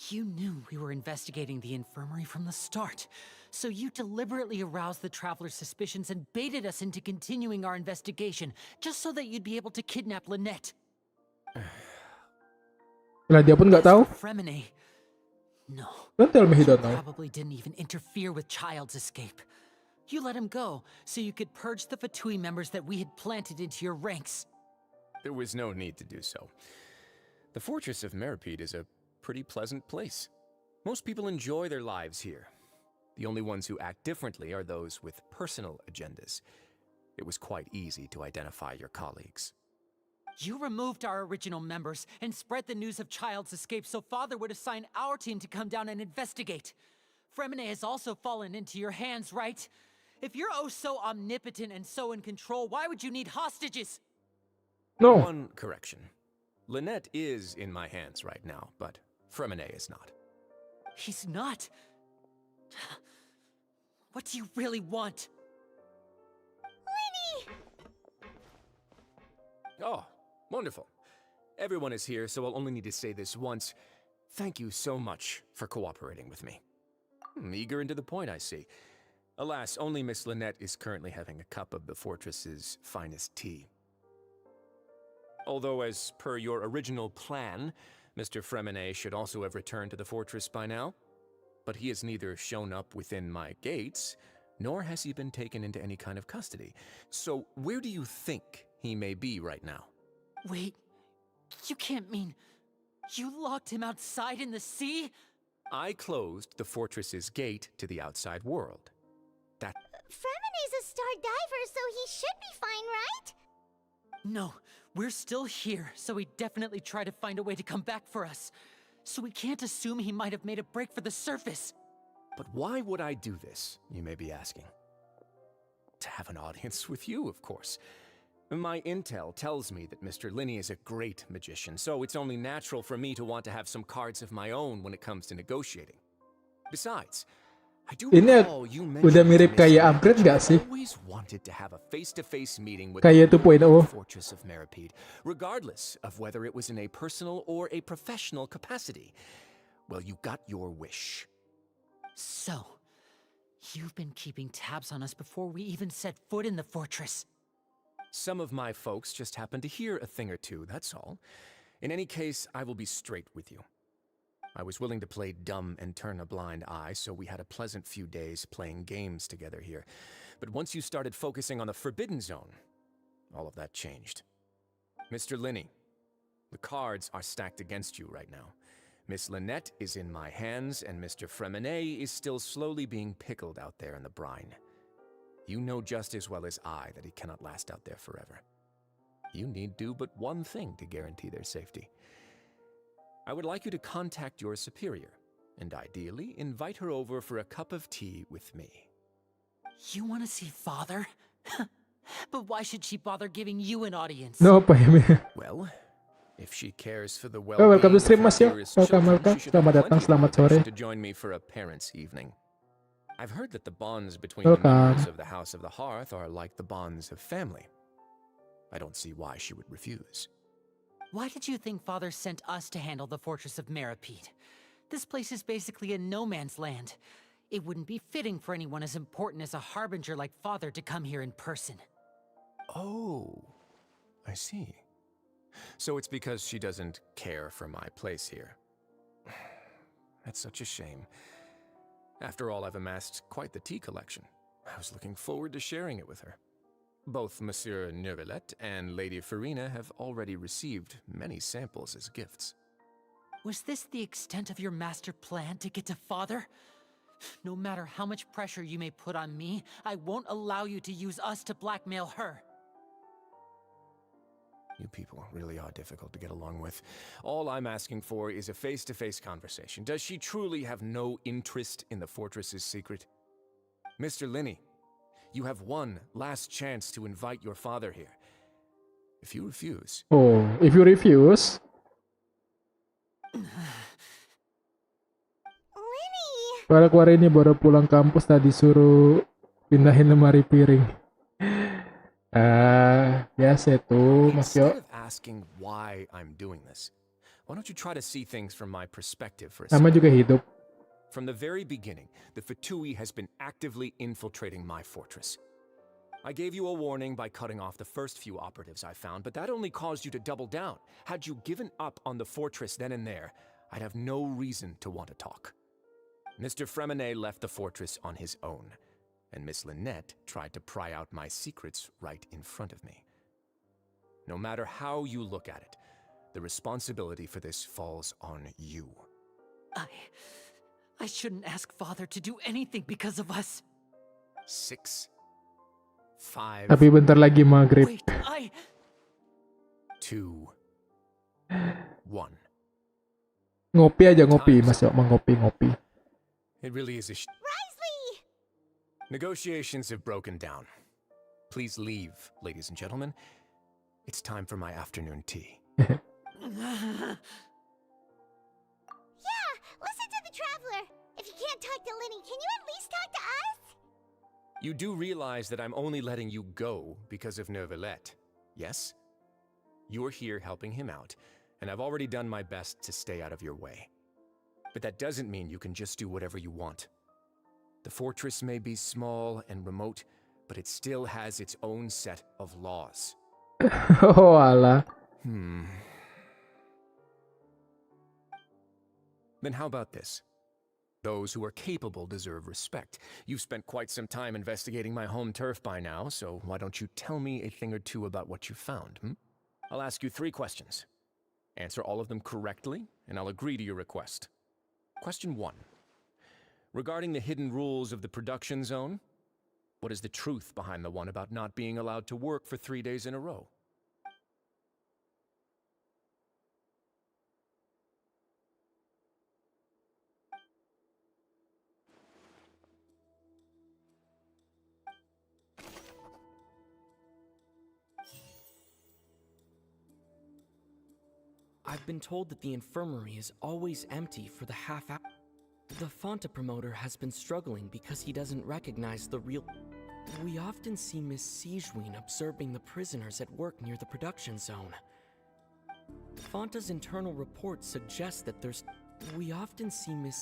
Speaker 12: You knew we were investigating the infirmary from the start, so you deliberately aroused the Traveler's suspicions and baited us into continuing our investigation, just so that you'd be able to kidnap Lynette.
Speaker 1: Lah dia pun nggak tahu.
Speaker 12: Fremine. No.
Speaker 1: Don't tell me he don't know.
Speaker 12: Probably didn't even interfere with Child's escape. You let him go so you could purge the Fatui members that we had planted into your ranks.
Speaker 7: There was no need to do so. The fortress of Meripede is a pretty pleasant place. Most people enjoy their lives here. The only ones who act differently are those with personal agendas. It was quite easy to identify your colleagues.
Speaker 12: You removed our original members and spread the news of Child's escape so Father would assign our team to come down and investigate. Fremine has also fallen into your hands, right? If you're oh so omnipotent and so in control, why would you need hostages?
Speaker 1: No.
Speaker 7: One correction. Lynette is in my hands right now, but Fremine is not.
Speaker 12: He's not? What do you really want?
Speaker 3: Lenny!
Speaker 7: Oh, wonderful. Everyone is here, so I'll only need to say this once.
Speaker 16: Thank you so much for cooperating with me. Eager and to the point, I see. Alas, only Miss Lynette is currently having a cup of the fortress's finest tea. Although, as per your original plan, Mr. Fremine should also have returned to the fortress by now. But he has neither shown up within my gates, nor has he been taken into any kind of custody. So where do you think he may be right now?
Speaker 12: Wait, you can't mean you locked him outside in the sea?
Speaker 16: I closed the fortress's gate to the outside world. That...
Speaker 3: Fremine's a star diver, so he should be fine, right?
Speaker 12: No, we're still here, so he definitely tried to find a way to come back for us. So we can't assume he might have made a break for the surface.
Speaker 16: But why would I do this, you may be asking? To have an audience with you, of course. My intel tells me that Mr. Linney is a great magician, so it's only natural for me to want to have some cards of my own when it comes to negotiating. Besides, I do recall you
Speaker 1: udah mirip kayak upgrade gak sih?
Speaker 16: always wanted to have a face-to-face meeting with
Speaker 1: Kayak
Speaker 16: the
Speaker 1: 2.0.
Speaker 16: Fortress of Meripede, regardless of whether it was in a personal or a professional capacity. Well, you got your wish.
Speaker 12: So, you've been keeping tabs on us before we even set foot in the fortress.
Speaker 16: Some of my folks just happened to hear a thing or two, that's all. In any case, I will be straight with you. I was willing to play dumb and turn a blind eye, so we had a pleasant few days playing games together here. But once you started focusing on the Forbidden Zone, all of that changed. Mr. Linney, the cards are stacked against you right now. Miss Lynette is in my hands, and Mr. Fremine is still slowly being pickled out there in the brine. You know just as well as I that he cannot last out there forever. You need do but one thing to guarantee their safety. I would like you to contact your superior, and ideally invite her over for a cup of tea with me.
Speaker 12: You want to see Father? But why should she bother giving you an audience?
Speaker 1: No, PAIMIN.
Speaker 16: Well, if she cares for the
Speaker 1: Oh, welcome to stream,
Speaker 16: well-being of
Speaker 1: Mas
Speaker 16: her
Speaker 1: yo.
Speaker 16: dearest
Speaker 1: Welcome,
Speaker 16: children,
Speaker 1: welcome.
Speaker 16: she should
Speaker 1: Selamat
Speaker 16: have
Speaker 1: datang,
Speaker 16: plenty of
Speaker 1: selamat sore.
Speaker 16: motivation to join me for a parents' evening. I've heard that the bonds between the
Speaker 1: Welcome.
Speaker 16: members of the House of the Hearth are like the bonds of family. I don't see why she would refuse.
Speaker 12: Why did you think Father sent us to handle the Fortress of Meripede? This place is basically a no-man's land. It wouldn't be fitting for anyone as important as a harbinger like Father to come here in person.
Speaker 16: Oh, I see. So it's because she doesn't care for my place here. That's such a shame. After all, I've amassed quite the tea collection. I was looking forward to sharing it with her. Both Monsieur Neuvillette and Lady Farina have already received many samples as gifts.
Speaker 12: Was this the extent of your master plan to get to Father? No matter how much pressure you may put on me, I won't allow you to use us to blackmail her.
Speaker 16: You people really are difficult to get along with. All I'm asking for is a face-to-face conversation. Does she truly have no interest in the fortress's secret? Mr. Linney, you have one last chance to invite your father here. If you refuse...
Speaker 1: Oh, if you refuse... Keluar ini baru pulang kampus tadi suruh pindahin lemari piring. Biasa itu, Mas Yo.
Speaker 16: Instead of asking why I'm doing this, why don't you try to see things from my perspective for a
Speaker 1: Nama
Speaker 16: second?
Speaker 1: juga hidup.
Speaker 16: From the very beginning, the Fatui has been actively infiltrating my fortress. I gave you a warning by cutting off the first few operatives I found, but that only caused you to double down. Had you given up on the fortress then and there, I'd have no reason to want to talk. Mr. Fremine left the fortress on his own, and Miss Lynette tried to pry out my secrets right in front of me. No matter how you look at it, the responsibility for this falls on you.
Speaker 12: I shouldn't ask Father to do anything because of us.
Speaker 16: 6, 5,
Speaker 1: Tapi bentar lagi maghrib.
Speaker 12: Wait,
Speaker 16: 2, 1.
Speaker 1: Ngopi aja ngopi, Mas Yo. Mau ngopi.
Speaker 16: It really is a
Speaker 3: Risley!
Speaker 16: Negotiations have broken down. Please leave, ladies and gentlemen. It's time for my afternoon tea.
Speaker 3: Yeah, listen to the Traveler. If you can't talk to Linny, can you at least talk to us?
Speaker 16: You do realize that I'm only letting you go because of Neuvillette, yes? You're here helping him out, and I've already done my best to stay out of your way. But that doesn't mean you can just do whatever you want. The fortress may be small and remote, but it still has its own set of laws.
Speaker 1: Oh alah.
Speaker 16: Then how about this? Those who are capable deserve respect. You've spent quite some time investigating my home turf by now, so why don't you tell me a thing or two about what you found, I'll ask you 3 questions. Answer all of them correctly, and I'll agree to your request. Question 1. Regarding the hidden rules of the production zone, what is the truth behind the one about not being allowed to work for 3 days in a row?
Speaker 17: I've been told that the infirmary is always empty for the half hour. The Fonta promoter has been struggling because he doesn't recognize the real... We often see Miss Sijween observing the prisoners at work near the production zone. Fonta's internal report suggests that there's... We often see Miss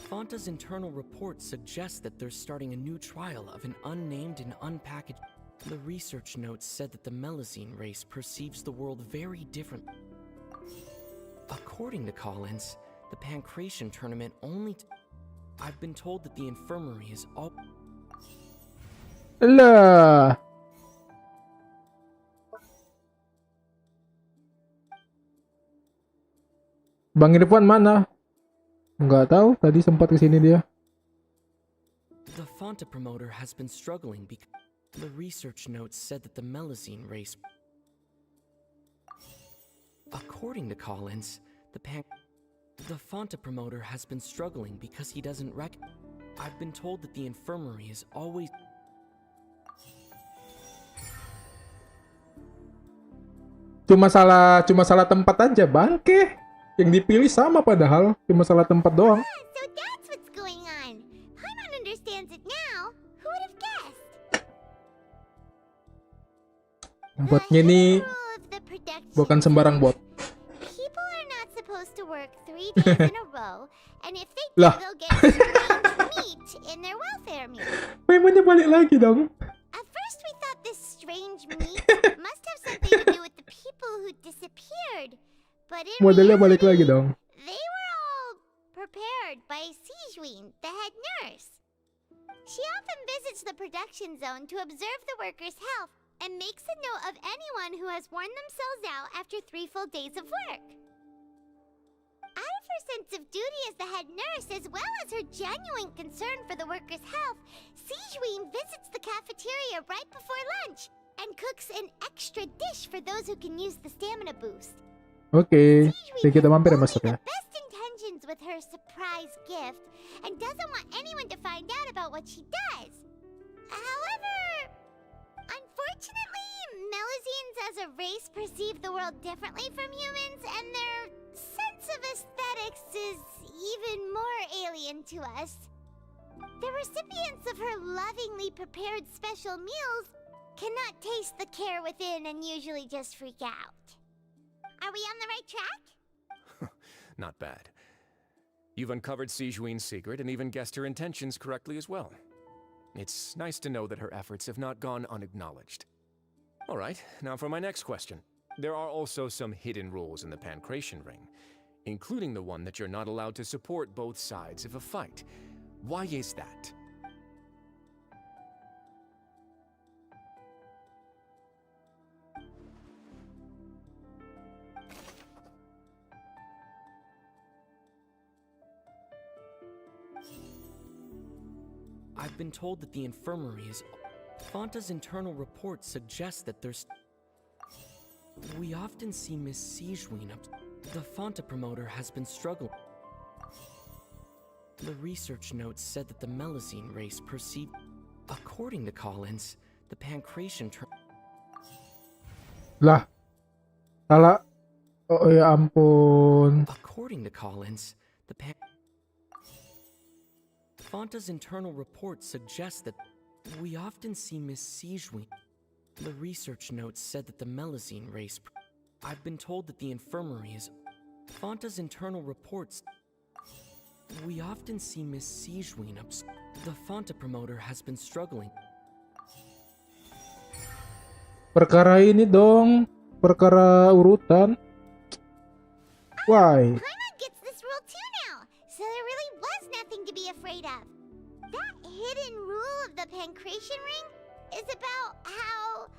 Speaker 17: Fonta's internal report suggests that they're starting a new trial of an unnamed and unpackaged... The research notes said that the Melazine race perceives the world very differently. According to Collins, the Pancration tournament I've been told that the infirmary is all...
Speaker 1: Lah. Bang Irfan mana? Nggak tahu, tadi sempat kesini dia.
Speaker 17: The Fonta promoter has been struggling because... The research notes said that the Melazine race... According to Collins, the Fonta promoter has been struggling because he doesn't I've been told that the infirmary is always...
Speaker 1: Cuma salah tempat aja, bangke. Yang dipilih sama padahal, cuma salah tempat doang.
Speaker 3: So that's what's going on. Paimon understands it now. Who would have guessed?
Speaker 1: Botnya ini bukan sembarang bot.
Speaker 3: People are not supposed to work 3 days in a row, and if they do, they'll get strange meat in their welfare meal.
Speaker 1: Paimonnya balik lagi dong.
Speaker 3: At first we thought this strange meat must have something to do with the people who disappeared, but in
Speaker 1: Modelnya balik
Speaker 3: reality,
Speaker 1: lagi dong.
Speaker 3: they were all prepared by Sijween, the head nurse. She often visits the production zone to observe the workers' health and makes a note of anyone who has worn themselves out after 3 full days of work. Out of her sense of duty as the head nurse, as well as her genuine concern for the workers' health, Sijween visits the cafeteria right before lunch and cooks an extra dish for those who can use the stamina boost.
Speaker 1: Oke, jadi kita mampir ya masuk ya.
Speaker 3: Best intentions with her surprise gift and doesn't want anyone to find out about what she does. However, unfortunately, Melazines as a race perceive the world differently from humans, and their sense of aesthetics is even more alien to us. The recipients of her lovingly prepared special meals cannot taste the care within and usually just freak out. Are we on the right track?
Speaker 16: Not bad. You've uncovered Sijween's secret and even guessed her intentions correctly as well. It's nice to know that her efforts have not gone unacknowledged. All right, now for my next question. There are also some hidden rules in the Pancration ring, including the one that you're not allowed to support both sides of a fight. Why is that?
Speaker 17: I've been told that the infirmary is... Fonta's internal report suggests that there's... We often see Miss Sijween The Fonta promoter has been struggling. The research notes said that the Melazine race perceived... According to Collins, the Pancration...
Speaker 1: Lah. Salah. Oh ya ampun.
Speaker 17: According to Collins, the Fonta's internal report suggests that we often see Miss Sijween. The research notes said that the Melazine race... I've been told that the infirmary is... Fanta's internal reports. We often see Miss Sijween The Fanta promoter has been struggling.
Speaker 1: Perkara ini dong, perkara urutan. Why?
Speaker 3: Paimon gets this rule too now, so there really was nothing to be afraid of. That hidden rule of the pancreation ring is about how,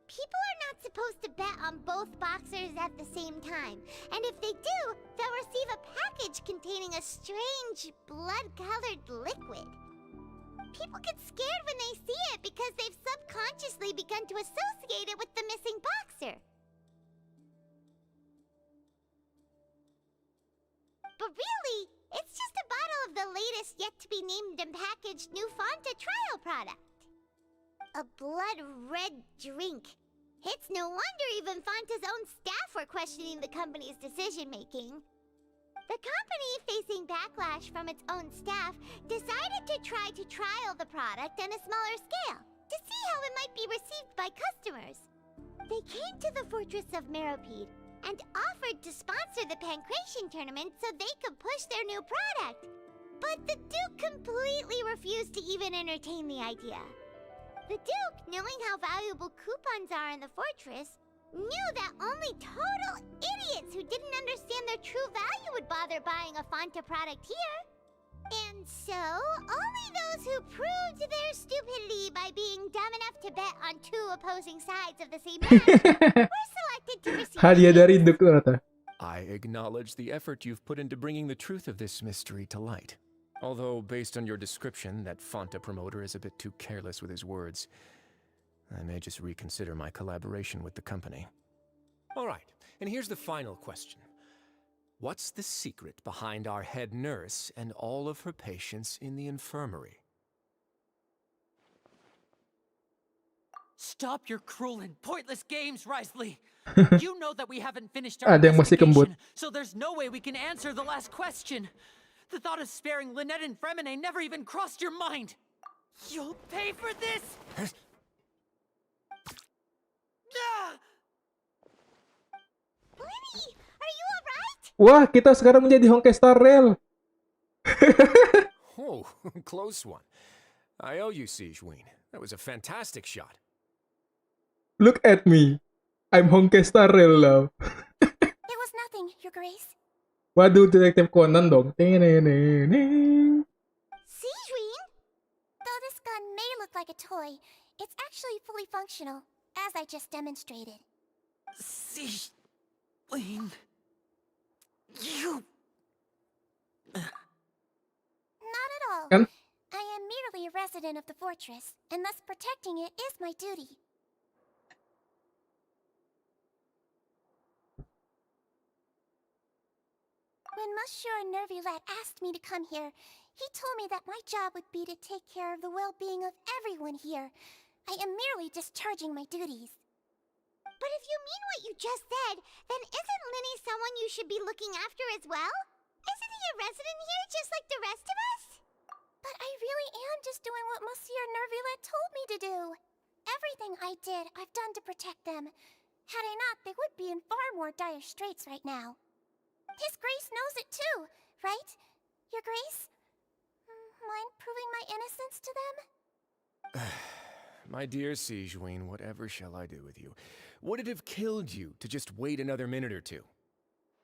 Speaker 3: people are not supposed to bet on both boxers at the same time. And if they do, they'll receive a package containing a strange, blood-colored liquid. People get scared when they see it because they've subconsciously begun to associate it with the missing boxer. But really, it's just a bottle of the latest yet-to-be-named and packaged new Fanta trial product. A blood-red drink. It's no wonder even Fanta's own staff were questioning the company's decision-making. The company, facing backlash from its own staff, decided to try to trial the product on a smaller scale to see how it might be received by customers. They came to the Fortress of Meropide and offered to sponsor the Pancration tournament so they could push their new product. But the Duke completely refused to even entertain the idea. The Duke, knowing how valuable coupons are in the fortress, knew that only total idiots who didn't understand their true value would bother buying a Fanta product here. And so, only those who proved their stupidity by being dumb enough to bet on two opposing sides of the same match were selected to receive
Speaker 1: Hadiah dari Duke ternyata.
Speaker 16: I acknowledge the effort you've put into bringing the truth of this mystery to light. Although, based on your description, that Fanta promoter is a bit too careless with his words, I may just reconsider my collaboration with the company. All right, and here's the final question. What's the secret behind our head nurse and all of her patients in the infirmary?
Speaker 15: Stop your cruel and pointless games, Risley. You know that we haven't finished our
Speaker 1: Ada yang masih kembut.
Speaker 15: investigation, so there's no way we can answer the last question. The thought of sparing Lynette and Fremine never even crossed your mind. You'll pay for this!
Speaker 3: Lenny, are you alright?
Speaker 1: Wah, kita sekarang menjadi Honkai Star Rail.
Speaker 16: Oh, close one. I owe you, Sijween. That was a fantastic shot.
Speaker 1: Look at me. I'm Honkai Star Rail now.
Speaker 3: It was nothing, Your Grace.
Speaker 1: Waduh, Detektif Conan dong.
Speaker 3: Sijween? Though this gun may look like a toy, it's actually fully functional, as I just demonstrated.
Speaker 15: Sijween... You...
Speaker 3: Not at all.
Speaker 1: Kan?
Speaker 3: I am merely a resident of the fortress, and thus protecting it is my duty. When Monsieur Nervulat asked me to come here, he told me that my job would be to take care of the well-being of everyone here. I am merely discharging my duties. But if you mean what you just said, then isn't Linny someone you should be looking after as well? Isn't he a resident here just like the rest of us? But I really am just doing what Monsieur Nervulat told me to do. Everything I did, I've done to protect them. Had I not, they would be in far more dire straits right now. His Grace knows it too, right? Your Grace? Mind proving my innocence to them?
Speaker 16: My dear Sijween, whatever shall I do with you? Would it have killed you to just wait another minute or two?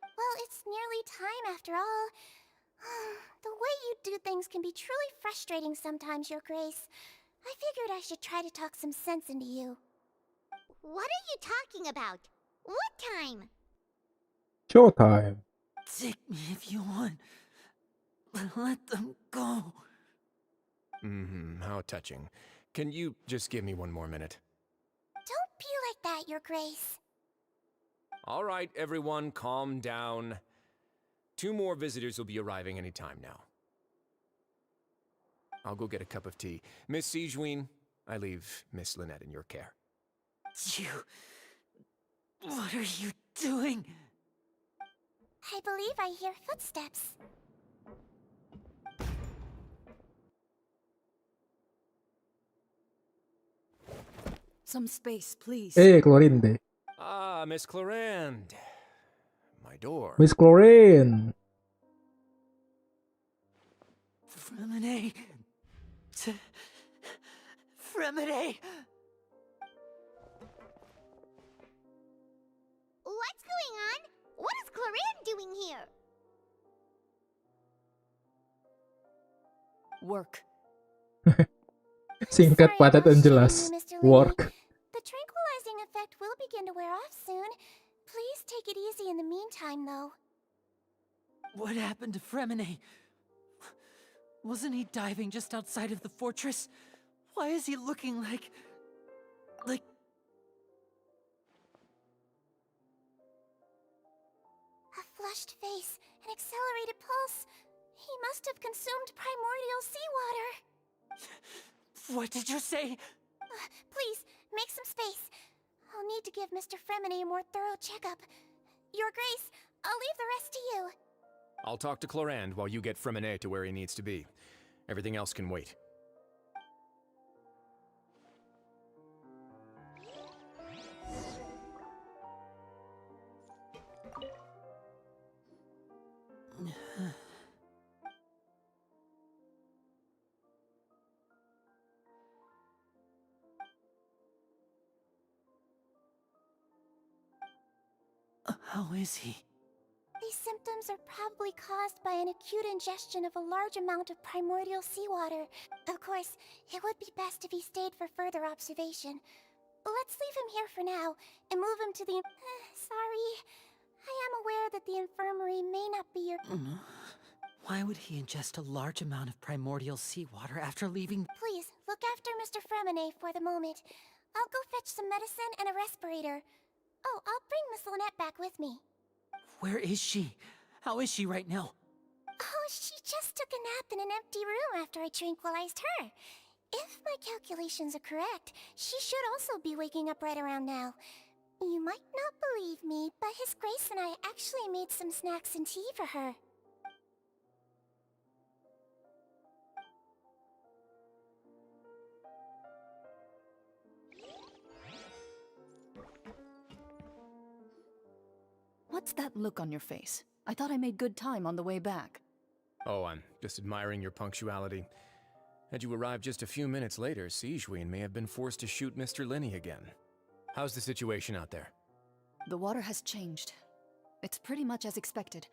Speaker 3: Well, it's nearly time after all. The way you do things can be truly frustrating sometimes, Your Grace. I figured I should try to talk some sense into you. What are you talking about? What time?
Speaker 1: Showtime.
Speaker 15: Take me if you want. Let them go.
Speaker 16: How touching. Can you just give me one more minute?
Speaker 3: Don't be like that, Your Grace.
Speaker 16: All right, everyone, calm down. 2 more visitors will be arriving any time now. I'll go get a cup of tea. Miss Sijween, I leave Miss Lynette in your care.
Speaker 15: You... What are you doing?
Speaker 3: I believe I hear footsteps.
Speaker 2: Some space, please.
Speaker 1: Chlorinde.
Speaker 16: Ah, Miss Clorinde. My door.
Speaker 1: Miss Chlorine.
Speaker 15: Fremine. Fremine.
Speaker 3: What's going on? What is Chlorine doing here?
Speaker 2: Work.
Speaker 1: Singkat, padat, dan jelas. Work.
Speaker 3: The tranquilizing effect will begin to wear off soon. Please take it easy in the meantime, though.
Speaker 15: What happened to Fremine? Wasn't he diving just outside of the fortress? Why is he looking like...
Speaker 3: A flushed face, an accelerated pulse. He must have consumed primordial seawater.
Speaker 15: What did you say?
Speaker 3: Please, make some space. I'll need to give Mr. Fremine a more thorough checkup. Your Grace, I'll leave the rest to you.
Speaker 16: I'll talk to Chlorand while you get Fremine to where he needs to be. Everything else can wait.
Speaker 15: How is he?
Speaker 3: These symptoms are probably caused by an acute ingestion of a large amount of primordial seawater. Of course, it would be best if he stayed for further observation. Let's leave him here for now, and move him to the... sorry. I am aware that the infirmary may not be your...
Speaker 15: Why would he ingest a large amount of primordial seawater after leaving...
Speaker 3: Please, look after Mr. Fremine for the moment. I'll go fetch some medicine and a respirator. Oh, I'll bring Miss Lynette back with me.
Speaker 15: Where is she? How is she right now?
Speaker 3: Oh, she just took a nap in an empty room after I tranquilized her. If my calculations are correct, she should also be waking up right around now. You might not believe me, but His Grace and I actually made some snacks and tea for her.
Speaker 2: What's that look on your face? I thought I made good time on the way back.
Speaker 16: Oh, I'm just admiring your punctuality. Had you arrived just a few minutes later, Sigewinne may have been forced to shoot Mr. Linny again. How's the situation out there?
Speaker 2: The water has changed. It's pretty much as expected.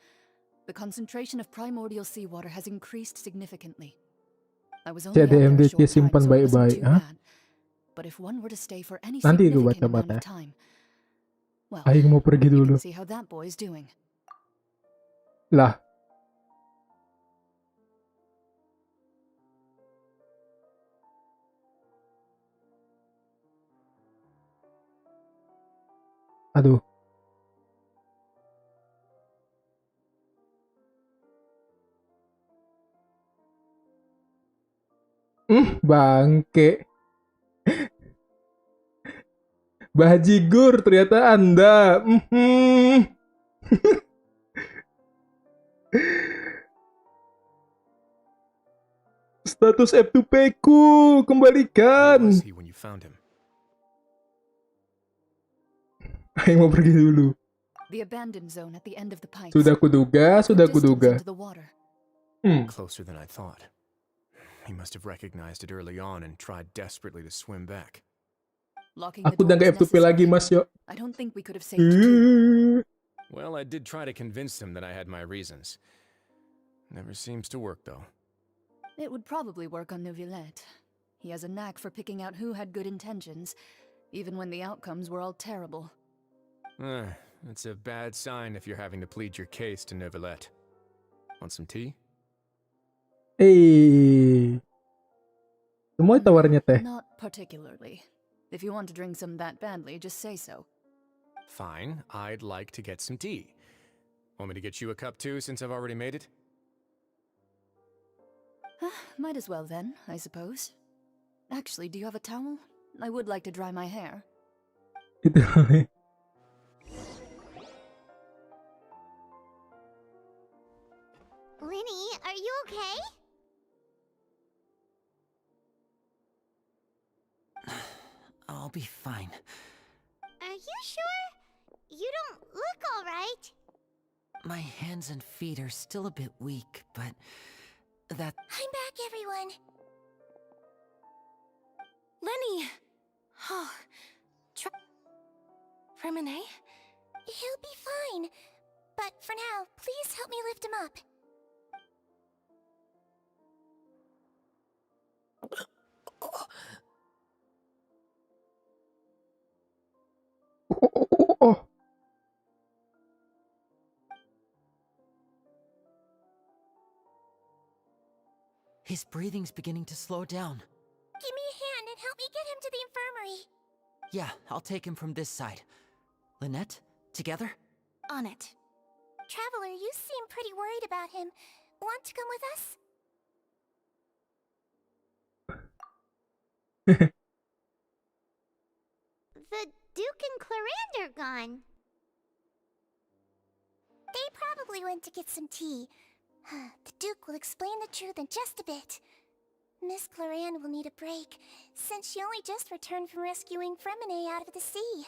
Speaker 2: The concentration of primordial seawater has increased significantly. I was only out there a
Speaker 1: CDMD
Speaker 2: short time,
Speaker 1: simpan
Speaker 2: so it wasn't
Speaker 1: baik-baik,
Speaker 2: too
Speaker 1: hah?
Speaker 2: bad. But if one were to stay for any
Speaker 1: Nanti gue
Speaker 2: significant amount
Speaker 1: baca-baca.
Speaker 2: of time, well,
Speaker 1: Aing mau pergi
Speaker 2: you
Speaker 1: dulu.
Speaker 2: can see how that boy's doing.
Speaker 1: Lah. Aduh. Bangke. Bajigur ternyata Anda. Status F2P ku kembalikan.
Speaker 16: Where was he when you found him?
Speaker 1: Aing mau pergi dulu.
Speaker 2: The abandoned zone at the end of the pipes.
Speaker 1: Sudah kuduga, sudah
Speaker 2: Distance
Speaker 1: kuduga.
Speaker 2: into the water.
Speaker 16: Closer than I thought. He must have recognized it early on and tried desperately to swim back.
Speaker 2: Locking the
Speaker 1: Aku udah
Speaker 2: door
Speaker 1: nggak
Speaker 2: was
Speaker 1: F2P lagi,
Speaker 2: necessary.
Speaker 1: Mas, yo.
Speaker 2: I don't think we could have saved two.
Speaker 16: Well, I did try to convince him that I had my reasons. Never seems to work, though.
Speaker 2: It would probably work on Neuvillette. He has a knack for picking out who had good intentions, even when the outcomes were all terrible.
Speaker 16: It's a bad sign if you're having to plead your case to Neuvillette. Want some tea?
Speaker 1: Semua tawarnya teh.
Speaker 2: Not particularly. If you want to drink some that badly, just say so.
Speaker 16: Fine, I'd like to get some tea. Want me to get you a cup too, since I've already made it?
Speaker 2: Might as well then, I suppose. Actually, do you have a towel? I would like to dry my hair.
Speaker 1: Itu.
Speaker 3: Linny, are you okay?
Speaker 15: I'll be fine.
Speaker 3: Are you sure? You don't look alright.
Speaker 12: My hands and feet are still a bit weak, but that...
Speaker 3: I'm back, everyone.
Speaker 13: Lenny! Oh, Fremine?
Speaker 3: He'll be fine. But for now, please help me lift him up.
Speaker 1: Oh.
Speaker 12: His breathing's beginning to slow down.
Speaker 3: Give me a hand and help me get him to the infirmary.
Speaker 12: Yeah, I'll take him from this side. Lynette, together?
Speaker 3: On it. Traveler, you seem pretty worried about him. Want to come with us? The Duke and Clarande are gone. They probably went to get some tea. The Duke will explain the truth in just a bit. Miss Clarande will need a break, since she only just returned from rescuing Fremine out of the sea.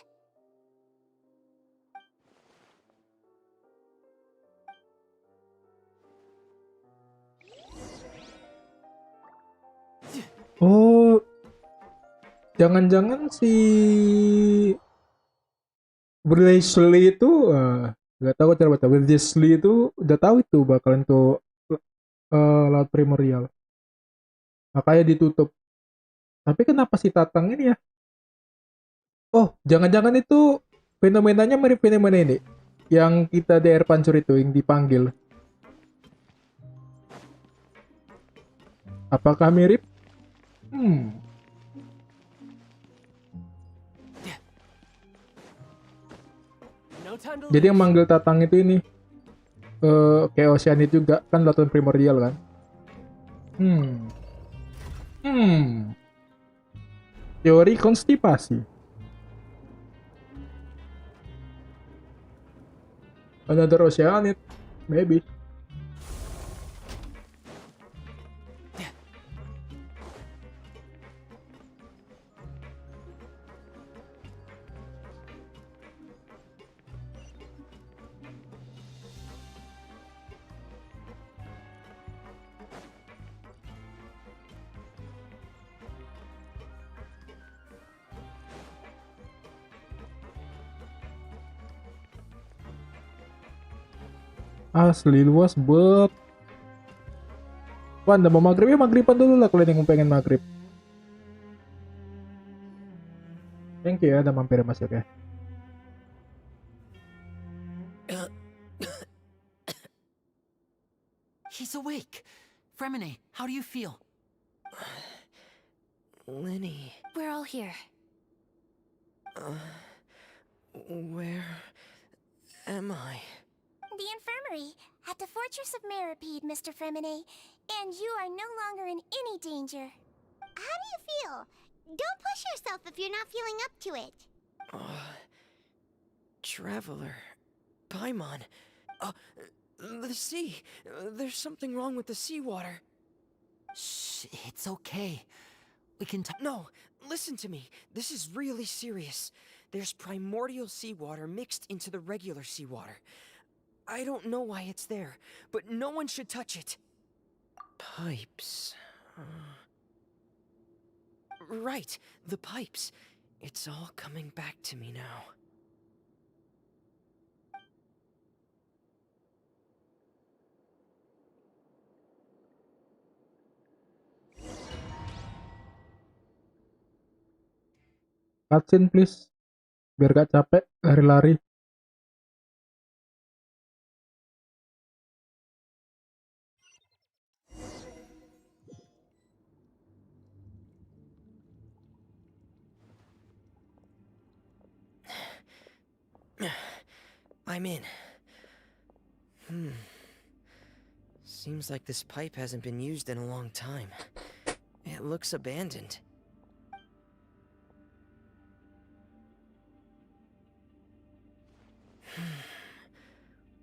Speaker 1: Oh, jangan-jangan si Briley itu nggak tahu cara baca. Briley itu udah tahu itu bakalan tuh laut primordial, makanya ditutup. Tapi kenapa si Tatang ini ya? Oh, jangan-jangan itu fenomenanya mirip fenomena ini yang kita di air pancur itu yang dipanggil. Apakah mirip? Jadi yang manggil Tatang itu ini kayak Oceanid juga kan, lautan primordial kan. Teori konstipasi. Another Oceanid, maybe. Asli luas bet. Wah, mau maghrib ya, maghriban dulu lah kalau yang pengen maghrib. Thank you ya, udah mampir masuk ya.
Speaker 12: He's awake. Fremine, how do you feel?
Speaker 17: Lenny.
Speaker 13: We're all here.
Speaker 17: Where am I?
Speaker 3: The infirmary, at the Fortress of Meripede, Mr. Fremine, and you are no longer in any danger. How do you feel? Don't push yourself if you're not feeling up to it.
Speaker 17: Traveler. Paimon. The sea. There's something wrong with the seawater.
Speaker 12: Shh, it's okay. We can talk.
Speaker 17: No, listen to me. This is really serious. There's primordial seawater mixed into the regular seawater. I don't know why it's there, but no one should touch it. Pipes. Right, the pipes. It's all coming back to me now.
Speaker 1: Cutscene please, biar gak capek lari-lari.
Speaker 17: I'm in. Seems like this pipe hasn't been used in a long time. It looks abandoned.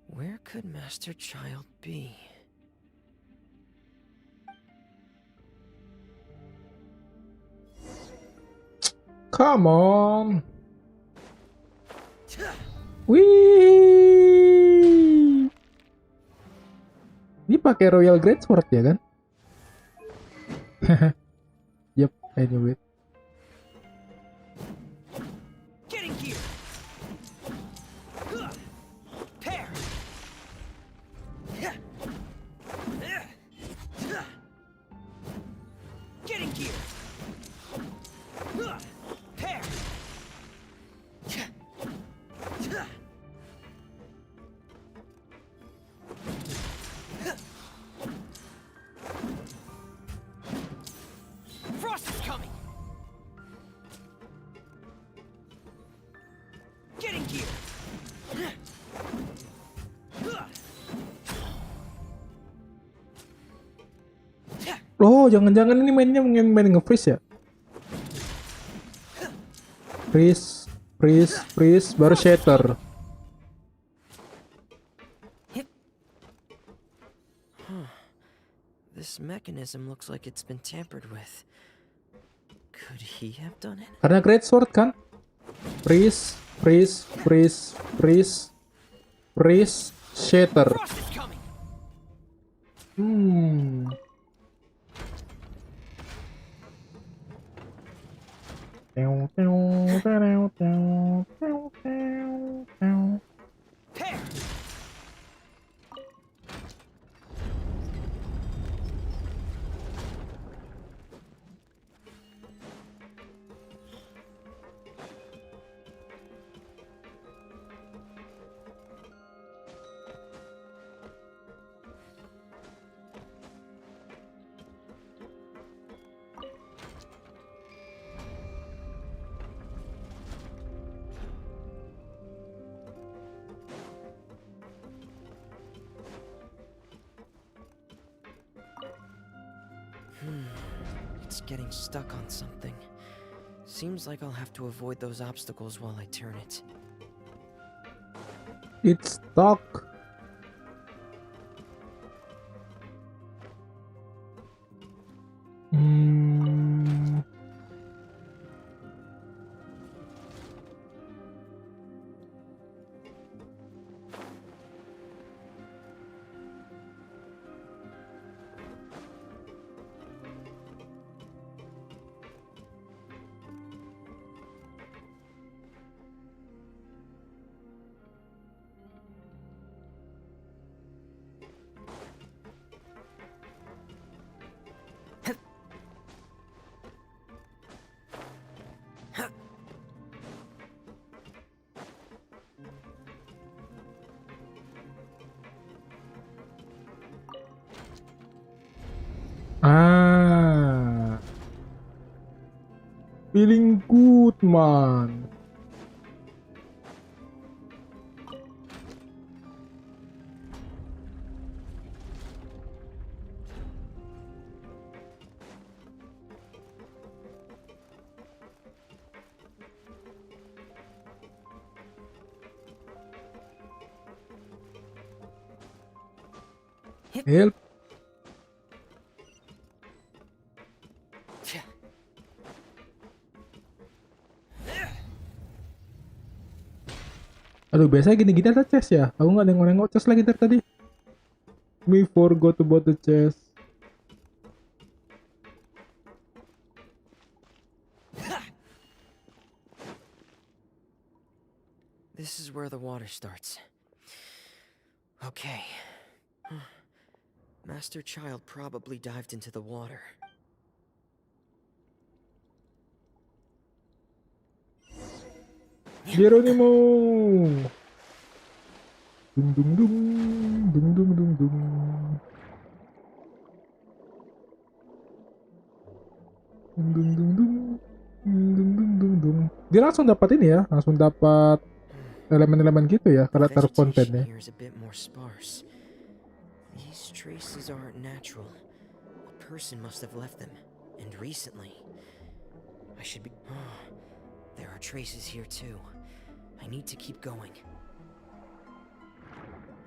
Speaker 17: Where could Master Child be?
Speaker 1: Come on. Whee! pakai Royal Greatsword ya kan? Yep, I knew it.
Speaker 15: Getting gear. Pair. Getting gear. Pair. Frost is coming. Getting gear.
Speaker 1: Oh, jangan-jangan ini main nge-freeze ya? Freeze, baru shatter.
Speaker 17: This mechanism looks like it's been tampered with. Could he have done it?
Speaker 1: Karena Greatsword kan? Freeze, shatter.
Speaker 17: It's getting stuck on something. Seems like I'll have to avoid those obstacles while I turn it.
Speaker 1: It's stuck. Feeling good, man. Help. Aduh, biasanya gini-gini ada chest ya? Aku nggak nengok-nengok chest lagi dari tadi. We forgot about the chest.
Speaker 17: This is where the water starts. Okay. Master Child probably dived into the water.
Speaker 1: Geronimo. Dung dung dung, dung dung dung dung. Dung dung dung dung, dung dung dung dung. Dia langsung dapat ini ya, langsung dapat elemen-elemen gitu ya, karakter kontennya.
Speaker 17: Here's a bit more sparse. These traces aren't natural. A person must have left them, and recently. I should be. There are traces here too. I need to keep going.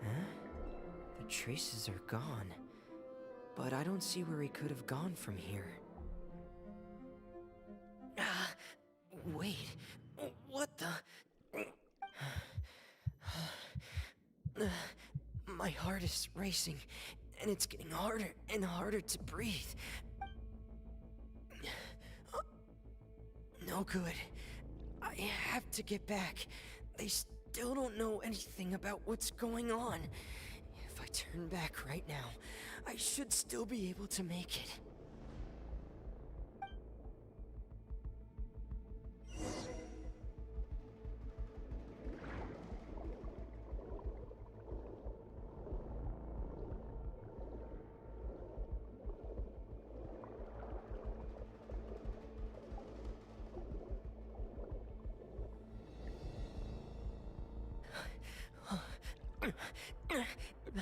Speaker 17: Huh? The traces are gone. But I don't see where he could have gone from here. Wait. What the? My heart is racing,
Speaker 15: and it's getting harder and harder to breathe. No good. I have to get back. They still don't know anything about what's going on. If I turn back right now, I should still be able to make it.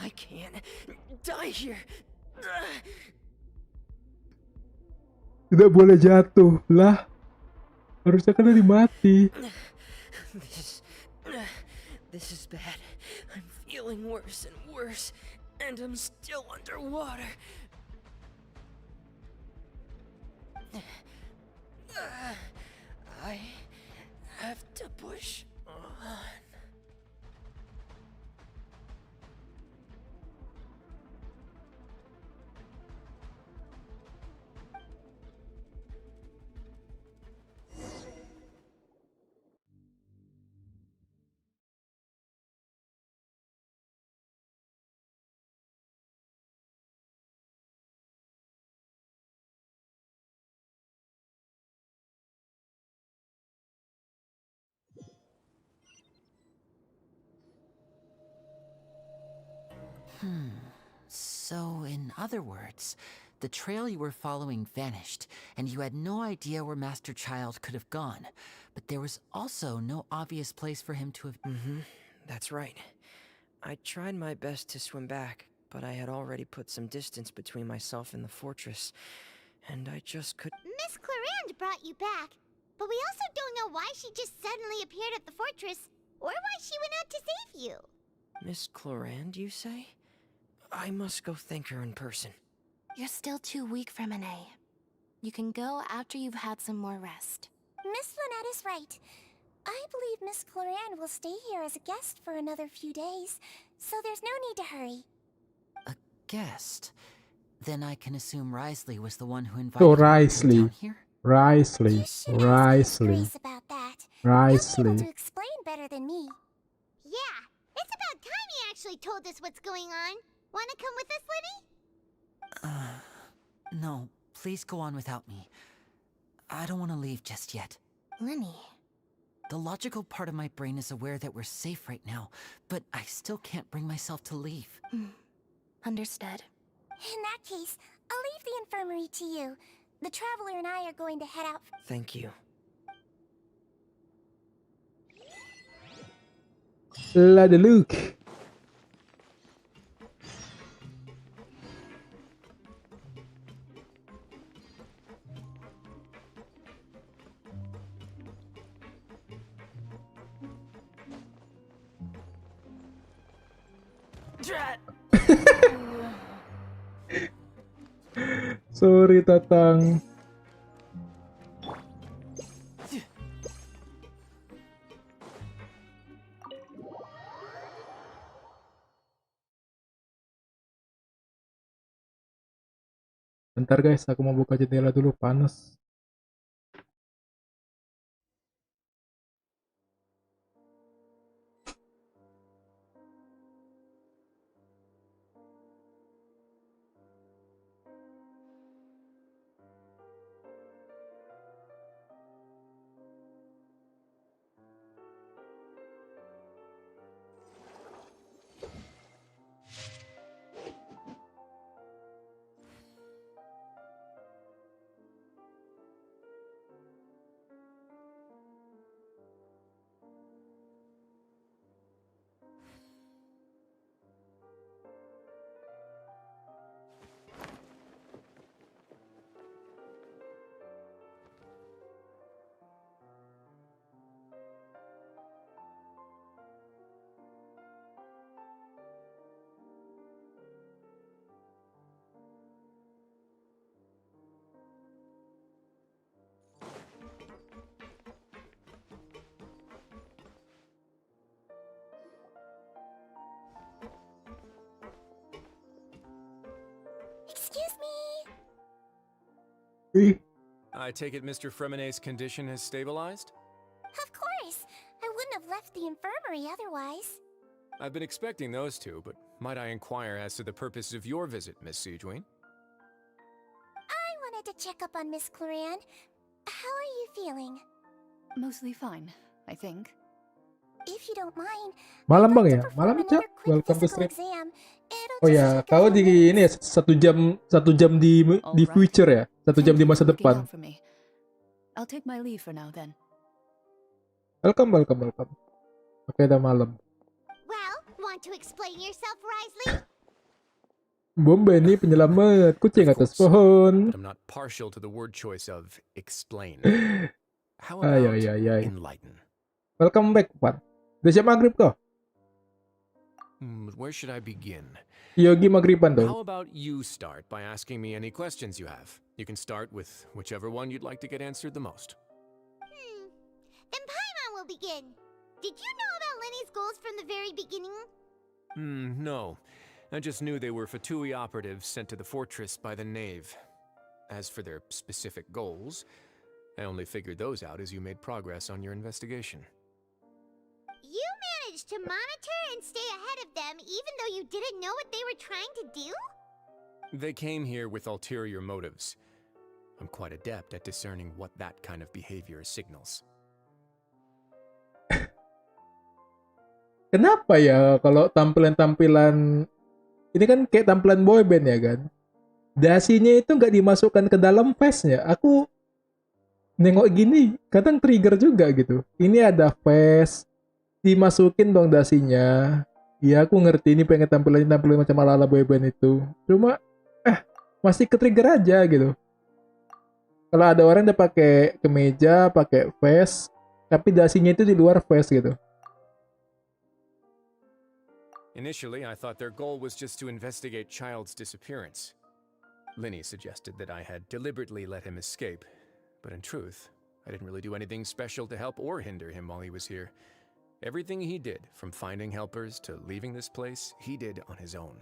Speaker 15: I can't die here.
Speaker 1: Tidak boleh jatuh lah. Harusnya kan udah mati.
Speaker 15: This is bad. I'm feeling worse and worse, and I'm still underwater. I have to push on.
Speaker 12: So, in other words, the trail you were following vanished, and you had no idea where Master Child could have gone. But there was also no obvious place for him to have...
Speaker 15: That's right. I tried my best to swim back, but I had already put some distance between myself and the fortress, and I just could...
Speaker 3: Miss Clarande brought you back, but we also don't know why she just suddenly appeared at the fortress, or why she went out to save you.
Speaker 15: Miss Clarande, you say? I must go thank her in person.
Speaker 18: You're still too weak, Fremine. You can go after you've had some more rest.
Speaker 3: Miss Lynette is right. I believe Miss Clarande will stay here as a guest for another few days, so there's no need to hurry.
Speaker 12: A guest? Then I can assume Risley was the one who invited
Speaker 1: Oh,
Speaker 12: you
Speaker 1: Risley.
Speaker 12: down here?
Speaker 1: Risley. Risley.
Speaker 3: Grace about that.
Speaker 1: Risley.
Speaker 3: He'll be able to explain better than me. Yeah, it's about time he actually told us what's going on. Wanna come with us, Linny?
Speaker 12: No, please go on without me. I don't want to leave just yet.
Speaker 18: Linny.
Speaker 12: The logical part of my brain is aware that we're safe right now, but I still can't bring myself to leave.
Speaker 18: Understood.
Speaker 3: In that case, I'll leave the infirmary to you. The Traveler and I are going to head out.
Speaker 15: Thank you.
Speaker 1: La de Luke. Sorry, Tatang. Bentar guys, aku mau buka jendela dulu, panas.
Speaker 3: Excuse me.
Speaker 16: I take it Mr. Fremenay's condition has stabilized?
Speaker 3: Of course. I wouldn't have left the infirmary otherwise.
Speaker 16: I've been expecting those two, but might I inquire as to the purpose of your visit, Miss Sijuin?
Speaker 3: I wanted to check up on Miss Cloran. How are you feeling?
Speaker 2: Mostly fine, I think.
Speaker 3: If you don't mind,
Speaker 1: Malam bang ya? Malam Cak. Welcome to stream. Oh ya, kau di ini ya 1 jam di future ya, 1 jam di masa depan.
Speaker 2: I'll take my leave for now then.
Speaker 1: Welcome. Oke, udah malam.
Speaker 3: Well, want to explain yourself, Risley?
Speaker 1: Bomba ini penyelamat kucing atas pohon.
Speaker 16: I'm not partial to the word choice of explain. How about enlighten?
Speaker 1: Welcome back, Pan. Udah siap maghrib kok?
Speaker 16: Where should I begin?
Speaker 1: Yogi maghriban dong.
Speaker 16: How about you start by asking me any questions you have? You can start with whichever one you'd like to get answered the most.
Speaker 3: Then Paimon will begin. Did you know about Lenny's goals from the very beginning?
Speaker 16: No. I just knew they were Fatui operatives sent to the fortress by the Knave. As for their specific goals, I only figured those out as you made progress on your investigation.
Speaker 3: You managed to monitor and stay ahead of them even though you didn't know what they were trying to do?
Speaker 16: They came here with ulterior motives. I'm quite adept at discerning what that kind of behavior signals.
Speaker 1: Kenapa ya kalau tampilan-tampilan ini kan kayak tampilan boyband ya kan? Dasinya itu nggak dimasukkan ke dalam face-nya. Aku nengok gini kadang trigger juga gitu. Ini ada face, dimasukin dong dasinya. Ya aku ngerti ini pengen tampil macam ala-ala boyband itu. Cuma masih ke-trigger aja gitu. Kalau ada orang udah pakai kemeja, pakai face, tapi dasinya itu di luar face gitu.
Speaker 16: Initially, I thought their goal was just to investigate Child's disappearance. Linny suggested that I had deliberately let him escape, but in truth, I didn't really do anything special to help or hinder him while he was here. Everything he did, from finding helpers to leaving this place, he did on his own.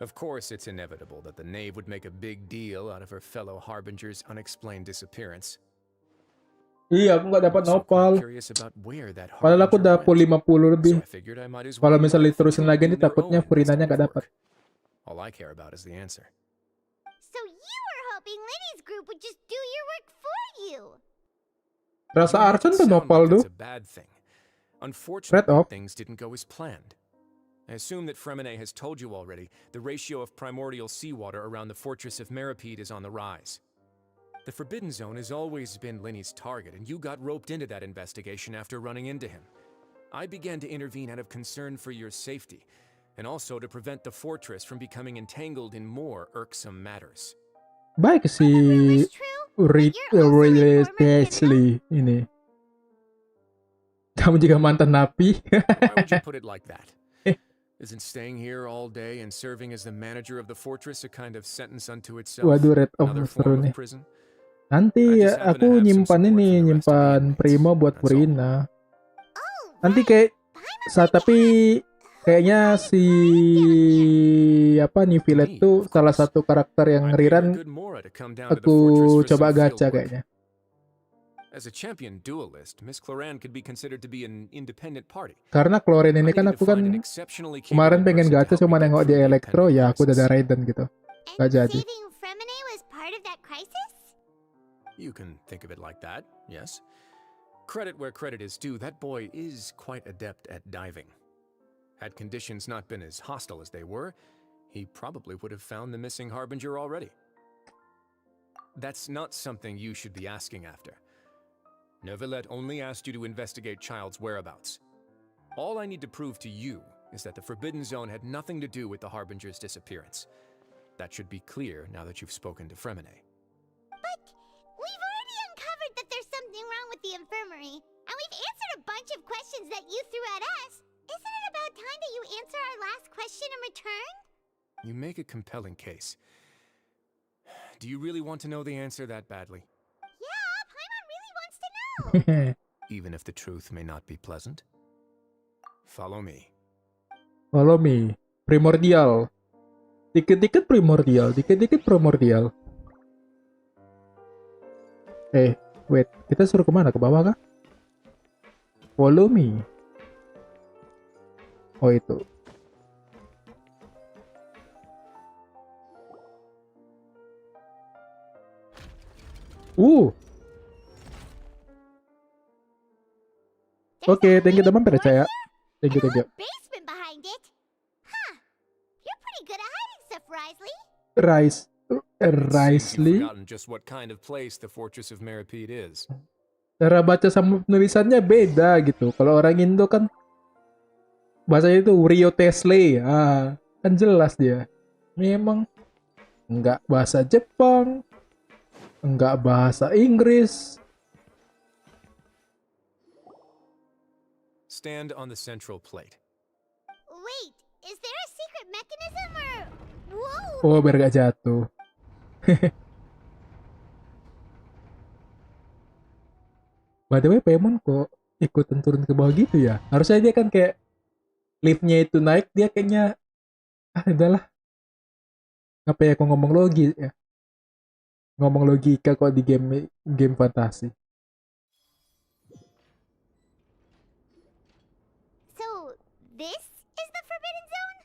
Speaker 16: Of course, it's inevitable that the Knave would make a big deal out of her fellow Harbinger's unexplained disappearance.
Speaker 1: Iya, aku nggak dapat nopal. Padahal aku udah full 50 lebih. Kalau misalnya diterusin lagi nih, takutnya Furinanya nggak dapat.
Speaker 16: All I care about is the answer.
Speaker 3: So you were hoping Lenny's group would just do your work for you.
Speaker 1: Rasa Arson tuh nopal tuh.
Speaker 16: Unfortunately, things didn't go as planned. I assume that Fremenay has told you already, the ratio of primordial seawater around the fortress of Meripede is on the rise. The Forbidden Zone has always been Linny's target, and you got roped into that investigation after running into him. I began to intervene out of concern for your safety, and also to prevent the fortress from becoming entangled in more irksome matters.
Speaker 1: Baik si Leslie ini. Kamu juga mantan napi.
Speaker 16: Why would you put it like that? Isn't staying here all day and serving as the manager of the fortress a kind of sentence unto itself?
Speaker 1: Waduh, Red of seru nih. Nanti aku nyimpan Primo buat Furina. Nanti tapi kayaknya si New Village tuh salah satu karakter yang Riran aku coba gacha kayaknya.
Speaker 16: As a champion duelist, Miss Cloran could be considered to be an independent party.
Speaker 1: Karena Cloran ini kan aku kan kemarin pengen gacha cuma nengok di Electro, ya aku udah ada Raiden gitu. Gak jadi.
Speaker 16: You can think of it like that, yes. Credit where credit is due, that boy is quite adept at diving. Had conditions not been as hostile as they were, he probably would have found the missing Harbinger already. That's not something you should be asking after. Neuvillette only asked you to investigate Child's whereabouts. All I need to prove to you is that the Forbidden Zone had nothing to do with the Harbinger's disappearance. That should be clear now that you've spoken to Fremenay.
Speaker 3: But we've already uncovered that there's something wrong with the infirmary, and we've answered a bunch of questions that you threw at us. Isn't it about time that you answer our last question in return?
Speaker 16: You make a compelling case. Do you really want to know the answer that badly?
Speaker 3: Yeah, Paimon really wants to know.
Speaker 16: Even if the truth may not be pleasant? Follow me.
Speaker 1: Follow me. Primordial. Dikit-dikit primordial, dikit-dikit primordial. Wait, kita suruh kemana? Ke bawah kah? Follow me. Oh itu. Oke, thank you teman percaya. Thank you.
Speaker 3: Basement behind it. Huh. You're pretty good at hiding stuff, Risley.
Speaker 16: You've forgotten just what kind of place the Fortress of Meripede is.
Speaker 1: Cara baca sama penulisannya beda gitu. Kalau orang Indo kan bahasanya itu Rio Tesle. Kan jelas dia. Memang enggak bahasa Jepang, enggak bahasa Inggris.
Speaker 16: Stand on the central plate.
Speaker 3: Wait, is there a secret mechanism or... Whoa!
Speaker 1: Oh, biar gak jatuh. By the way, Paimon kok ikutan turun ke bawah gitu ya? Harusnya dia kan kayak liftnya itu naik, dia kayaknya udahlah. Apa ya, kok ngomong logi ya? Ngomong logika kok di game fantasi.
Speaker 3: So, this is the Forbidden Zone?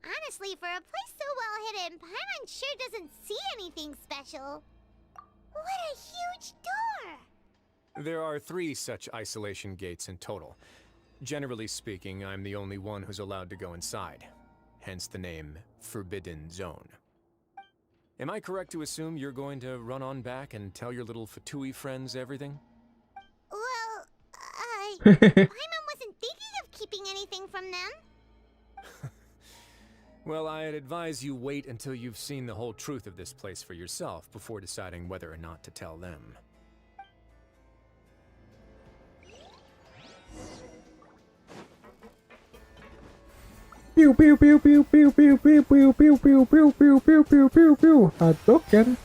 Speaker 3: Honestly, for a place so well hidden, Paimon sure doesn't see anything special. What a huge door!
Speaker 16: There are 3 such isolation gates in total. Generally speaking, I'm the only one who's allowed to go inside. Hence the name Forbidden Zone. Am I correct to assume you're going to run on back and tell your little Fatui friends everything?
Speaker 3: Well, Paimon wasn't thinking of keeping anything from them.
Speaker 16: Well, I'd advise you wait until you've seen the whole truth of this place for yourself before deciding whether or not to tell them.
Speaker 1: Piu piu piu piu piu piu piu piu piu piu piu piu piu piu piu piu. Aduh kan.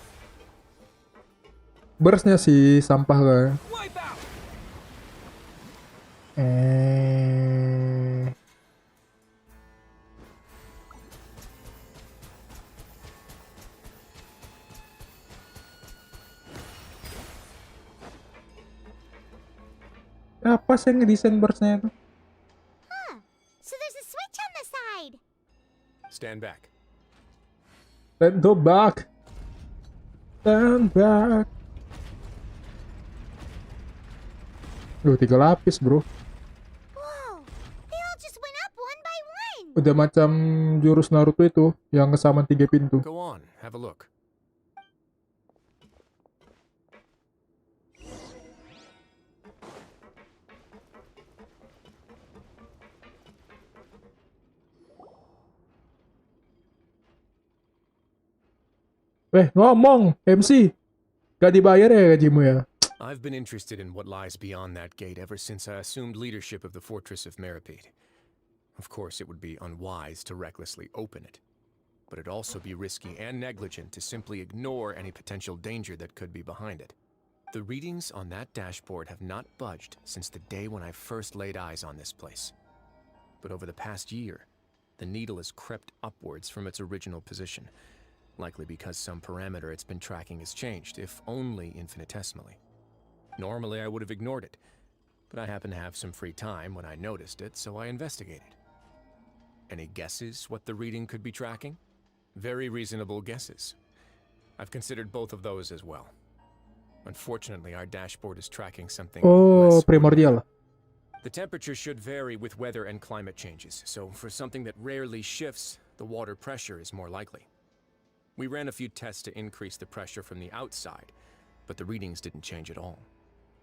Speaker 1: Burstnya si sampah kan. Apa sih yang ngedesain burstnya itu?
Speaker 3: So there's a switch on the side.
Speaker 16: Stand back.
Speaker 1: Stand back. Stand back. 3 lapis, bro.
Speaker 3: Whoa, they all just went up one by one.
Speaker 1: Udah macam jurus Naruto itu yang kesamaan 3 pintu.
Speaker 16: Go on, have a look.
Speaker 1: Ngomong, MC. Gak dibayar ya gajimu ya?
Speaker 16: I've been interested in what lies beyond that gate ever since I assumed leadership of the Fortress of Meripede. Of course, it would be unwise to recklessly open it, but it'd also be risky and negligent to simply ignore any potential danger that could be behind it. The readings on that dashboard have not budged since the day when I first laid eyes on this place. But over the past year, the needle has crept upwards from its original position, likely because some parameter it's been tracking has changed, if only infinitesimally. Normally I would have ignored it, but I happened to have some free time when I noticed it, so I investigated. Any guesses what the reading could be tracking? Very reasonable guesses. I've considered both of those as well. Unfortunately, our dashboard is tracking something less
Speaker 1: primordial.
Speaker 16: The temperature should vary with weather and climate changes, so for something that rarely shifts, the water pressure is more likely. We ran a few tests to increase the pressure from the outside, but the readings didn't change at all.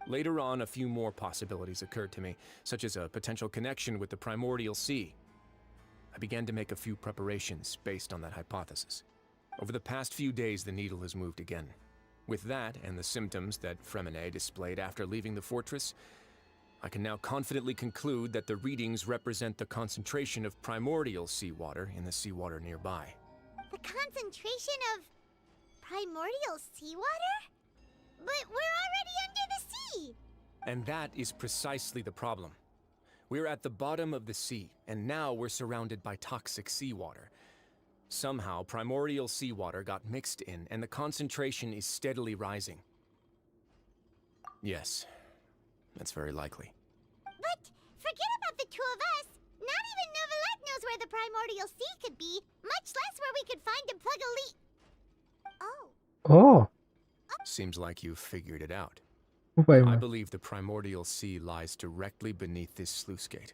Speaker 16: Later on, a few more possibilities occurred to me, such as a potential connection with the primordial sea. I began to make a few preparations based on that hypothesis. Over the past few days, the needle has moved again. With that, and the symptoms that Fremine displayed after leaving the fortress, I can now confidently conclude that the readings represent the concentration of primordial seawater in the seawater nearby.
Speaker 3: The concentration of primordial seawater? But we're already under the sea!
Speaker 16: And that is precisely the problem. We're at the bottom of the sea, and now we're surrounded by toxic seawater. Somehow, primordial seawater got mixed in, and the concentration is steadily rising. Yes, that's very likely.
Speaker 3: But forget about the two of us. Not even Neuvillette knows where the primordial sea could be, much less where we could find and plug a leak. Oh.
Speaker 1: Oh,
Speaker 16: Seems like you've figured it out.
Speaker 1: apa
Speaker 16: I
Speaker 1: emang?
Speaker 16: believe the primordial sea lies directly beneath this sluice gate.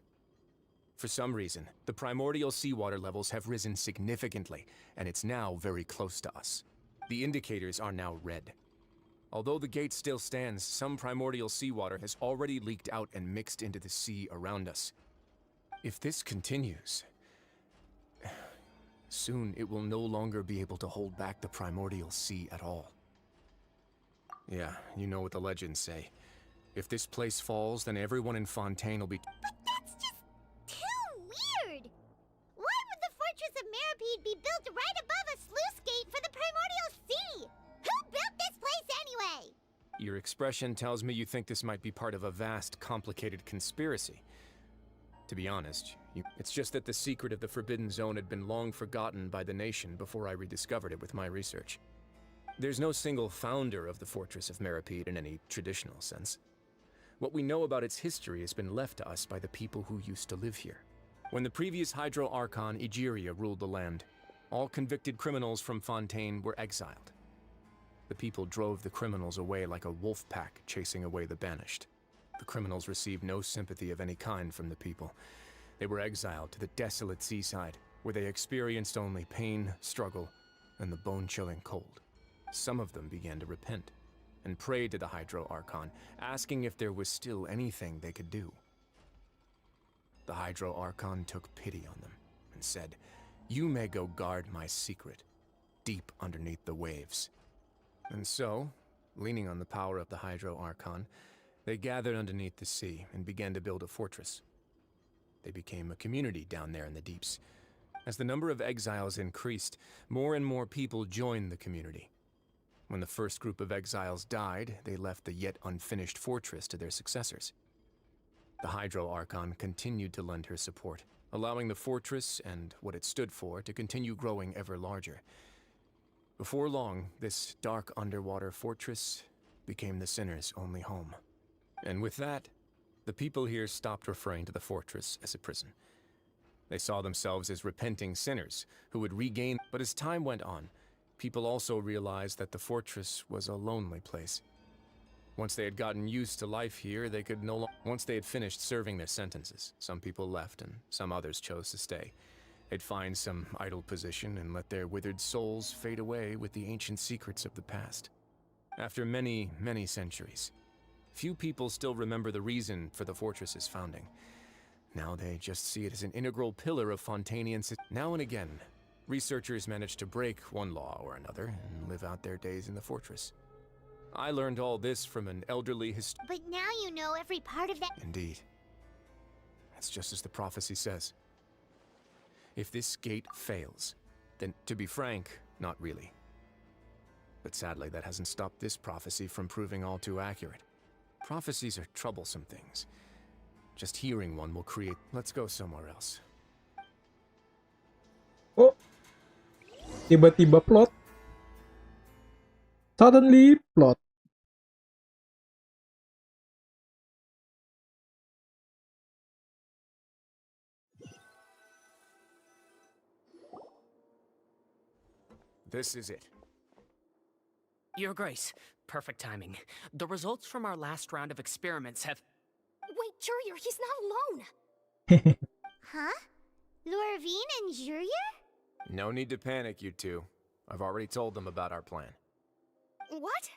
Speaker 16: For some reason, the primordial seawater levels have risen significantly, and it's now very close to us. The indicators are now red. Although the gate still stands, some primordial seawater has already leaked out and mixed into the sea around us. If this continues, soon it will no longer be able to hold back the primordial sea at all. Yeah, you know what the legends say. If this place falls, then everyone in Fontaine will be...
Speaker 3: But that's just too weird! Why would the Fortress of Meripede be built right above a sluice gate for the primordial sea? Who built this place anyway?
Speaker 16: Your expression tells me you think this might be part of a vast, complicated conspiracy. To be honest, it's just that the secret of the Forbidden Zone had been long forgotten by the nation before I rediscovered it with my research. There's no single founder of the Fortress of Meripede in any traditional sense. What we know about its history has been left to us by the people who used to live here. When the previous Hydro Archon Egeria ruled the land, all convicted criminals from Fontaine were exiled. The people drove the criminals away like a wolf pack chasing away the banished. The criminals received no sympathy of any kind from the people. They were exiled to the desolate seaside, where they experienced only pain, struggle, and the bone-chilling cold. Some of them began to repent, and prayed to the Hydro Archon, asking if there was still anything they could do. The Hydro Archon took pity on them, and said, "You may go guard my secret, deep underneath the waves." And so, leaning on the power of the Hydro Archon, they gathered underneath the sea and began to build a fortress. They became a community down there in the deeps. As the number of exiles increased, more and more people joined the community. When the first group of exiles died, they left the yet unfinished fortress to their successors. The Hydro Archon continued to lend her support, allowing the fortress and what it stood for to continue growing ever larger. Before long, this dark underwater fortress became the sinner's only home. And with that, the people here stopped referring to the fortress as a prison. They saw themselves as repenting sinners who would regain. But as time went on, people also realized that the fortress was a lonely place. Once they had gotten used to life here, they could no longer. Once they had finished serving their sentences, some people left and some others chose to stay. They'd find some idle position and let their withered souls fade away with the ancient secrets of the past. After many, many centuries, few people still remember the reason for the fortress's founding. Now they just see it as an integral pillar of Fontainian society. Now and again, researchers manage to break one law or another and live out their days in the fortress. I learned all this from an elderly
Speaker 3: But now you know every part of that.
Speaker 16: Indeed. That's just as the prophecy says. If this gate fails, then, to be frank, not really. But sadly, that hasn't stopped this prophecy from proving all too accurate. Prophecies are troublesome things. Just hearing one will create... Let's go somewhere else.
Speaker 1: Oh, tiba-tiba plot. Suddenly plot.
Speaker 16: This is it.
Speaker 14: Your Grace, perfect timing. The results from our last round of experiments have...
Speaker 13: Wait, Jurier, he's not alone!
Speaker 3: Huh? Lorvine and Jurier?
Speaker 16: No need to panic, you two. I've already told them about our plan.
Speaker 13: What?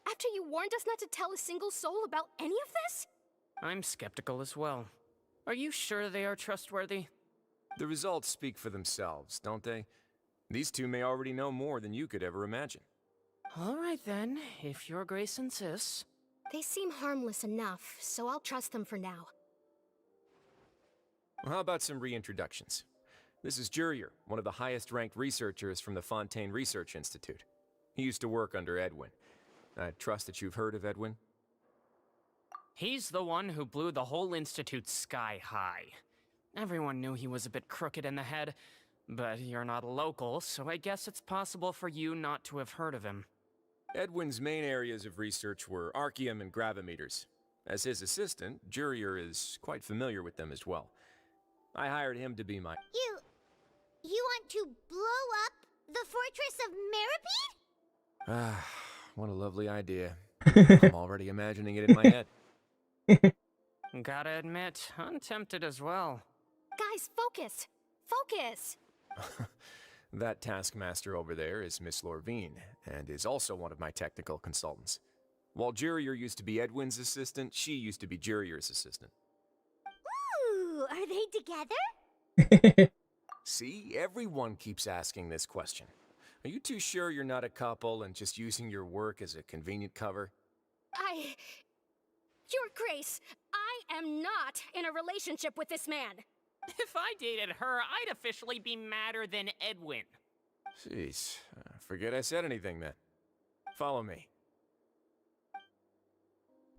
Speaker 13: After you warned us not to tell a single soul about any of this?
Speaker 14: I'm skeptical as well. Are you sure they are trustworthy?
Speaker 16: The results speak for themselves, don't they? These two may already know more than you could ever imagine.
Speaker 14: All right then, if Your Grace insists.
Speaker 13: They seem harmless enough, so I'll trust them for now.
Speaker 16: Well, how about some reintroductions? This is Jurier, one of the highest-ranked researchers from the Fontaine Research Institute. He used to work under Edwin. I trust that you've heard of Edwin?
Speaker 14: He's the one who blew the whole institute sky high. Everyone knew he was a bit crooked in the head, But you're not a local, so I guess it's possible for you not to have heard of him.
Speaker 16: Edwin's main areas of research were archeum and gravimeters. As his assistant, Jurier is quite familiar with them as well. I hired him to be my...
Speaker 3: You want to blow up the fortress of Meripede?
Speaker 16: Ah, what a lovely idea. I'm already imagining it in my head.
Speaker 14: Gotta admit, I'm tempted as well.
Speaker 13: Guys, focus! Focus!
Speaker 16: That taskmaster over there is Miss Lorvine, and is also one of my technical consultants. While Jurier used to be Edwin's assistant, she used to be Jurier's assistant.
Speaker 3: Ooh, are they together?
Speaker 16: See, everyone keeps asking this question. Are you too sure you're not a couple and just using your work as a convenient cover?
Speaker 13: Your Grace, I am not in a relationship with this man.
Speaker 14: If I dated her, I'd officially be madder than Edwin.
Speaker 16: Jeez, forget I said anything then. Follow me.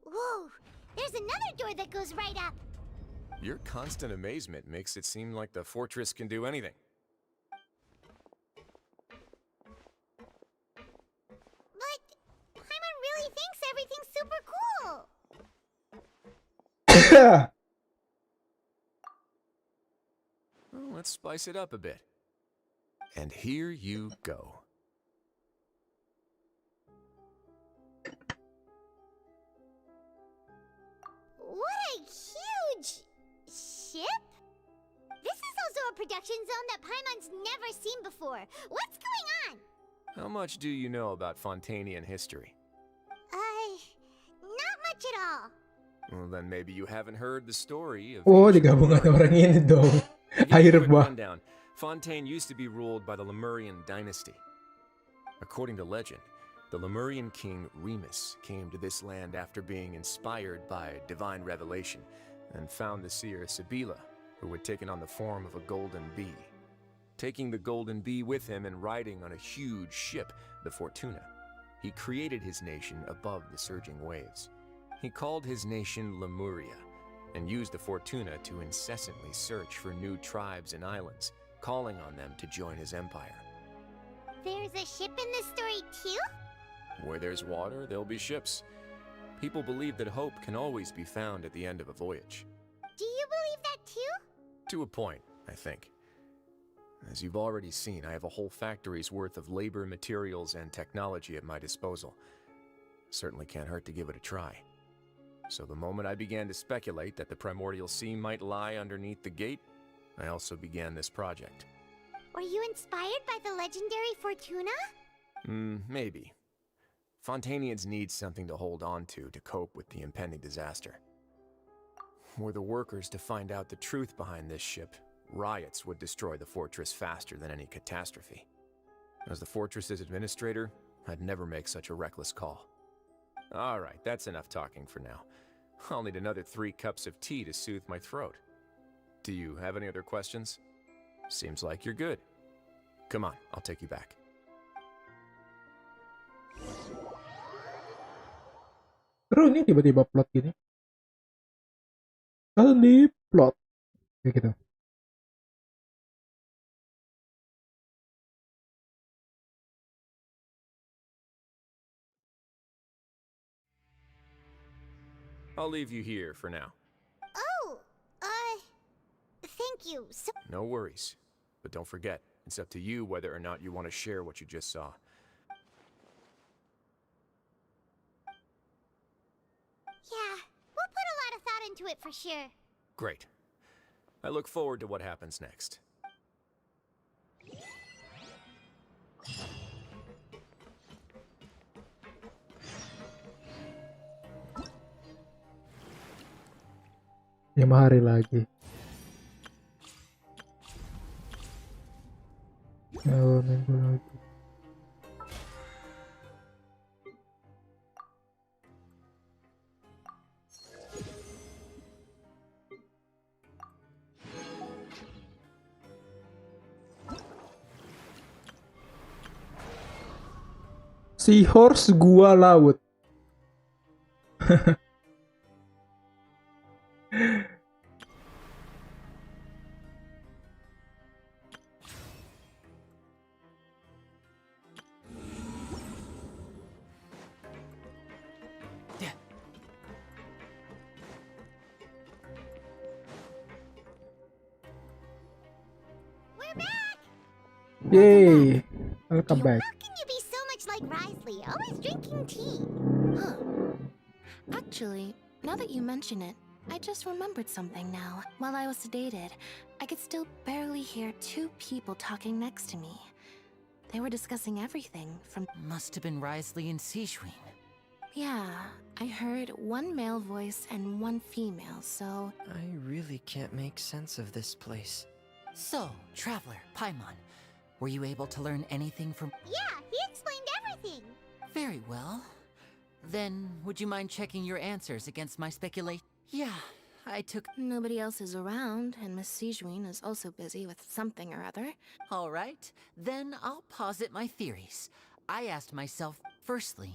Speaker 3: Whoa, there's another door that goes right up.
Speaker 16: Your constant amazement makes it seem like the fortress can do anything.
Speaker 3: But Paimon really thinks everything's super cool.
Speaker 16: Well, let's spice it up a bit. And here you go.
Speaker 3: What a huge ship! This is also a production zone that Paimon's never seen before. What's going on?
Speaker 16: How much do you know about Fontanian history?
Speaker 3: Not much at all.
Speaker 16: Well, then maybe you haven't heard the story of...
Speaker 1: Oh, digabungan orang ini dong. Air bah.
Speaker 16: Rundown. Fontaine used to be ruled by the Lemurian dynasty. According to legend, the Lemurian king Remus came to this land after being inspired by divine revelation and found the seer Sibila, who had taken on the form of a golden bee. Taking the golden bee with him and riding on a huge ship, the Fortuna, he created his nation above the surging waves. He called his nation Lemuria and used the Fortuna to incessantly search for new tribes and islands, calling on them to join his empire.
Speaker 3: There's a ship in this story too?
Speaker 16: Where there's water, there'll be ships. People believe that hope can always be found at the end of a voyage.
Speaker 3: Do you believe that too?
Speaker 16: To a point, I think. As you've already seen, I have a whole factory's worth of labor, materials, and technology at my disposal. Certainly can't hurt to give it a try. So the moment I began to speculate that the primordial sea might lie underneath the gate, I also began this project.
Speaker 3: Were you inspired by the legendary Fortuna?
Speaker 16: Maybe. Fontanians need something to hold on to cope with the impending disaster. Were the workers to find out the truth behind this ship, riots would destroy the fortress faster than any catastrophe. As the fortress's administrator, I'd never make such a reckless call. Alright, that's enough talking for now. I'll need another 3 cups of tea to soothe my throat. Do you have any other questions? Seems like you're good. Come on, I'll take you back.
Speaker 1: Seru nih tiba-tiba plot gini. Suddenly plot. Kayak gitu.
Speaker 16: I'll leave you here for now.
Speaker 3: Oh, thank you.
Speaker 16: No worries. But don't forget, it's up to you whether or not you want to share what you just saw.
Speaker 3: Yeah, we'll put a lot of thought into it for sure.
Speaker 16: Great. I look forward to what happens next.
Speaker 1: Ya hari lagi. Minggu lagi. Seahorse gua laut. Yay! Welcome back.
Speaker 3: How can you be so much like Risley, always drinking tea?
Speaker 18: Huh. Actually, now that you mention it, I just remembered something now. While I was sedated, I could still barely hear two people talking next to me. They were discussing everything from...
Speaker 12: Must have been Risley and Sijwin.
Speaker 18: Yeah, I heard one male voice and one female, so...
Speaker 15: I really can't make sense of this place.
Speaker 12: So, Traveler, Paimon, were you able to learn anything from...
Speaker 3: Yeah, he explained everything.
Speaker 12: Very well. Then, would you mind checking your answers against my speculation? Yeah, I took...
Speaker 18: Nobody else is around, and Miss Sijwin is also busy with something or other.
Speaker 12: All right, then I'll posit my theories. I asked myself, firstly,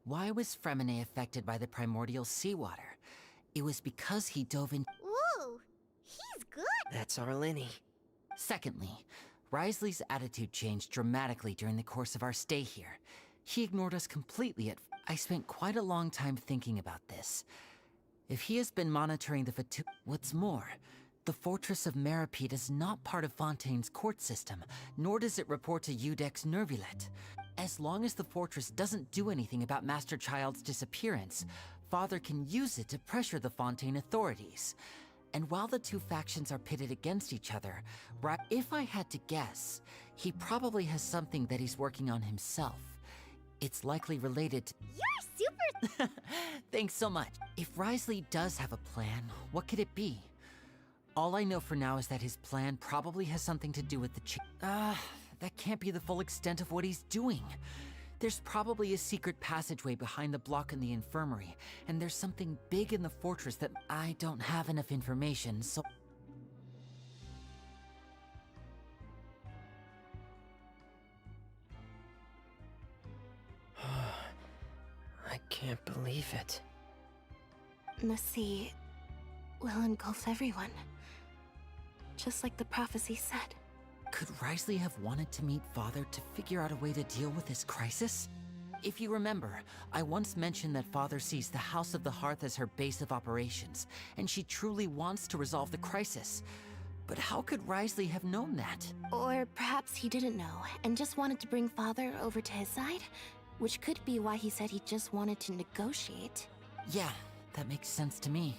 Speaker 12: why was Fremine affected by the primordial seawater? It was because he dove in...
Speaker 3: Whoa, he's good.
Speaker 15: That's our Lenny.
Speaker 12: Secondly, Risley's attitude changed dramatically during the course of our stay here. He ignored us completely at... I spent quite a long time thinking about this. If he has been monitoring the Vtuber... What's more, the Fortress of Meripede is not part of Fontaine's court system, nor does it report to Udex Nervulet. As long as the fortress doesn't do anything about Master Child's disappearance, Father can use it to pressure the Fontaine authorities. And while the two factions are pitted against each other, if I had to guess, he probably has something that he's working on himself. It's likely related to...
Speaker 3: You're super...
Speaker 12: Thanks so much. If Risley does have a plan, what could it be? All I know for now is that his plan probably has something to do with the that can't be the full extent of what he's doing. There's probably a secret passageway behind the block in the infirmary, and there's something big in the fortress that I don't have enough information, so...
Speaker 15: I can't believe it.
Speaker 18: The sea will engulf everyone. Just like the prophecy said.
Speaker 12: Could Risley have wanted to meet Father to figure out a way to deal with this crisis? If you remember, I once mentioned that Father sees the House of the Hearth as her base of operations, and she truly wants to resolve the crisis. But how could Risley have known that?
Speaker 18: Or perhaps he didn't know, and just wanted to bring Father over to his side? Which could be why he said he just wanted to negotiate.
Speaker 12: Yeah, that makes sense to me.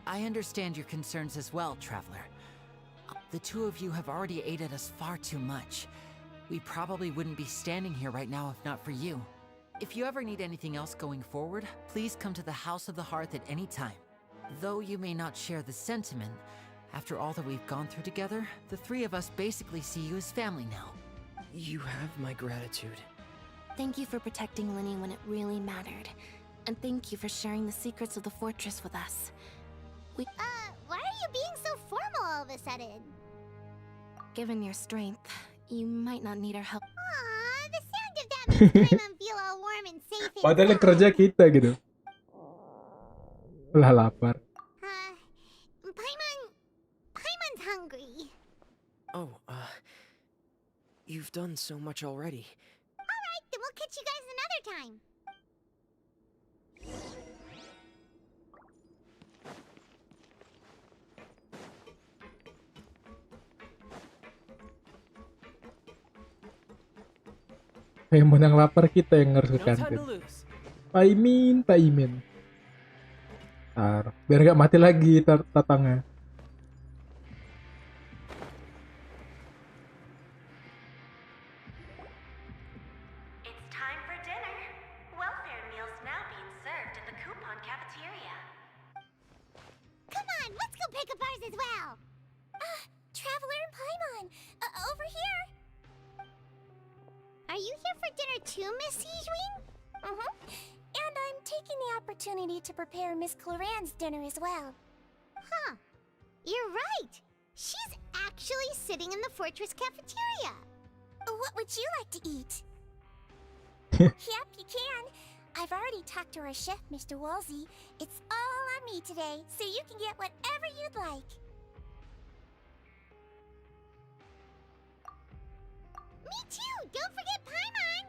Speaker 12: I understand your concerns as well, Traveler. The two of you have already aided us far too much. We probably wouldn't be standing here right now if not for you. If you ever need anything else going forward, please come to the House of the Hearth at any time. Though you may not share the sentiment, after all that we've gone through together, the three of us basically see you as family now.
Speaker 15: You have my gratitude.
Speaker 18: Thank you for protecting Lenny when it really mattered. And thank you for sharing the secrets of the fortress with us.
Speaker 3: Why are you being so formal all of a sudden?
Speaker 18: Given your strength, you might not need our help.
Speaker 3: Aw, the sound of that makes Paimon feel all warm and safe
Speaker 1: Padahal yang
Speaker 3: inside.
Speaker 1: kerja kita gitu. Lah lapar.
Speaker 3: Paimon's hungry.
Speaker 15: Oh, you've done so much already.
Speaker 3: Alright, then we'll catch you guys another time.
Speaker 1: Yang menang lapar kita yang harus ke
Speaker 4: No time
Speaker 1: kantin.
Speaker 4: to lose.
Speaker 1: Paimin. Ntar, biar gak mati lagi tatangnya.
Speaker 19: It's time for dinner. Welfare meals now being served in the coupon cafeteria.
Speaker 3: Come on, let's go pick up ours as well. Traveler and Paimon, over here. Are you here for dinner too, Miss Sijwin?
Speaker 19: And I'm taking the opportunity to prepare Miss Cloran's dinner as well.
Speaker 3: Huh. You're right. She's actually sitting in the fortress cafeteria.
Speaker 19: What would you like to eat? Yep, you can. I've already talked to our chef, Mr. Wolsey. It's all on me today, so you can get whatever you'd like.
Speaker 3: Me too! Don't forget Paimon!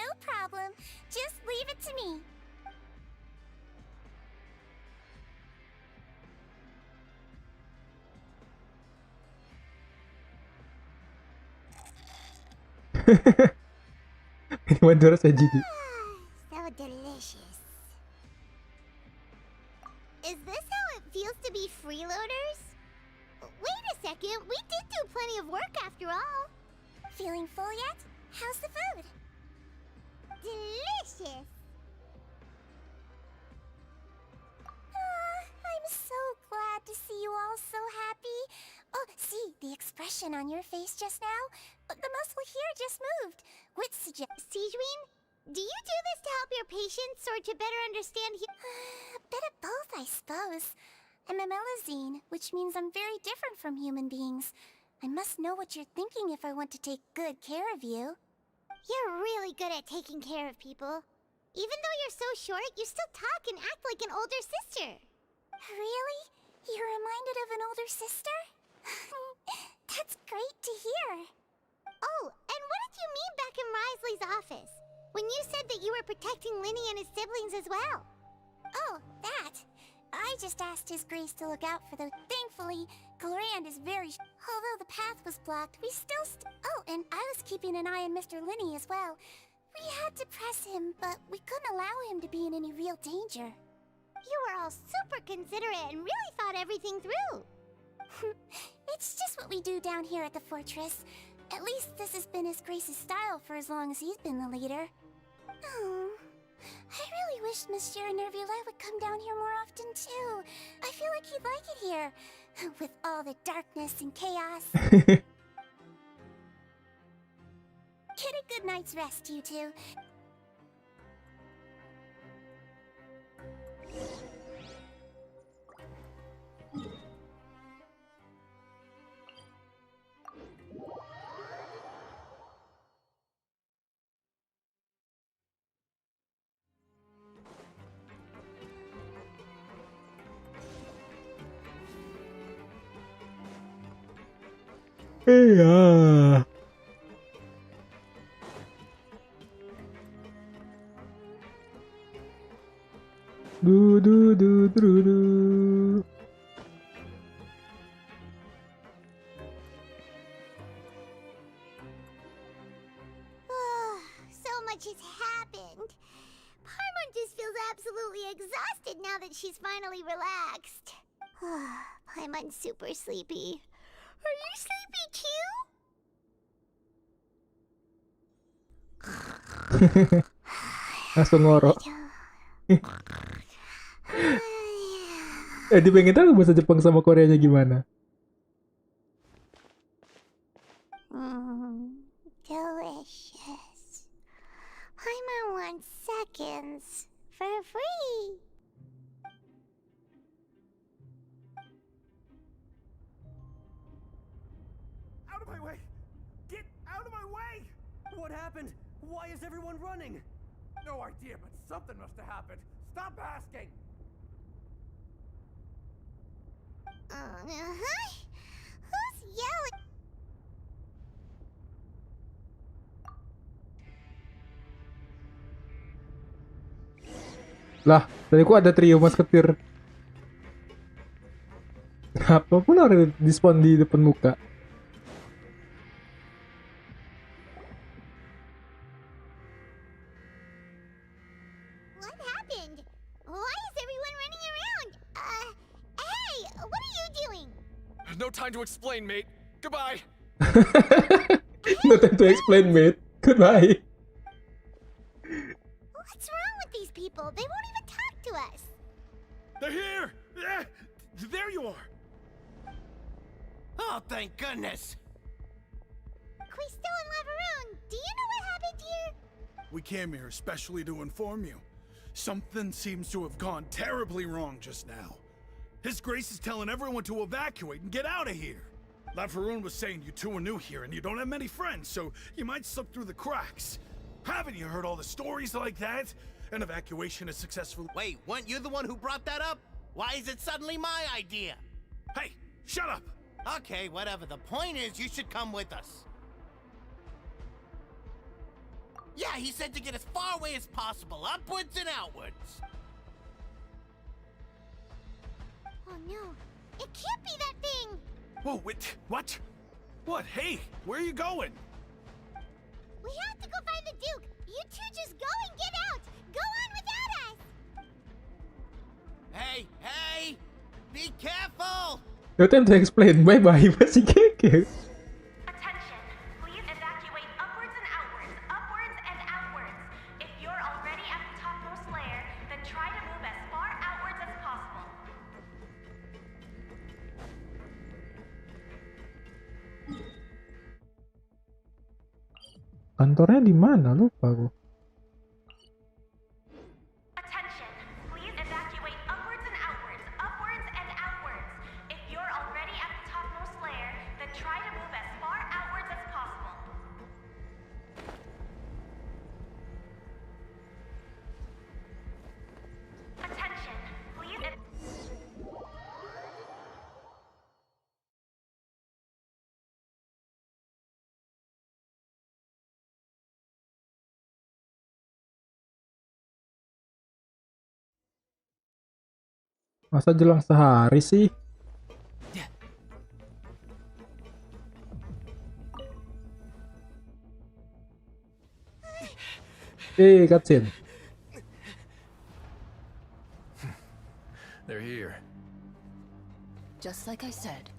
Speaker 19: No problem. Just leave it to me.
Speaker 1: Minuman dua rasa jijik.
Speaker 3: So delicious. Is this how it feels to be freeloaders? Wait a second, we did do plenty of work after all.
Speaker 19: Feeling full yet? How's the food?
Speaker 3: Delicious.
Speaker 19: I'm so glad to see you all so happy. Oh, see, the expression on your face just now? The muscle here just moved. What
Speaker 3: Sijween, do you do this to help your patients or to better understand
Speaker 19: A bit of both, I suppose. I'm a melazine, which means I'm very different from human beings. I must know what you're thinking if I want to take good care of you.
Speaker 3: You're really good at taking care of people. Even though you're so short, you still talk and act like an older sister.
Speaker 19: Really? You're reminded of an older sister? That's great to hear.
Speaker 3: Oh, and what did you mean back in Risley's office? When you said that you were protecting Linny and his siblings as well?
Speaker 19: Oh, that. I just asked His Grace to look out for those. Thankfully, Glorand is very. Although the path was blocked, we still. Oh, and I was keeping an eye on Mr. Linny as well. We had to press him, but we couldn't allow him to be in any real danger.
Speaker 3: You were all super considerate and really thought everything through.
Speaker 19: It's just what we do down here at the fortress. At least this has been His Grace's style for as long as he's been the leader. Oh, I really wish Monsieur Nervula would come down here more often too. I feel like he'd like it here, with all the darkness and chaos. Get a good night's rest, you two.
Speaker 1: Iya. Du du du du du.
Speaker 3: So much has happened. Paimon just feels absolutely exhausted now that she's finally relaxed. Paimon's super sleepy. Are you sleepy too?
Speaker 1: Langsung ngorok. Pengen tahu bahasa Jepang sama Koreanya gimana?
Speaker 3: Delicious. Paimon wants seconds for free.
Speaker 4: Out of my way! Get out of my way! What happened? Why is everyone running? No idea, but something must have happened. Stop asking!
Speaker 3: Who's yelling?
Speaker 1: Lah, tadi kok ada trio masketir. Apapun harus dispon di depan muka.
Speaker 3: What happened? Why is everyone running around? Hey, what are you doing?
Speaker 4: No time to explain, mate. Goodbye.
Speaker 1: No time to explain, mate. Goodbye.
Speaker 3: What's wrong with these people? They won't even talk to us.
Speaker 10: They're here! There you are!
Speaker 9: Oh, thank goodness!
Speaker 3: Quisto and Lavaroon, do you know what happened here?
Speaker 6: We came here especially to inform you. Something seems to have gone terribly wrong just now. His Grace is telling everyone to evacuate and get out of here. Lavaroon was saying you two are new here and you don't have many friends, so you might slip through the cracks. Haven't you heard all the stories like that? An evacuation is successful.
Speaker 9: Wait, weren't you the one who brought that up? Why is it suddenly my idea?
Speaker 6: Hey, shut up!
Speaker 9: Okay, whatever. The point is, you should come with us. Yeah, he said to get as far away as possible, upwards and outwards.
Speaker 3: Oh no, it can't be that thing!
Speaker 6: Whoa, wait, what? What? Hey, where are you going?
Speaker 3: We have to go find the Duke. You two just go and get out. Go on without us.
Speaker 9: Hey! Be careful!
Speaker 1: No time to explain. Bye-bye. Masih keke.
Speaker 20: Attention! Please evacuate upwards and outwards. Upwards and outwards. If you're already at the topmost layer, then try to move as far outwards as possible.
Speaker 1: Kantornya di mana? Lupa aku.
Speaker 20: Attention! Please evacuate upwards and outwards. Upwards and outwards. If you're already at the topmost layer, then try to move as far outwards as possible. Attention! Please.
Speaker 1: Masa jelang sehari sih? Cutscene.
Speaker 16: They're here.
Speaker 2: Just like I said.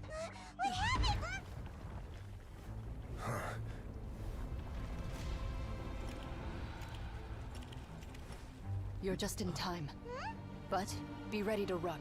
Speaker 2: You're just in time. But be ready to run.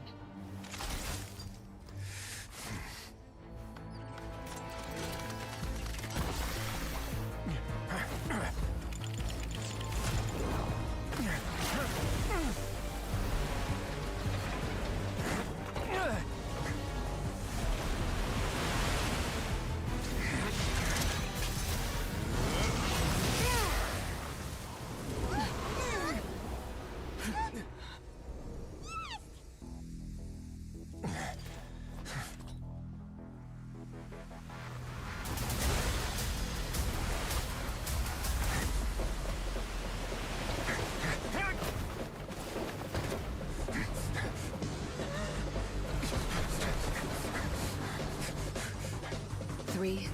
Speaker 2: Three,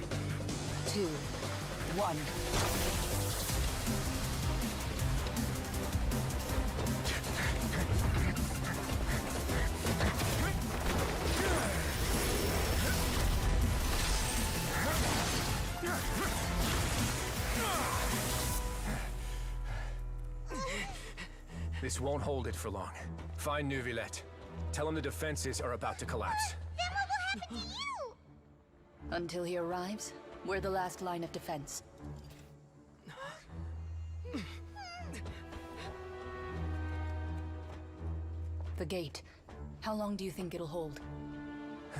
Speaker 2: two, one.
Speaker 16: This won't hold it for long. Find Neuvillette. Tell him the defenses are about to collapse.
Speaker 3: Then what will happen to you?
Speaker 2: Until he arrives, we're the last line of defense. The gate. How long do you think it'll hold?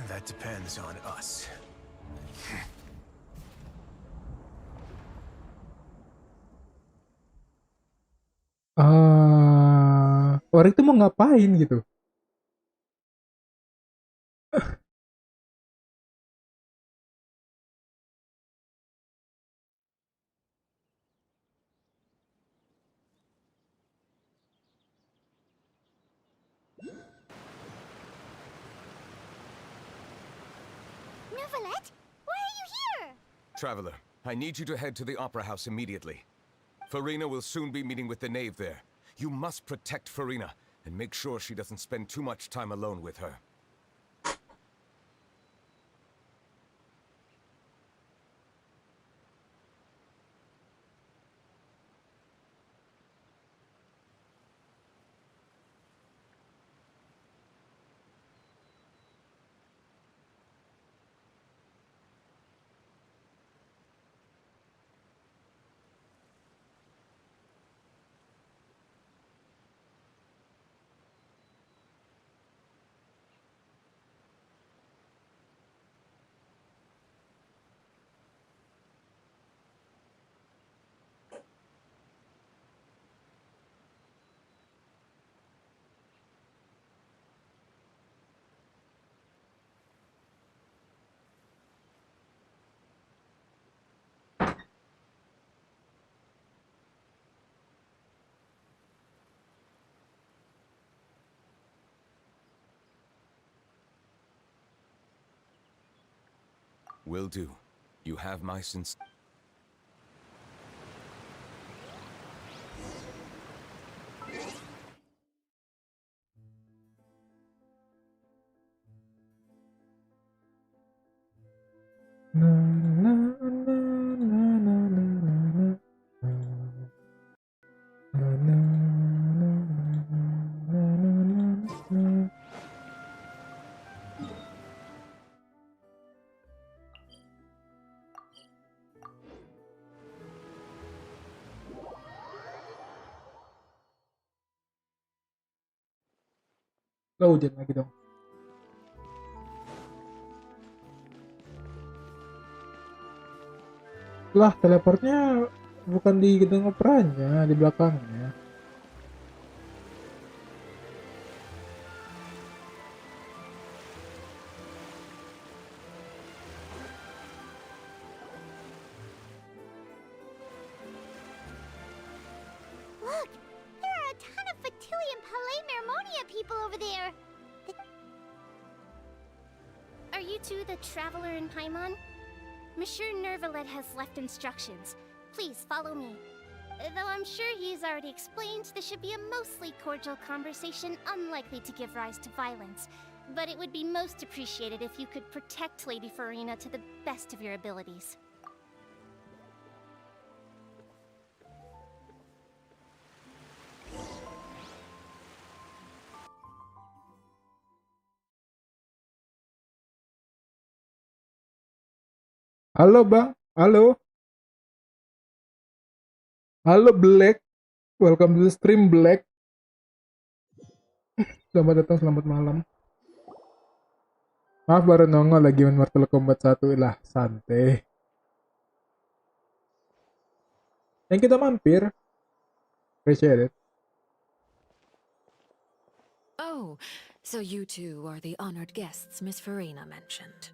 Speaker 16: That depends on us.
Speaker 1: Orang itu mau ngapain gitu?
Speaker 3: Neuvillette, why are you here?
Speaker 21: Traveler, I need you to head to the Opera House immediately. Farina will soon be meeting with the knave there. You must protect Farina, and make sure she doesn't spend too much time alone with her. Will do. You have my
Speaker 1: Na, na, na, na, na, na, na, na. Na, na, na, na, na, na, na. Lo hujan lagi dong. Lah, teleportnya bukan di gedung operanya, di belakangnya.
Speaker 3: Look, there are a ton of Fatui and Palaymermonia people over there. Are you two the traveler in Paimon? Monsieur Nervalet has left instructions. Please follow me. Though I'm sure he's already explained, this should be a mostly cordial conversation, unlikely to give rise to violence. But it would be most appreciated if you could protect Lady Farina to the best of your abilities.
Speaker 1: Halo Bang, halo. Halo Black, welcome to the stream Black. Selamat datang, selamat malam. Maaf baru nongol lagi main Mortal Kombat 1 lah, santai. Yang kita mampir. Appreciate it.
Speaker 2: Oh, so you two are the honored guests Miss Farina mentioned.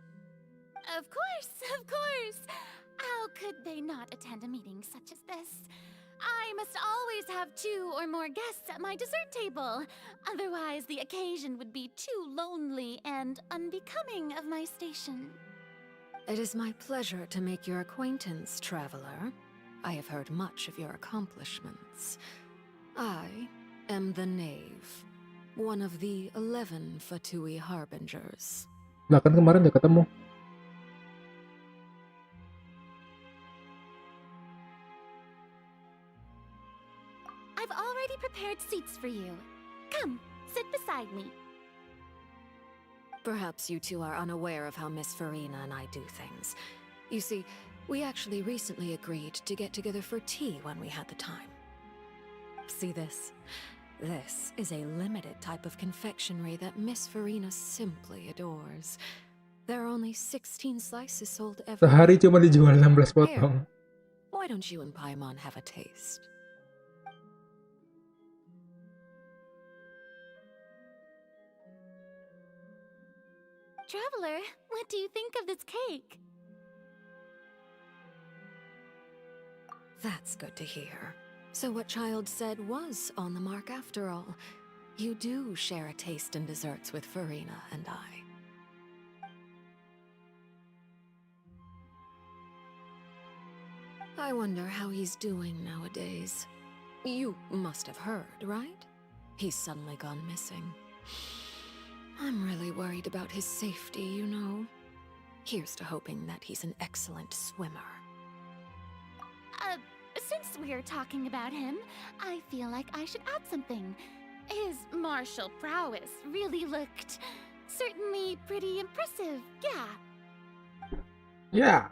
Speaker 5: Of course, of course. How could they not attend a meeting such as this? I must always have 2 or more guests at my dessert table. Otherwise, the occasion would be too lonely and unbecoming of my station.
Speaker 2: It is my pleasure to make your acquaintance, traveler. I have heard much of your accomplishments. I am the Knave, one of the 11 Fatui Harbingers.
Speaker 1: Lah kan kemarin udah ketemu.
Speaker 5: I've already prepared seats for you. Come, sit beside me.
Speaker 2: Perhaps you two are unaware of how Miss Farina and I do things. You see, we actually recently agreed to get together for tea when we had the time. See this? This is a limited type of confectionery that Miss Farina simply adores. There are only 16 slices sold every
Speaker 1: Sehari
Speaker 2: day.
Speaker 1: cuma dijual 16
Speaker 2: Here,
Speaker 1: potong.
Speaker 2: why don't you and Paimon have a taste?
Speaker 5: Traveler, what do you think of this cake?
Speaker 2: That's good to hear. So what Child said was on the mark after all. You do share a taste in desserts with Farina and I. I wonder how he's doing nowadays. You must have heard, right? He's suddenly gone missing. I'm really worried about his safety, you know. Here's to hoping that he's an excellent swimmer.
Speaker 5: Since we're talking about him, I feel like I should add something. His martial prowess really looked certainly pretty impressive, yeah.
Speaker 1: Yeah.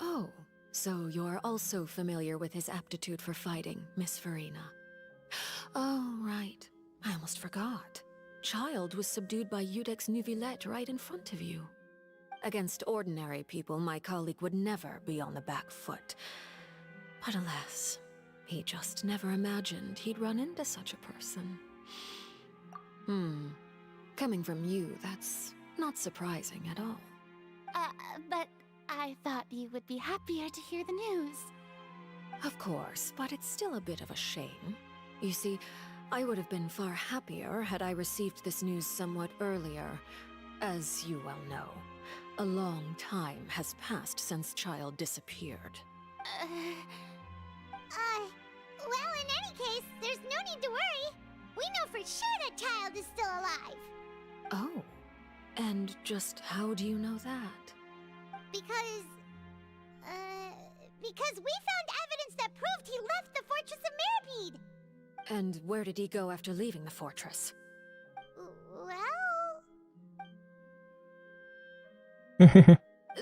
Speaker 2: Oh, so you're also familiar with his aptitude for fighting, Miss Farina. Oh, right. I almost forgot. Child was subdued by Udex Nuvillette right in front of you. Against ordinary people, my colleague would never be on the back foot. But alas, he just never imagined he'd run into such a person. Coming from you, that's not surprising at all.
Speaker 5: But I thought you would be happier to hear the news.
Speaker 2: Of course, but it's still a bit of a shame. You see, I would have been far happier had I received this news somewhat earlier. As you well know, a long time has passed since Child disappeared.
Speaker 3: Well, in any case, there's no need to worry. We know for sure that Child is still alive.
Speaker 2: Oh, And just how do you know that?
Speaker 3: Because we found evidence that proved he left the Fortress of Meripede!
Speaker 2: And where did he go after leaving the fortress?
Speaker 3: Well...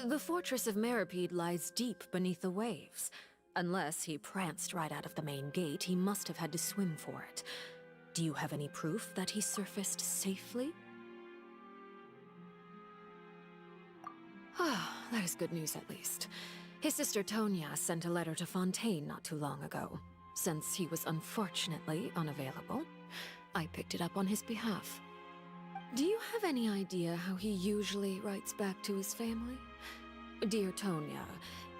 Speaker 2: The Fortress of Meripede lies deep beneath the waves. Unless he pranced right out of the main gate, he must have had to swim for it. Do you have any proof that he surfaced safely? Ah, that is good news at least. His sister Tonya sent a letter to Fontaine not too long ago. Since he was unfortunately unavailable, I picked it up on his behalf. Do you have any idea how he usually writes back to his family? Dear Tonya,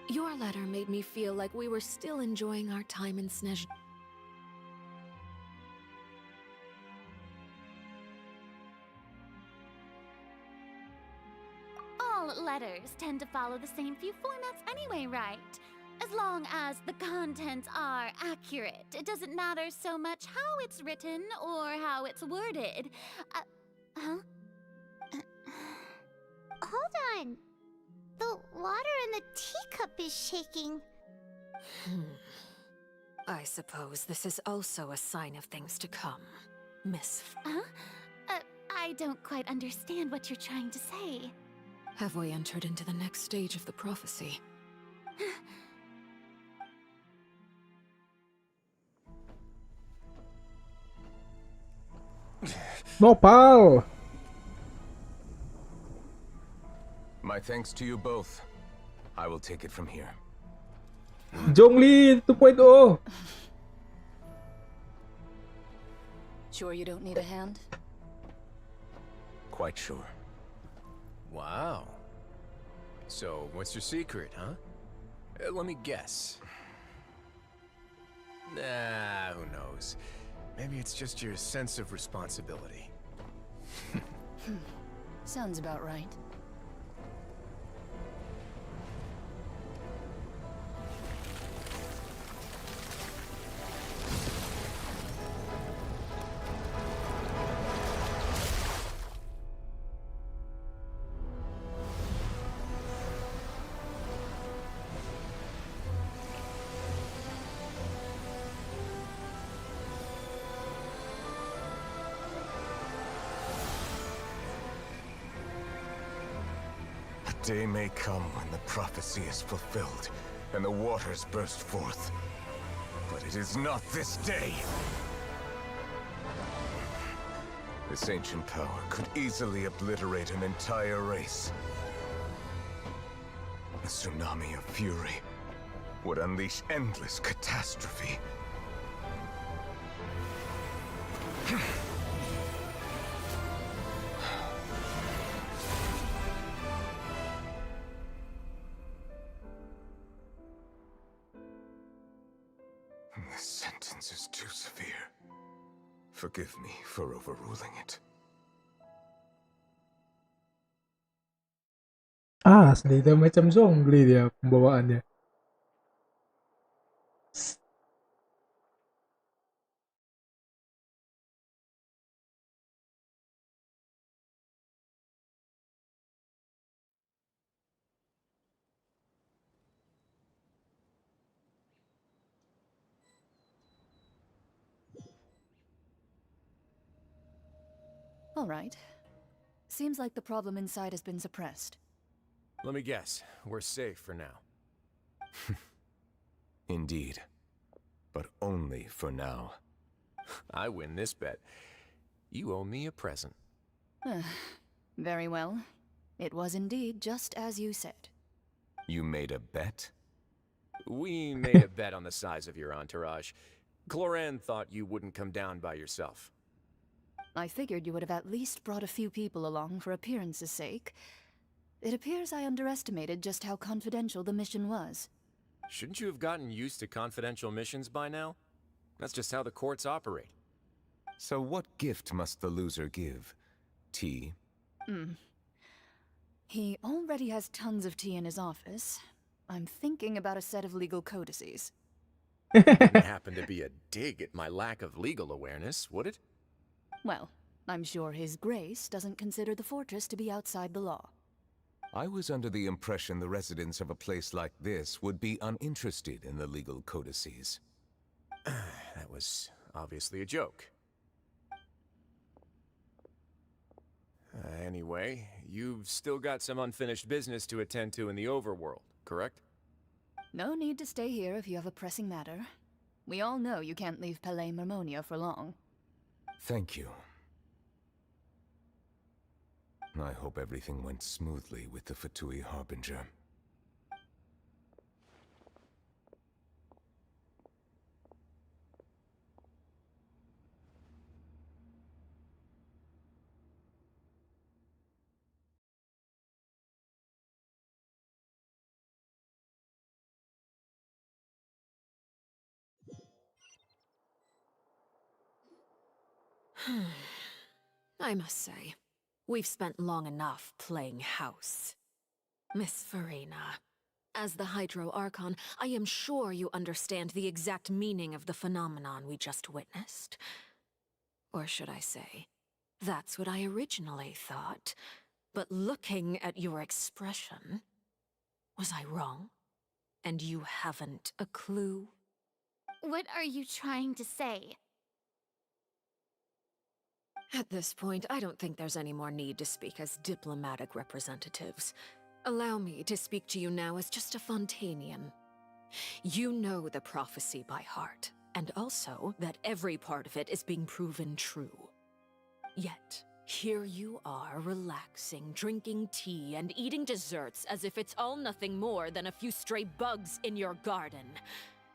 Speaker 2: your letter made me feel like we were still enjoying our time in Snezh.
Speaker 5: All letters tend to follow the same few formats anyway, right? As long as the contents are accurate, it doesn't matter so much how it's written or how it's worded. Huh?
Speaker 3: Hold on. The water in the teacup is shaking.
Speaker 2: I suppose this is also a sign of things to come, Miss.
Speaker 5: Huh? I don't quite understand what you're trying to say.
Speaker 2: Have we entered into the next stage of the prophecy?
Speaker 1: Nopal!
Speaker 21: My thanks to you both. I will take it from here.
Speaker 1: Zhongli 2.0!
Speaker 11: Sure you don't need a hand?
Speaker 21: Quite sure.
Speaker 16: Wow. So, what's your secret, huh? Let me guess. Nah, who knows? Maybe it's just your sense of responsibility.
Speaker 11: Sounds about right.
Speaker 21: Day may come when the prophecy is fulfilled, and the waters burst forth. But it is not this day! This ancient power could easily obliterate an entire race. A tsunami of fury would unleash endless catastrophe. This sentence is too severe. Forgive me for overruling it.
Speaker 1: Asli, dia macam Zhongli dia pembawaannya.
Speaker 11: All right. Seems like the problem inside has been suppressed.
Speaker 16: Let me guess, we're safe for now.
Speaker 21: Indeed. But only for now.
Speaker 16: I win this bet. You owe me a present.
Speaker 11: Very well. It was indeed just as you said.
Speaker 21: You made a bet?
Speaker 16: We made a bet on the size of your entourage. Cloran thought you wouldn't come down by yourself.
Speaker 11: I figured you would have at least brought a few people along for appearance's sake. It appears I underestimated just how confidential the mission was.
Speaker 16: Shouldn't you have gotten used to confidential missions by now? That's just how the courts operate.
Speaker 21: So what gift must the loser give? Tea?
Speaker 11: He already has tons of tea in his office. I'm thinking about a set of legal codices.
Speaker 16: Wouldn't happen to be a dig at my lack of legal awareness, would it?
Speaker 11: Well, I'm sure His Grace doesn't consider the fortress to be outside the law.
Speaker 21: I was under the impression the residents of a place like this would be uninterested in the legal codices.
Speaker 16: That was obviously a joke. Anyway, you've still got some unfinished business to attend to in the overworld, correct?
Speaker 11: No need to stay here if you have a pressing matter. We all know you can't leave Palais Mermonia for long.
Speaker 21: Thank you. I hope everything went smoothly with the Fatui Harbinger.
Speaker 2: I must say, we've spent long enough playing house. Miss Farina, as the Hydro Archon, I am sure you understand the exact meaning of the phenomenon we just witnessed. Or should I say, that's what I originally thought. But looking at your expression, was I wrong? And you haven't a clue?
Speaker 5: What are you trying to say?
Speaker 2: At this point, I don't think there's any more need to speak as diplomatic representatives. Allow me to speak to you now as just a Fontanian. You know the prophecy by heart, and also that every part of it is being proven true. Yet, here you are, relaxing, drinking tea, and eating desserts as if it's all nothing more than a few stray bugs in your garden.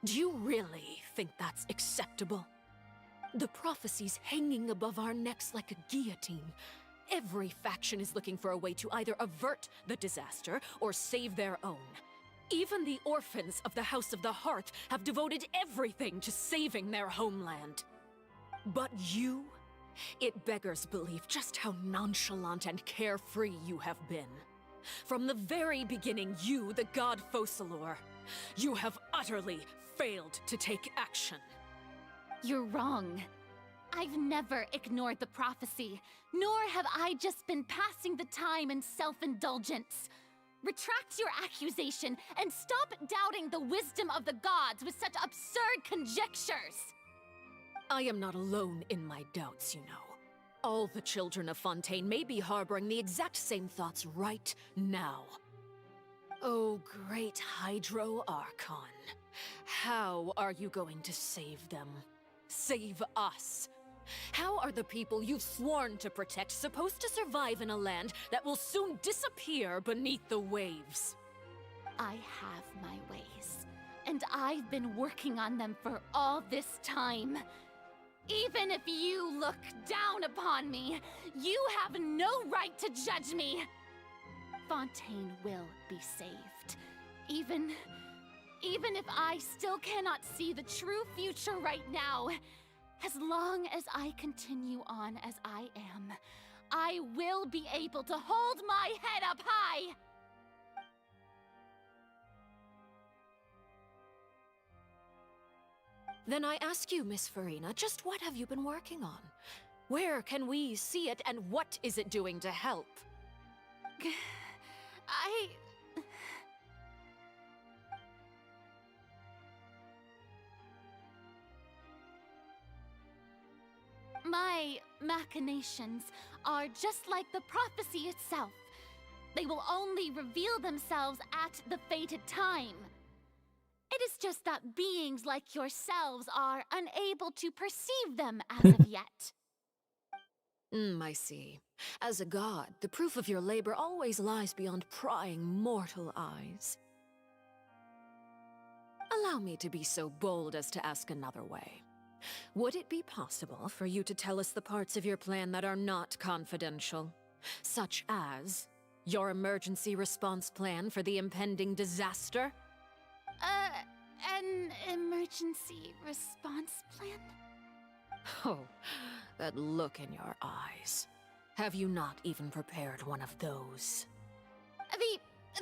Speaker 2: Do you really think that's acceptable? The prophecy's hanging above our necks like a guillotine. Every faction is looking for a way to either avert the disaster or save their own. Even the orphans of the House of the Hearth have devoted everything to saving their homeland. But you? It beggars belief just how nonchalant and carefree you have been. From the very beginning, you, the god Focalor, you have utterly failed to take action.
Speaker 5: You're wrong. I've never ignored the prophecy, nor have I just been passing the time in self-indulgence. Retract your accusation and stop doubting the wisdom of the gods with such absurd conjectures!
Speaker 2: I am not alone in my doubts, you know. All the children of Fontaine may be harboring the exact same thoughts right now. Oh, great Hydro Archon. How are you going to save them? Save us? How are the people you've sworn to protect supposed to survive in a land that will soon disappear beneath the waves?
Speaker 5: I have my ways, and I've been working on them for all this time. Even if you look down upon me, you have no right to judge me. Fontaine will be saved. Even if I still cannot see the true future right now, as long as I continue on as I am, I will be able to hold my head up high!
Speaker 2: Then I ask you, Miss Farina, just what have you been working on? Where can we see it, and what is it doing to help?
Speaker 5: My machinations are just like the prophecy itself. They will only reveal themselves at the fated time. It is just that beings like yourselves are unable to perceive them as of yet.
Speaker 2: I see. As a god, the proof of your labor always lies beyond prying mortal eyes. Allow me to be so bold as to ask another way. Would it be possible for you to tell us the parts of your plan that are not confidential? Such as your emergency response plan for the impending disaster?
Speaker 5: An emergency response plan?
Speaker 2: Oh, that look in your eyes. Have you not even prepared one of those?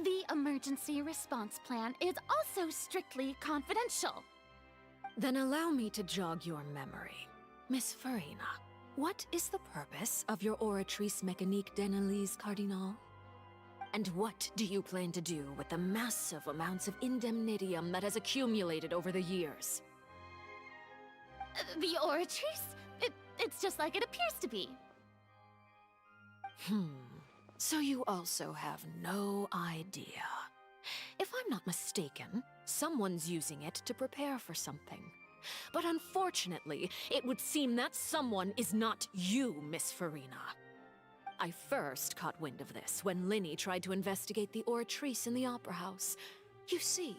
Speaker 5: The emergency response plan is also strictly confidential.
Speaker 2: Then allow me to jog your memory. Miss Farina, what is the purpose of your oratrice mécanique d'analyse cardinal? And what do you plan to do with the massive amounts of indemnitium that has accumulated over the years?
Speaker 5: The oratrice? It's just like it appears to be.
Speaker 2: So you also have no idea. If I'm not mistaken, someone's using it to prepare for something. But unfortunately, it would seem that someone is not you, Miss Farina. I first caught wind of this when Linny tried to investigate the oratrice in the Opera House. You see,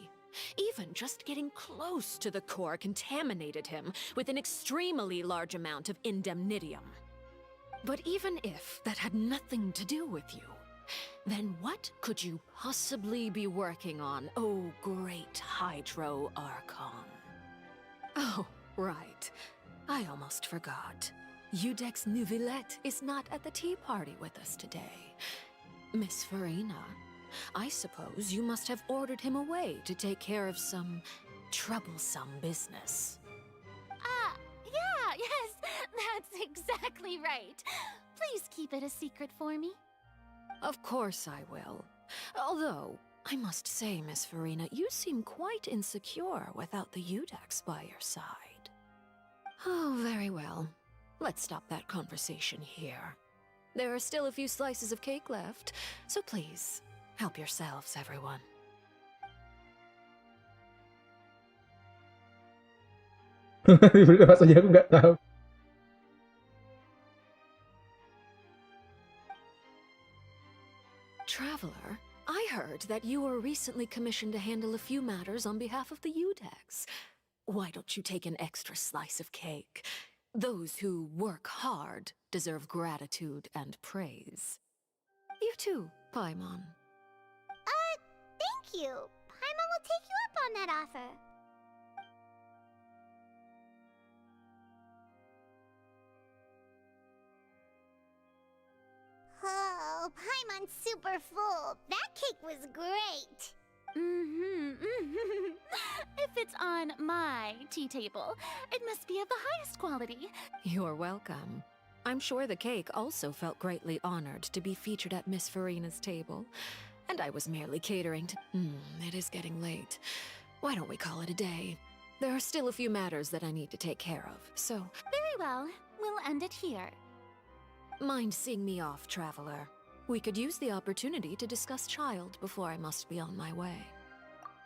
Speaker 2: even just getting close to the core contaminated him with an extremely large amount of indemnitium. But even if that had nothing to do with you, then what could you possibly be working on, oh great Hydro Archon? Oh, right. I almost forgot. Udex Neuvillette is not at the tea party with us today. Miss Farina, I suppose you must have ordered him away to take care of some troublesome business.
Speaker 5: Yeah, yes, that's exactly right. Please keep it a secret for me.
Speaker 2: Of course I will. Although, I must say, Miss Farina, you seem quite insecure without the Udex by your side. Oh, very well. Let's stop that conversation here. There are still a few slices of cake left, so please, help yourselves, everyone.
Speaker 1: Bahasa aja aku nggak tahu.
Speaker 2: Traveler, I heard that you were recently commissioned to handle a few matters on behalf of the Udex. Why don't you take an extra slice of cake? Those who work hard deserve gratitude and praise. You too, Paimon.
Speaker 3: Thank you. Paimon will take you up on that offer. Oh, Paimon's super full. That cake was great.
Speaker 5: If it's on my tea table, it must be of the highest quality.
Speaker 2: You're welcome. I'm sure the cake also felt greatly honored to be featured at Miss Farina's table. And I was merely catering to... it is getting late. Why don't we call it a day? There are still a few matters that I need to take care of, so...
Speaker 5: Very well. We'll end it here.
Speaker 2: Mind seeing me off, Traveler? We could use the opportunity to discuss Child before I must be on my way.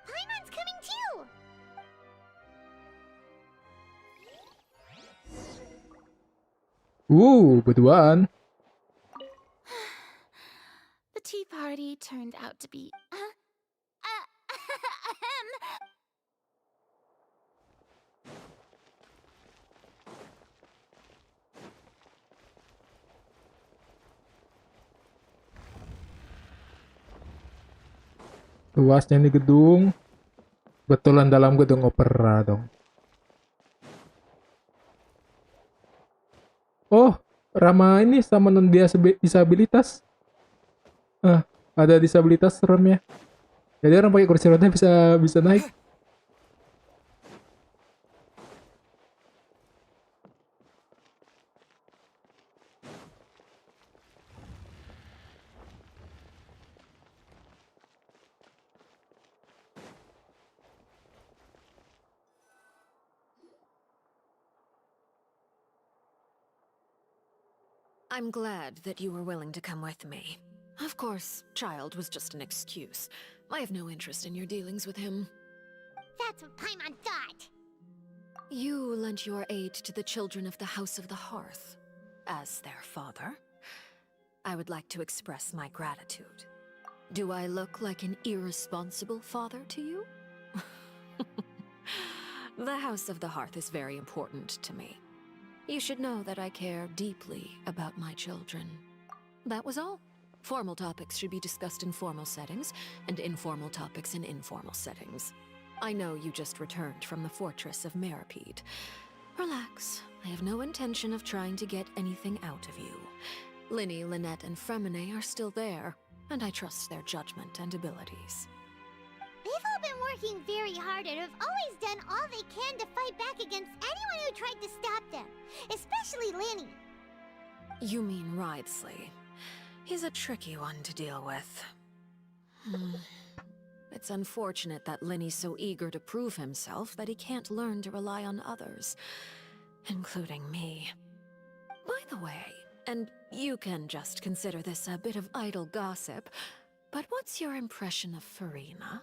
Speaker 3: Paimon's coming too!
Speaker 1: Berduaan.
Speaker 5: The tea party turned out to be...
Speaker 1: Luasnya nih gedung. Betulan dalam gedung opera dong. Oh, Rama ini sama non disabilitas. Ada disabilitas seremnya. Jadi orang pakai kursi roda bisa naik.
Speaker 2: I'm glad that you were willing to come with me. Of course, Child was just an excuse. I have no interest in your dealings with him.
Speaker 3: That's what Paimon thought.
Speaker 2: You lent your aid to the children of the House of the Hearth. As their father, I would like to express my gratitude. Do I look like an irresponsible father to you? The House of the Hearth is very important to me. You should know that I care deeply about my children. That was all. Formal topics should be discussed in formal settings, and informal topics in informal settings. I know you just returned from the fortress of Meripede. Relax. I have no intention of trying to get anything out of you. Linny, Lynette, and Fremine are still there, and I trust their judgment and abilities.
Speaker 3: They've all been working very hard and have always done all they can to fight back against anyone who tried to stop them, especially Linny.
Speaker 2: You mean Wriothesley. He's a tricky one to deal with. It's unfortunate that Linny's so eager to prove himself that he can't learn to rely on others, including me. By the way, and you can just consider this a bit of idle gossip, but what's your impression of Furina?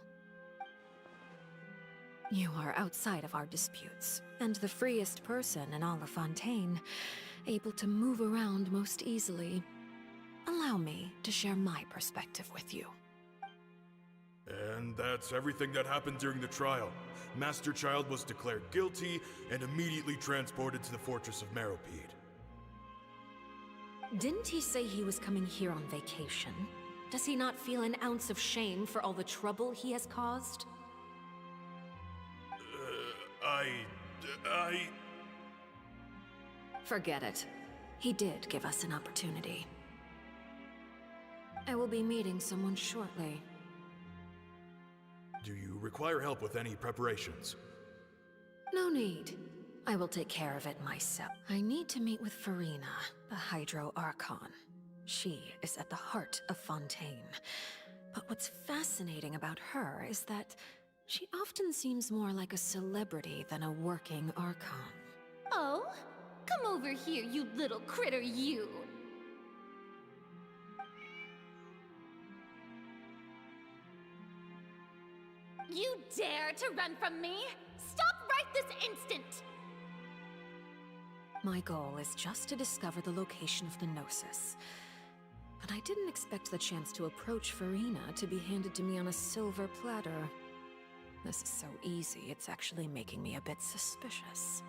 Speaker 2: You are outside of our disputes, and the freest person in all of Fontaine, able to move around most easily. Allow me to share my perspective with you.
Speaker 8: And that's everything that happened during the trial. Master Child was declared guilty and immediately transported to the Fortress of Meropide.
Speaker 2: Didn't he say he was coming here on vacation? Does he not feel an ounce of shame for all the trouble he has caused? Forget it. He did give us an opportunity. I will be meeting someone shortly.
Speaker 8: Do you require help with any preparations?
Speaker 2: No need. I will take care of it myself. I need to meet with Furina, the Hydro Archon. She is at the heart of Fontaine. But what's fascinating about her is that she often seems more like a celebrity than a working Archon.
Speaker 5: Oh? Come over here, you little critter, you! You dare to run from me? Stop right this instant!
Speaker 2: My goal is just to discover the location of the Gnosis. But I didn't expect the chance to approach Furina to be handed to me on a silver platter. This is so easy, it's actually making me a bit suspicious.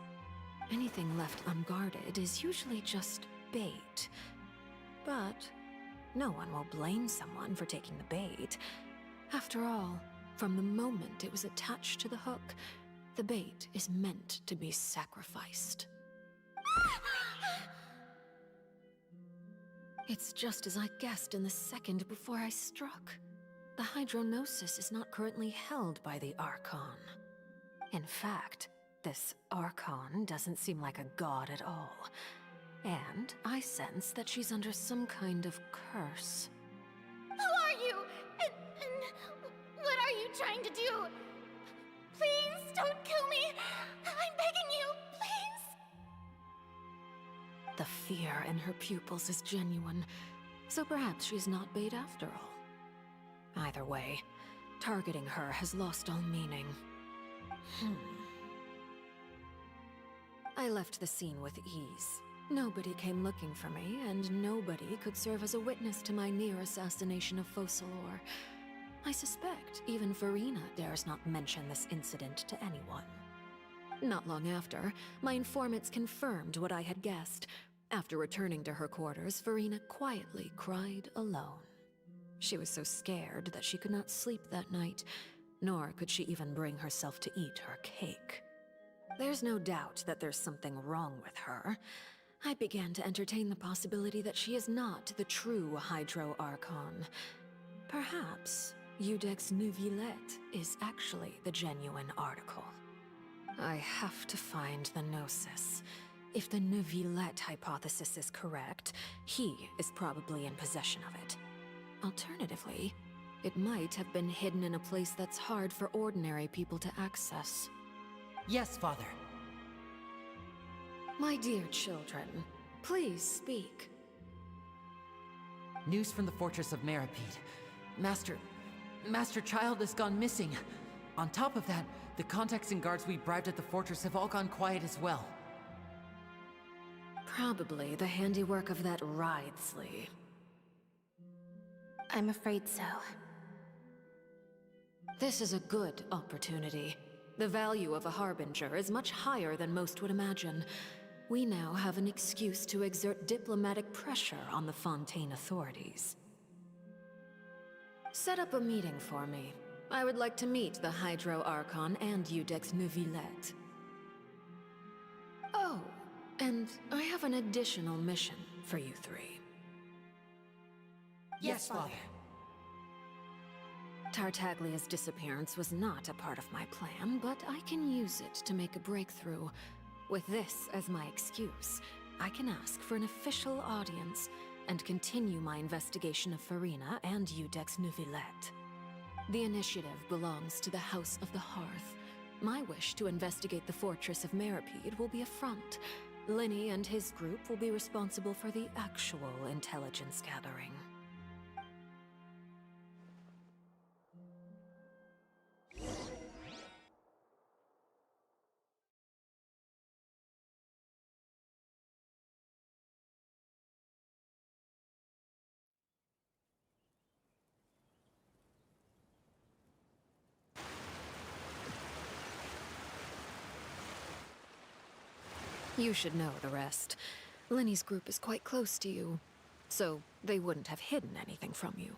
Speaker 2: Anything left unguarded is usually just bait. But no one will blame someone for taking the bait. After all, from the moment it was attached to the hook, the bait is meant to be sacrificed. It's just as I guessed in the second before I struck. The Hydronosis is not currently held by the Archon. In fact, this Archon doesn't seem like a god at all. And I sense that she's under some kind of curse.
Speaker 5: Who are you? And what are you trying to do? Please don't kill me! I'm begging you, please!
Speaker 2: The fear in her pupils is genuine, so perhaps she's not bait after all. Either way, targeting her has lost all meaning. I left the scene with ease. Nobody came looking for me, and nobody could serve as a witness to my near assassination of Focalor. I suspect even Furina dares not mention this incident to anyone. Not long after, my informants confirmed what I had guessed. After returning to her quarters, Furina quietly cried alone. She was so scared that she could not sleep that night, nor could she even bring herself to eat her cake. There's no doubt that there's something wrong with her. I began to entertain the possibility that she is not the true Hydro Archon. Perhaps Iudex Neuvillette is actually the genuine article. I have to find the Gnosis. If the Neuvillette hypothesis is correct, he is probably in possession of it. Alternatively, it might have been hidden in a place that's hard for ordinary people to access.
Speaker 12: Yes, Father.
Speaker 2: My dear children, please speak.
Speaker 12: News from the Fortress of Meropide. Master Child has gone missing. On top of that, the contacts and guards we bribed at the fortress have all gone quiet as well.
Speaker 2: Probably the handiwork of that Wriothesley.
Speaker 18: I'm afraid so.
Speaker 2: This is a good opportunity. The value of a Harbinger is much higher than most would imagine. We now have an excuse to exert diplomatic pressure on the Fontaine authorities. Set up a meeting for me. I would like to meet the Hydro Archon and Iudex Neuvillette. Oh, and I have an additional mission for you three.
Speaker 12: Yes, Father.
Speaker 2: Tartaglia's disappearance was not a part of my plan, but I can use it to make a breakthrough. With this as my excuse, I can ask for an official audience and continue my investigation of Farina and Iudex Neuvillette. The initiative belongs to the House of the Hearth. My wish to investigate the fortress of Meropide will be a front. Linny and his group will be responsible for the actual intelligence gathering. You should know the rest. Linny's group is quite close to you, so they wouldn't have hidden anything from you.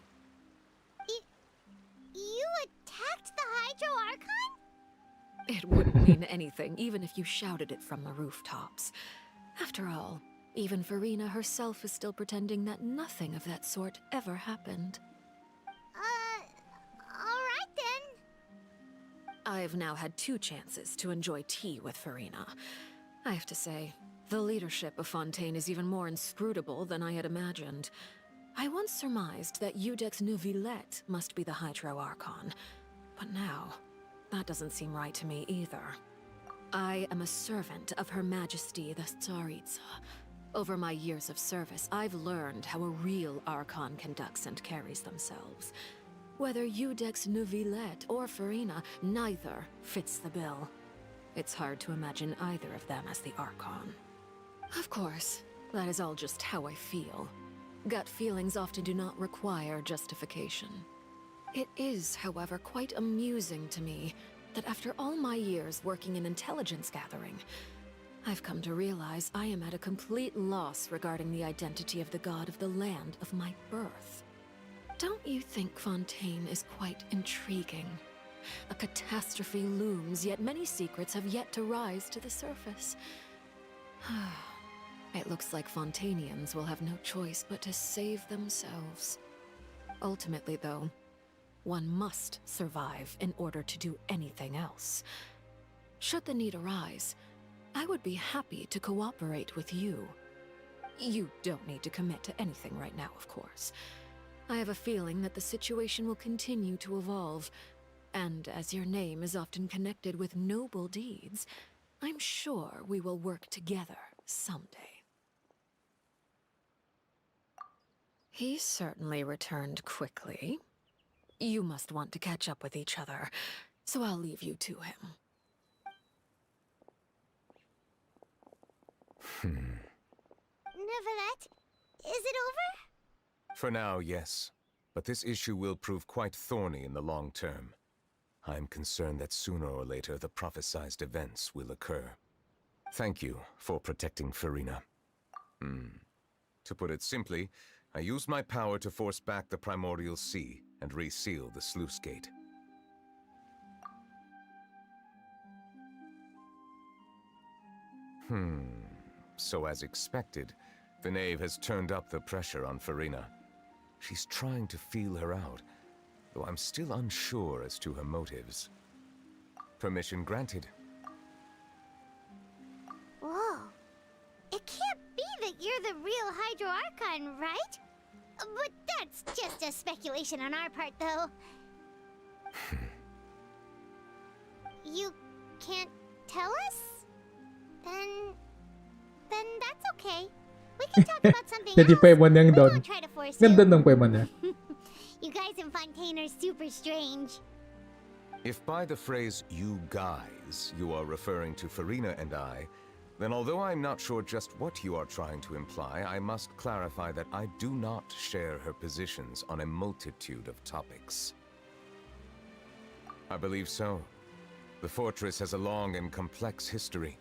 Speaker 3: You attacked the Hydro Archon?
Speaker 2: It wouldn't mean anything, even if you shouted it from the rooftops. After all, even Farina herself is still pretending that nothing of that sort ever happened.
Speaker 3: Alright then.
Speaker 2: I've now had 2 chances to enjoy tea with Farina. I have to say, the leadership of Fontaine is even more inscrutable than I had imagined. I once surmised that Iudex Neuvillette must be the Hydro Archon, but now, that doesn't seem right to me either. I am a servant of Her Majesty the Tsaritsa. Over my years of service, I've learned how a real Archon conducts and carries themselves. Whether Iudex Neuvillette or Farina, neither fits the bill. It's hard to imagine either of them as the Archon. Of course, that is all just how I feel. Gut feelings often do not require justification. It is, however, quite amusing to me that after all my years working in intelligence gathering, I've come to realize I am at a complete loss regarding the identity of the god of the land of my birth. Don't you think Fontaine is quite intriguing? A catastrophe looms, yet many secrets have yet to rise to the surface. It looks like Fontainians will have no choice but to save themselves. Ultimately, though, one must survive in order to do anything else. Should the need arise, I would be happy to cooperate with you. You don't need to commit to anything right now, of course. I have a feeling that the situation will continue to evolve, and as your name is often connected with noble deeds, I'm sure we will work together someday. He certainly returned quickly. You must want to catch up with each other, so I'll leave you to him.
Speaker 3: Neuvillette, is it over?
Speaker 21: For now, yes. But this issue will prove quite thorny in the long term. I'm concerned that sooner or later the prophesized events will occur. Thank you for protecting Farina. To put it simply, I used my power to force back the Primordial Sea and reseal the sluice gate. So as expected, the knave has turned up the pressure on Farina. She's trying to feel her out, though I'm still unsure as to her motives. Permission granted.
Speaker 3: Whoa. It can't be that you're the real Hydro Archon, right? But that's just a speculation on our part, though. You can't tell us? Then that's okay. We can talk about something
Speaker 1: Jadi
Speaker 3: else.
Speaker 1: Paimon yang
Speaker 3: We
Speaker 1: down.
Speaker 3: won't try to force
Speaker 1: Kan
Speaker 3: it.
Speaker 1: down ng Paimon ya.
Speaker 3: You guys in Fontaine are super strange.
Speaker 21: If by the phrase, you guys, you are referring to Farina and I, then although I'm not sure just what you are trying to imply, I must clarify that I do not share her positions on a multitude of topics. I believe so. The fortress has a long and complex history.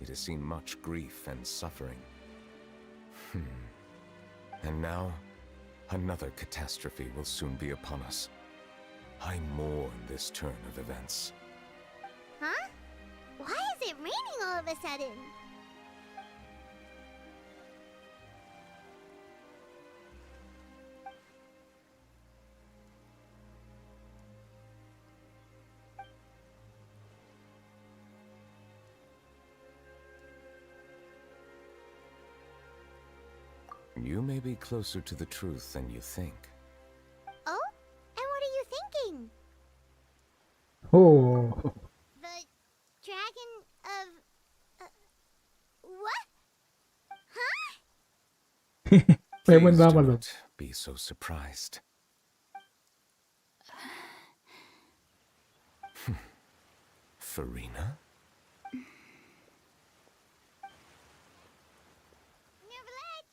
Speaker 21: It has seen much grief and suffering. And now, another catastrophe will soon be upon us. I mourn this turn of events.
Speaker 3: Huh? Why is it raining all of a sudden?
Speaker 21: You may be closer to the truth than you think.
Speaker 3: Oh? And what are you thinking?
Speaker 1: Oh.
Speaker 3: The dragon of... what? Huh?
Speaker 21: Please
Speaker 1: lama
Speaker 21: do
Speaker 1: loh.
Speaker 21: not be so surprised. Farina?
Speaker 3: Neverlet,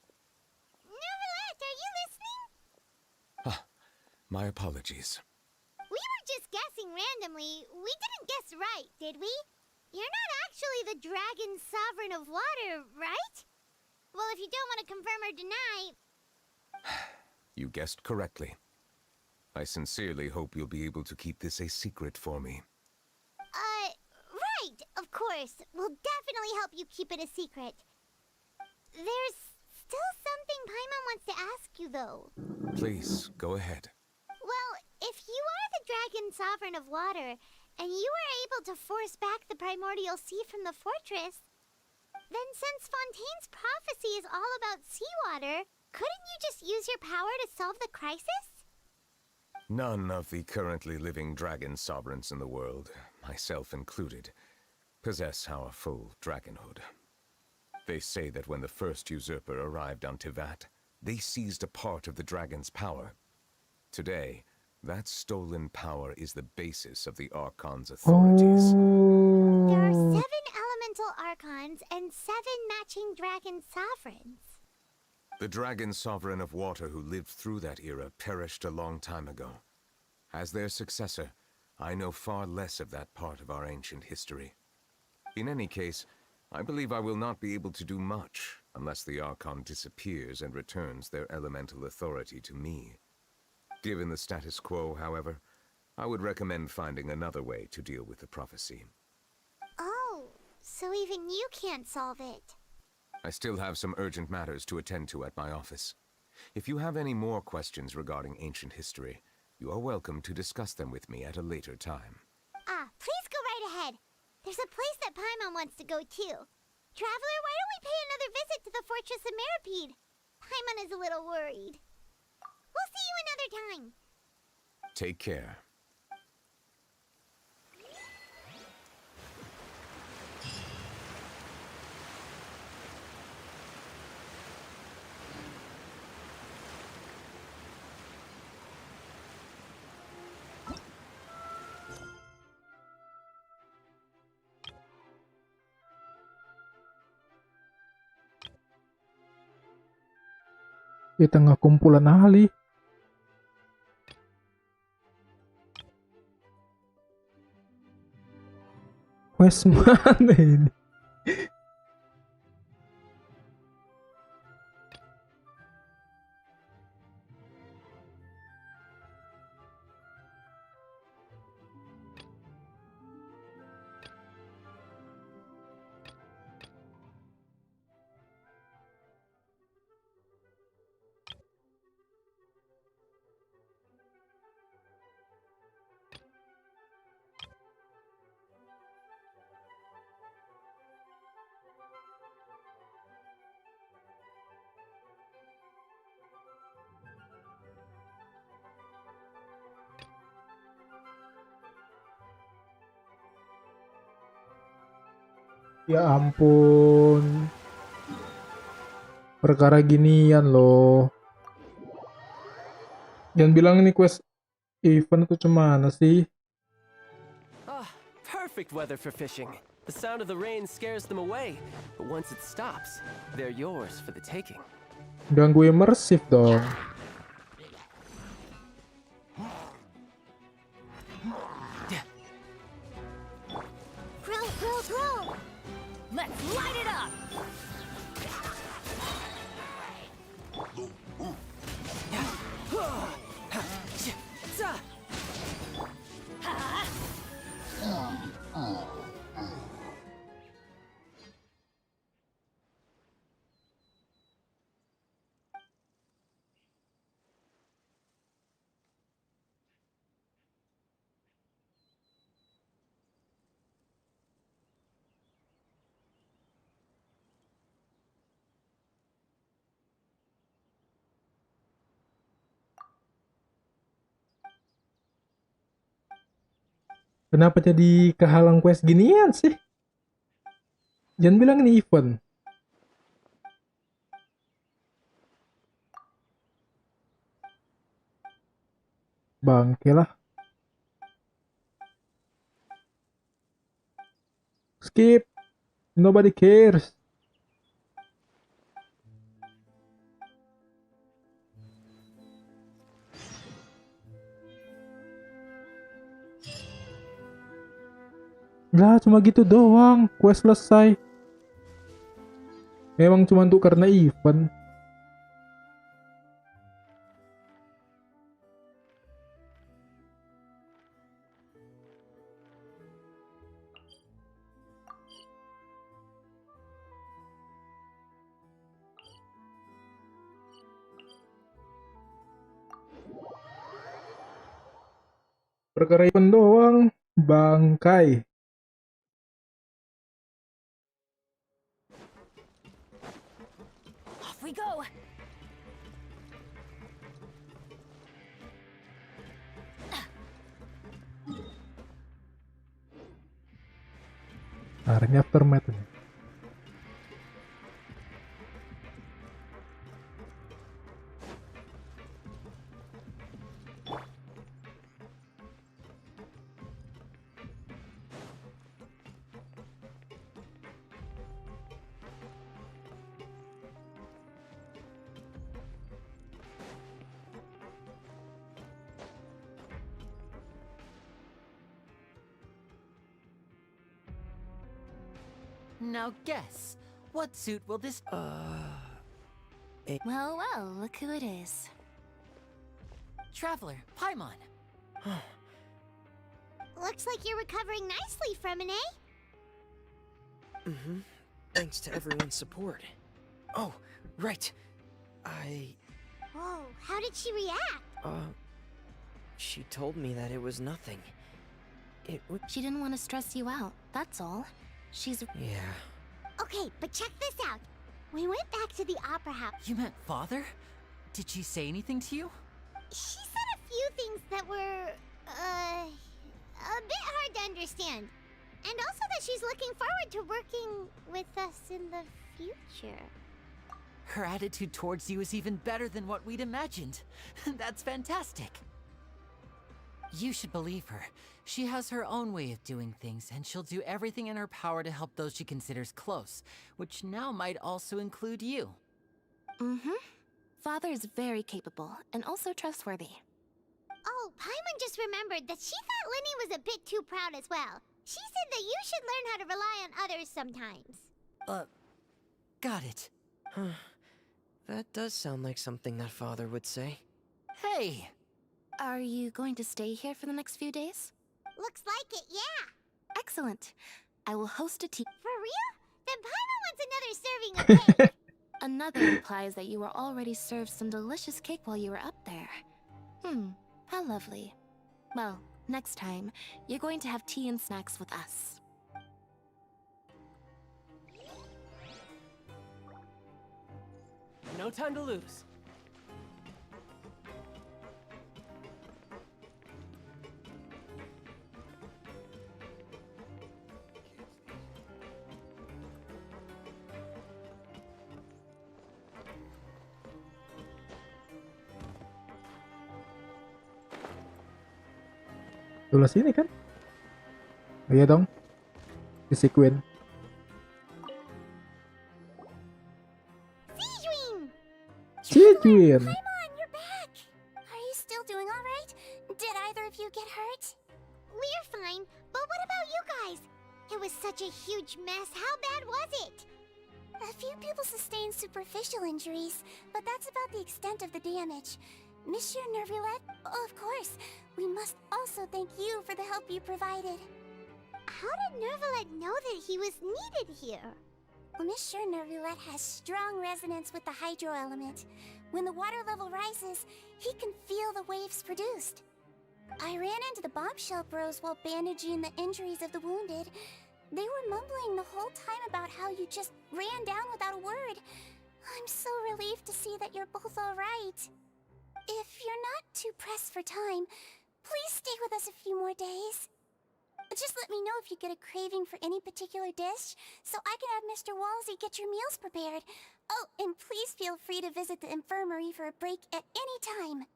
Speaker 3: are you listening?
Speaker 21: My apologies.
Speaker 3: We were just guessing randomly. We didn't guess right, did we? You're not actually the dragon sovereign of water, right? Well, if you don't want to confirm or deny...
Speaker 21: You guessed correctly. I sincerely hope you'll be able to keep this a secret for me.
Speaker 3: Right, of course. We'll definitely help you keep it a secret. There's still something Paimon wants to ask you, though.
Speaker 21: Please, go ahead.
Speaker 3: Well, if you are the dragon sovereign of water, and you were able to force back the primordial sea from the fortress, then since Fontaine's prophecy is all about seawater, couldn't you just use your power to solve the crisis?
Speaker 21: None of the currently living dragon sovereigns in the world, myself included, possess our full dragonhood. They say that when the first usurper arrived on Tivat, they seized a part of the dragon's power. Today, that stolen power is the basis of the Archon's authorities.
Speaker 3: There are 7 elemental Archons and 7 matching dragon sovereigns.
Speaker 21: The dragon sovereign of water who lived through that era perished a long time ago. As their successor, I know far less of that part of our ancient history. In any case, I believe I will not be able to do much unless the Archon disappears and returns their elemental authority to me. Given the status quo, however, I would recommend finding another way to deal with the prophecy.
Speaker 3: Oh, so even you can't solve it.
Speaker 21: I still have some urgent matters to attend to at my office. If you have any more questions regarding ancient history, you are welcome to discuss them with me at a later time.
Speaker 3: Please go right ahead. There's a place that Paimon wants to go too. Traveler, why don't we pay another visit to the Fortress of Meropide? Paimon is a little worried. We'll see you another time.
Speaker 21: Take care.
Speaker 1: Di tengah kumpulan ahli. Wes mana ini? Ya ampun. Perkara ginian loh. Jangan bilang ini quest event atau cemana sih?
Speaker 15: Perfect weather for fishing. The sound of the rain scares them away, but once it stops, they're yours for the taking.
Speaker 1: Ganggu imersif dong.
Speaker 5: Grow! Let's light it up!
Speaker 1: Kenapa jadi kehalang quest ginian sih? Jangan bilang ini event. Bangke lah. Skip. Nobody cares. Lah cuma gitu doang, quest selesai. Memang cuma untuk karena event. Perkara event doang, bangkai.
Speaker 5: Off we go!
Speaker 1: Nah, ini aftermath nih.
Speaker 12: Now guess, what suit will this...
Speaker 18: Well, well, look who it is.
Speaker 12: Traveler, Paimon.
Speaker 3: Looks like you're recovering nicely from it, eh?
Speaker 15: Mm-hmm. Thanks to everyone's support. Oh, right.
Speaker 3: Whoa, how did she react?
Speaker 15: She told me that it was nothing.
Speaker 18: She didn't want to stress you out, that's all. She's...
Speaker 15: Yeah.
Speaker 3: Okay, but check this out. We went back to the opera house.
Speaker 12: You meant father? Did she say anything to you?
Speaker 3: She said a few things that were, a bit hard to understand. And also that she's looking forward to working with us in the future.
Speaker 12: Her attitude towards you is even better than what we'd imagined. That's fantastic. You should believe her. She has her own way of doing things, and she'll do everything in her power to help those she considers close, which now might also include you.
Speaker 18: Mm-hmm. Father is very capable, and also trustworthy.
Speaker 3: Oh, Paimon just remembered that she thought Linny was a bit too proud as well. She said that you should learn how to rely on others sometimes.
Speaker 12: Got it.
Speaker 15: That does sound like something that father would say.
Speaker 12: Hey!
Speaker 18: Are you going to stay here for the next few days?
Speaker 3: Looks like it, yeah.
Speaker 18: Excellent. I will host a tea.
Speaker 3: For real? Then Paimon wants another serving of cake.
Speaker 18: Another implies that you were already served some delicious cake while you were up there. How lovely. Well, next time, you're going to have tea and snacks with us.
Speaker 14: No time to lose.
Speaker 1: Sebelah sini kan? Oh, iya dong. Di sequin. Sijuin.
Speaker 3: Paimon, you're back. Are you still doing all right? Did either of you get hurt? We're fine, but what about you guys? It was such a huge mess. How bad was it? A few people sustained superficial injuries, but that's about the extent of the damage. Monsieur Nervulet, of course, we must also thank you for the help you provided. How did Nervulet know that he was needed here? Well, Monsieur Nervulet has strong resonance with the hydro element. When the water level rises, he can feel the waves produced. I ran into the bombshell bros while bandaging the injuries of the wounded. They were mumbling the whole time about how you just ran down without a word. I'm so relieved to see that you're both all right. If you're not too pressed for time, please stay with us a few more days. Just let me know if you get a craving for any particular dish, so I can have Mr. Walsey get your meals prepared. Oh, and please feel free to visit the infirmary for a break at any time.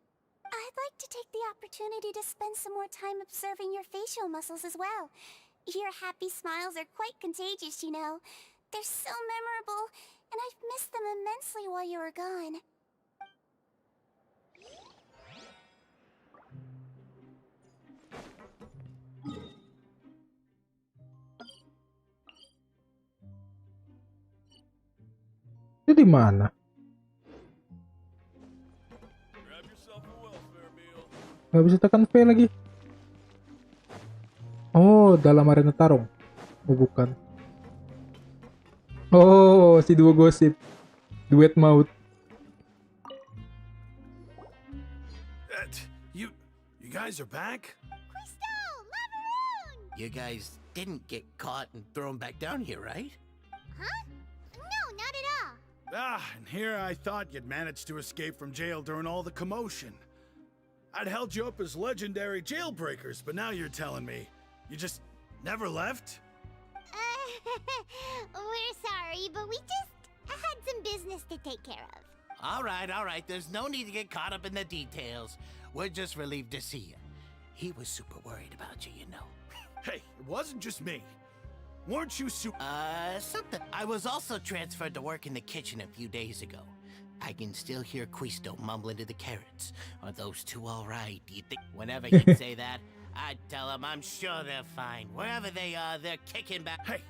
Speaker 3: I'd like to take the opportunity to spend some more time observing your facial muscles as well. Your happy smiles are quite contagious, you know. They're so memorable, and I've missed them immensely while you were gone.
Speaker 1: Itu di mana? Gak bisa tekan V lagi. Oh, dalam arena tarung. Oh, bukan. Oh, si dua gosip. Duet maut.
Speaker 10: You guys are back?
Speaker 9: You guys didn't get caught and thrown back down here, right?
Speaker 3: Huh? No, not at all.
Speaker 10: And here I thought you'd managed to escape from jail during all the commotion. I'd held you up as legendary jailbreakers, but now you're telling me you just never left?
Speaker 3: We're sorry, but we just had some business to take care of.
Speaker 9: All right. There's no need to get caught up in the details. We're just relieved to see you. He was super worried about you, you know.
Speaker 10: Hey, it wasn't just me. Weren't you
Speaker 9: something. I was also transferred to work in the kitchen a few days ago. I can still hear Quisto mumbling to the carrots. Are those two all right? Do you think? Whenever he'd say that, I'd tell him I'm sure they're fine. Wherever they are, they're kicking back.
Speaker 10: Hey,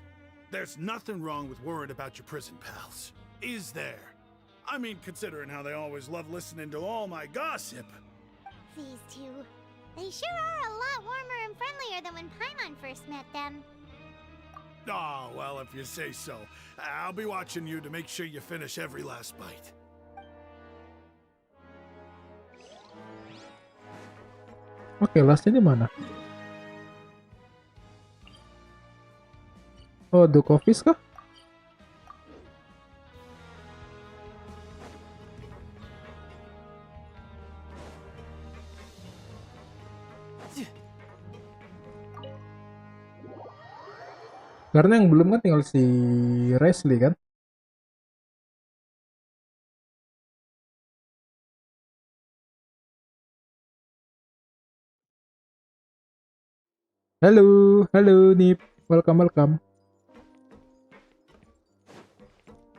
Speaker 10: there's nothing wrong with worrying about your prison pals. Is there? I mean, considering how they always love listening to all my gossip.
Speaker 3: These two. They sure are a lot warmer and friendlier than when Paimon first met them.
Speaker 10: Oh, well, if you say so. I'll be watching you to make sure you finish every last bite.
Speaker 1: Oke, lastnya di mana? Oh, Duke Office kah? Karena yang belum kan tinggal si Leslie kan? Halo Nip, welcome.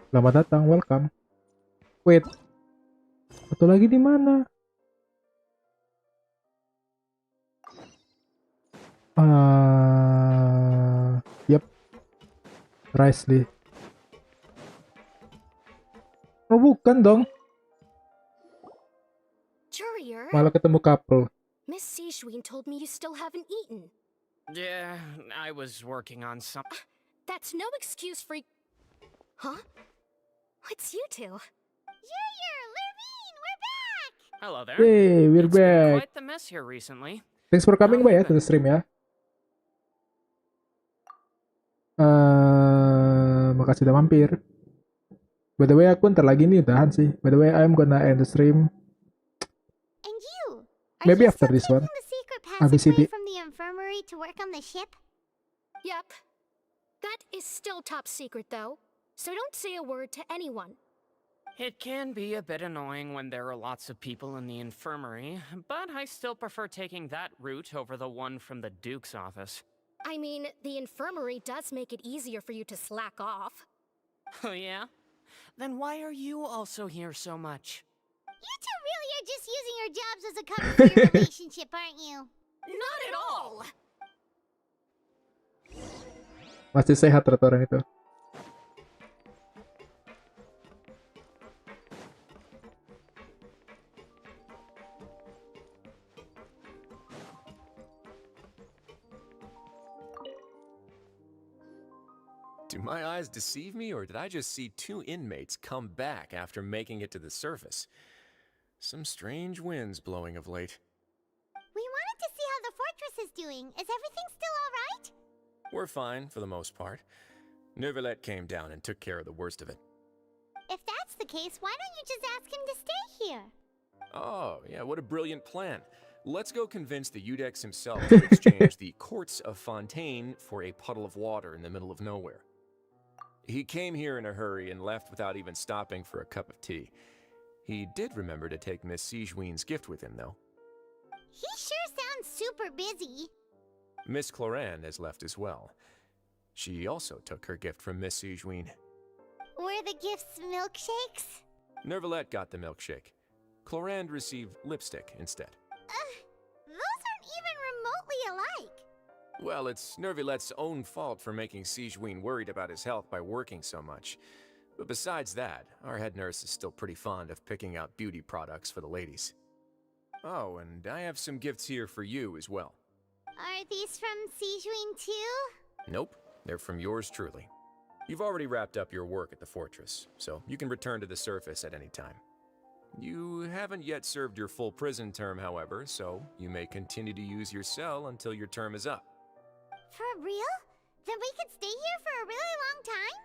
Speaker 1: Selamat datang, welcome. Wait, satu lagi di mana? Yep, Risley. Oh bukan dong,
Speaker 13: Courier,
Speaker 1: malah ketemu couple.
Speaker 13: Miss Sijwin told me you still haven't eaten.
Speaker 14: Yeah, I was working on some.
Speaker 13: That's no excuse for. Huh? It's you two.
Speaker 3: Lurvine, we're back!
Speaker 14: Hello there.
Speaker 1: Hey, we're
Speaker 14: It's been
Speaker 1: back.
Speaker 14: quite the mess here recently.
Speaker 1: Thanks for coming by ya to the stream ya. Makasih udah mampir. By the way, aku ntar lagi nih udahan sih. By the way, I'm gonna end the stream.
Speaker 3: And you?
Speaker 1: Maybe after this one. Habis ini.
Speaker 3: From the infirmary to work on the ship?
Speaker 13: Yep. That is still top secret, though. So don't say a word to anyone.
Speaker 14: It can be a bit annoying when there are lots of people in the infirmary, but I still prefer taking that route over the one from the Duke's office.
Speaker 13: I mean, the infirmary does make it easier for you to slack off.
Speaker 14: Oh yeah? Then why are you also here so much?
Speaker 3: You two really are just using your jobs as a cover for your relationship, aren't you?
Speaker 13: Not at all!
Speaker 1: Masih sehat ternyata orang itu.
Speaker 16: Do my eyes deceive me, or did I just see two inmates come back after making it to the surface? Some strange winds blowing of late.
Speaker 3: We wanted to see how the fortress is doing. Is everything still alright?
Speaker 16: We're fine, for the most part. Neuvillette came down and took care of the worst of it.
Speaker 3: If that's the case, why don't you just ask him to stay here?
Speaker 16: Oh, yeah, what a brilliant plan. let's go convince the Udex himself to exchange the Courts of Fontaine for a puddle of water in the middle of nowhere. He came here in a hurry and left without even stopping for a cup of tea. He did remember to take Miss Sigewinne's gift with him, though.
Speaker 3: He sure sounds super busy.
Speaker 16: Miss Cloran has left as well. She also took her gift from Miss Sigewinne.
Speaker 3: Were the gifts milkshakes?
Speaker 16: Nervalette got the milkshake. Cloran received lipstick instead.
Speaker 3: Those aren't even remotely alike.
Speaker 16: Well, it's Nervalette's own fault for making Sigewinne worried about his health by working so much. But besides that, our head nurse is still pretty fond of picking out beauty products for the ladies. Oh, and I have some gifts here for you as well.
Speaker 3: Are these from Sigewinne too?
Speaker 16: Nope, they're from yours truly. You've already wrapped up your work at the fortress, so you can return to the surface at any time. You haven't yet served your full prison term, however, so you may continue to use your cell until your term is up.
Speaker 3: For real? Then we could stay here for a really long time?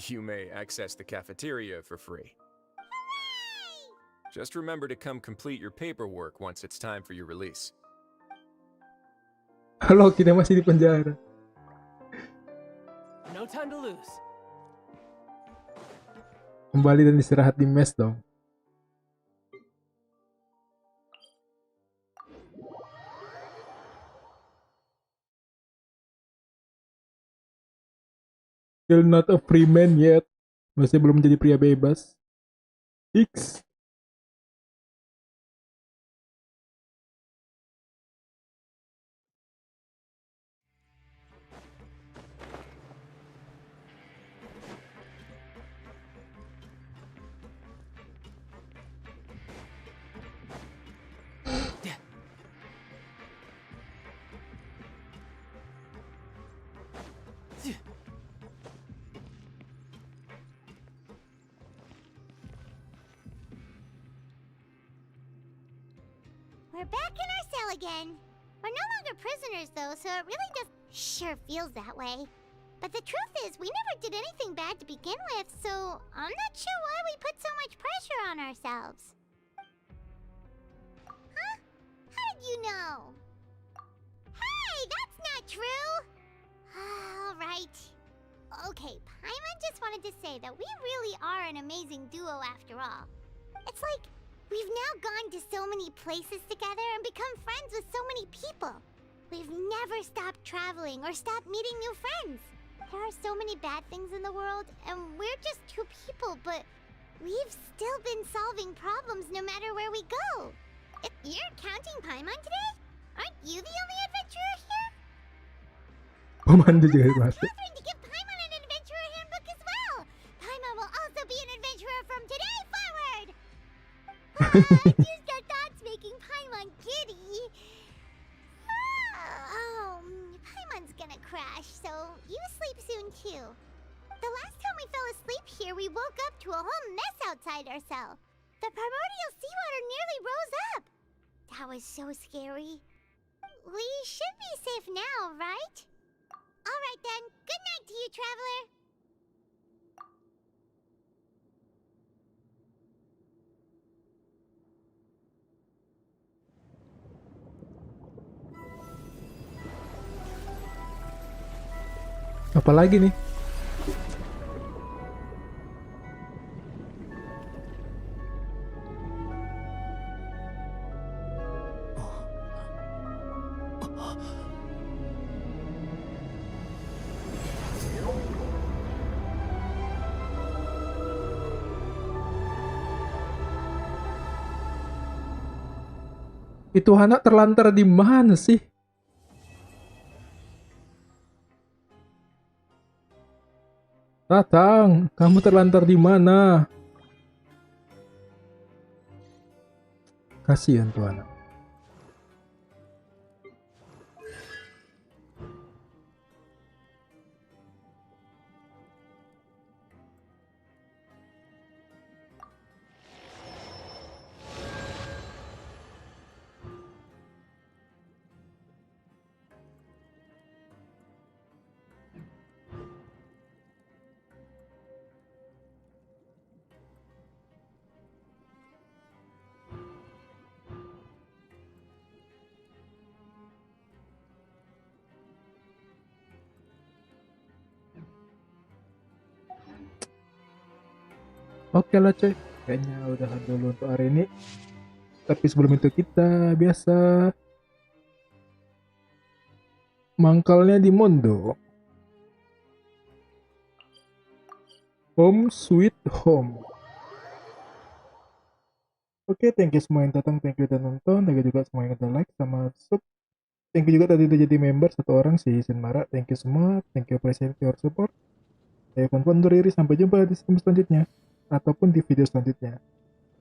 Speaker 16: You may access the cafeteria for free.
Speaker 3: Hooray!
Speaker 16: Just remember to come complete your paperwork once it's time for your release.
Speaker 1: Halo, kita masih di penjara.
Speaker 15: No time to lose.
Speaker 1: Kembali dan istirahat di mes dong. Still not a free man yet. Masih belum menjadi pria bebas. X.
Speaker 3: We're back in our cell again. We're no longer prisoners though, so it really just sure feels that way. But the truth is, we never did anything bad to begin with, so I'm not sure why we put so much pressure on ourselves. Huh? How did you know? Hey, that's not true! Alright. Okay, Paimon just wanted to say that we really are an amazing duo after all. It's like we've now gone to so many places together and become friends with so many people. We've never stopped traveling or stopped meeting new friends. There are so many bad things in the world, and we're just two people, but we've still been solving problems no matter where we go. You're counting Paimon today? Aren't you the only adventurer here?
Speaker 1: Pemandu juga masuk.
Speaker 3: Catherine to give Paimon an adventurer handbook as well. Paimon will also be an adventurer from today forward. Just our thoughts making Paimon giddy. Paimon's gonna crash, so you sleep soon too. The last time we fell asleep here, we woke up to a whole mess outside our cell. The primordial seawater nearly rose up. That was so scary. We should be safe now, right? Alright then, good night to you, traveler.
Speaker 1: Apa lagi nih? Itu anak terlantar di mana sih? Tatang, kamu terlantar di mana? Kasihan tuh anak. Oke lah coy, kayaknya udahan dulu untuk hari ini. Tapi sebelum itu kita biasa mangkalnya di Mondo. Home Sweet Home. Oke, thank you semua yang datang, thank you udah nonton, thank you juga semua yang udah like sama sub. Thank you juga tadi udah jadi member satu orang si Sinmara. Thank you semua, thank you appreciate your support. Saya Fon undur diri, sampai jumpa di stream selanjutnya ataupun di video selanjutnya.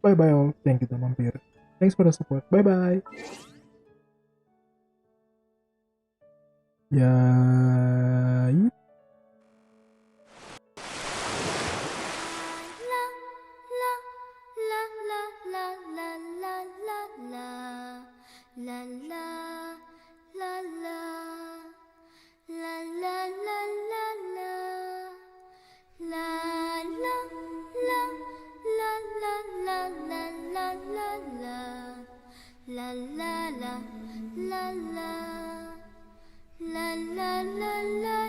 Speaker 1: Bye bye all, thank you udah mampir. Thanks for the support, bye bye. Ya,
Speaker 5: La la la la la la la la la la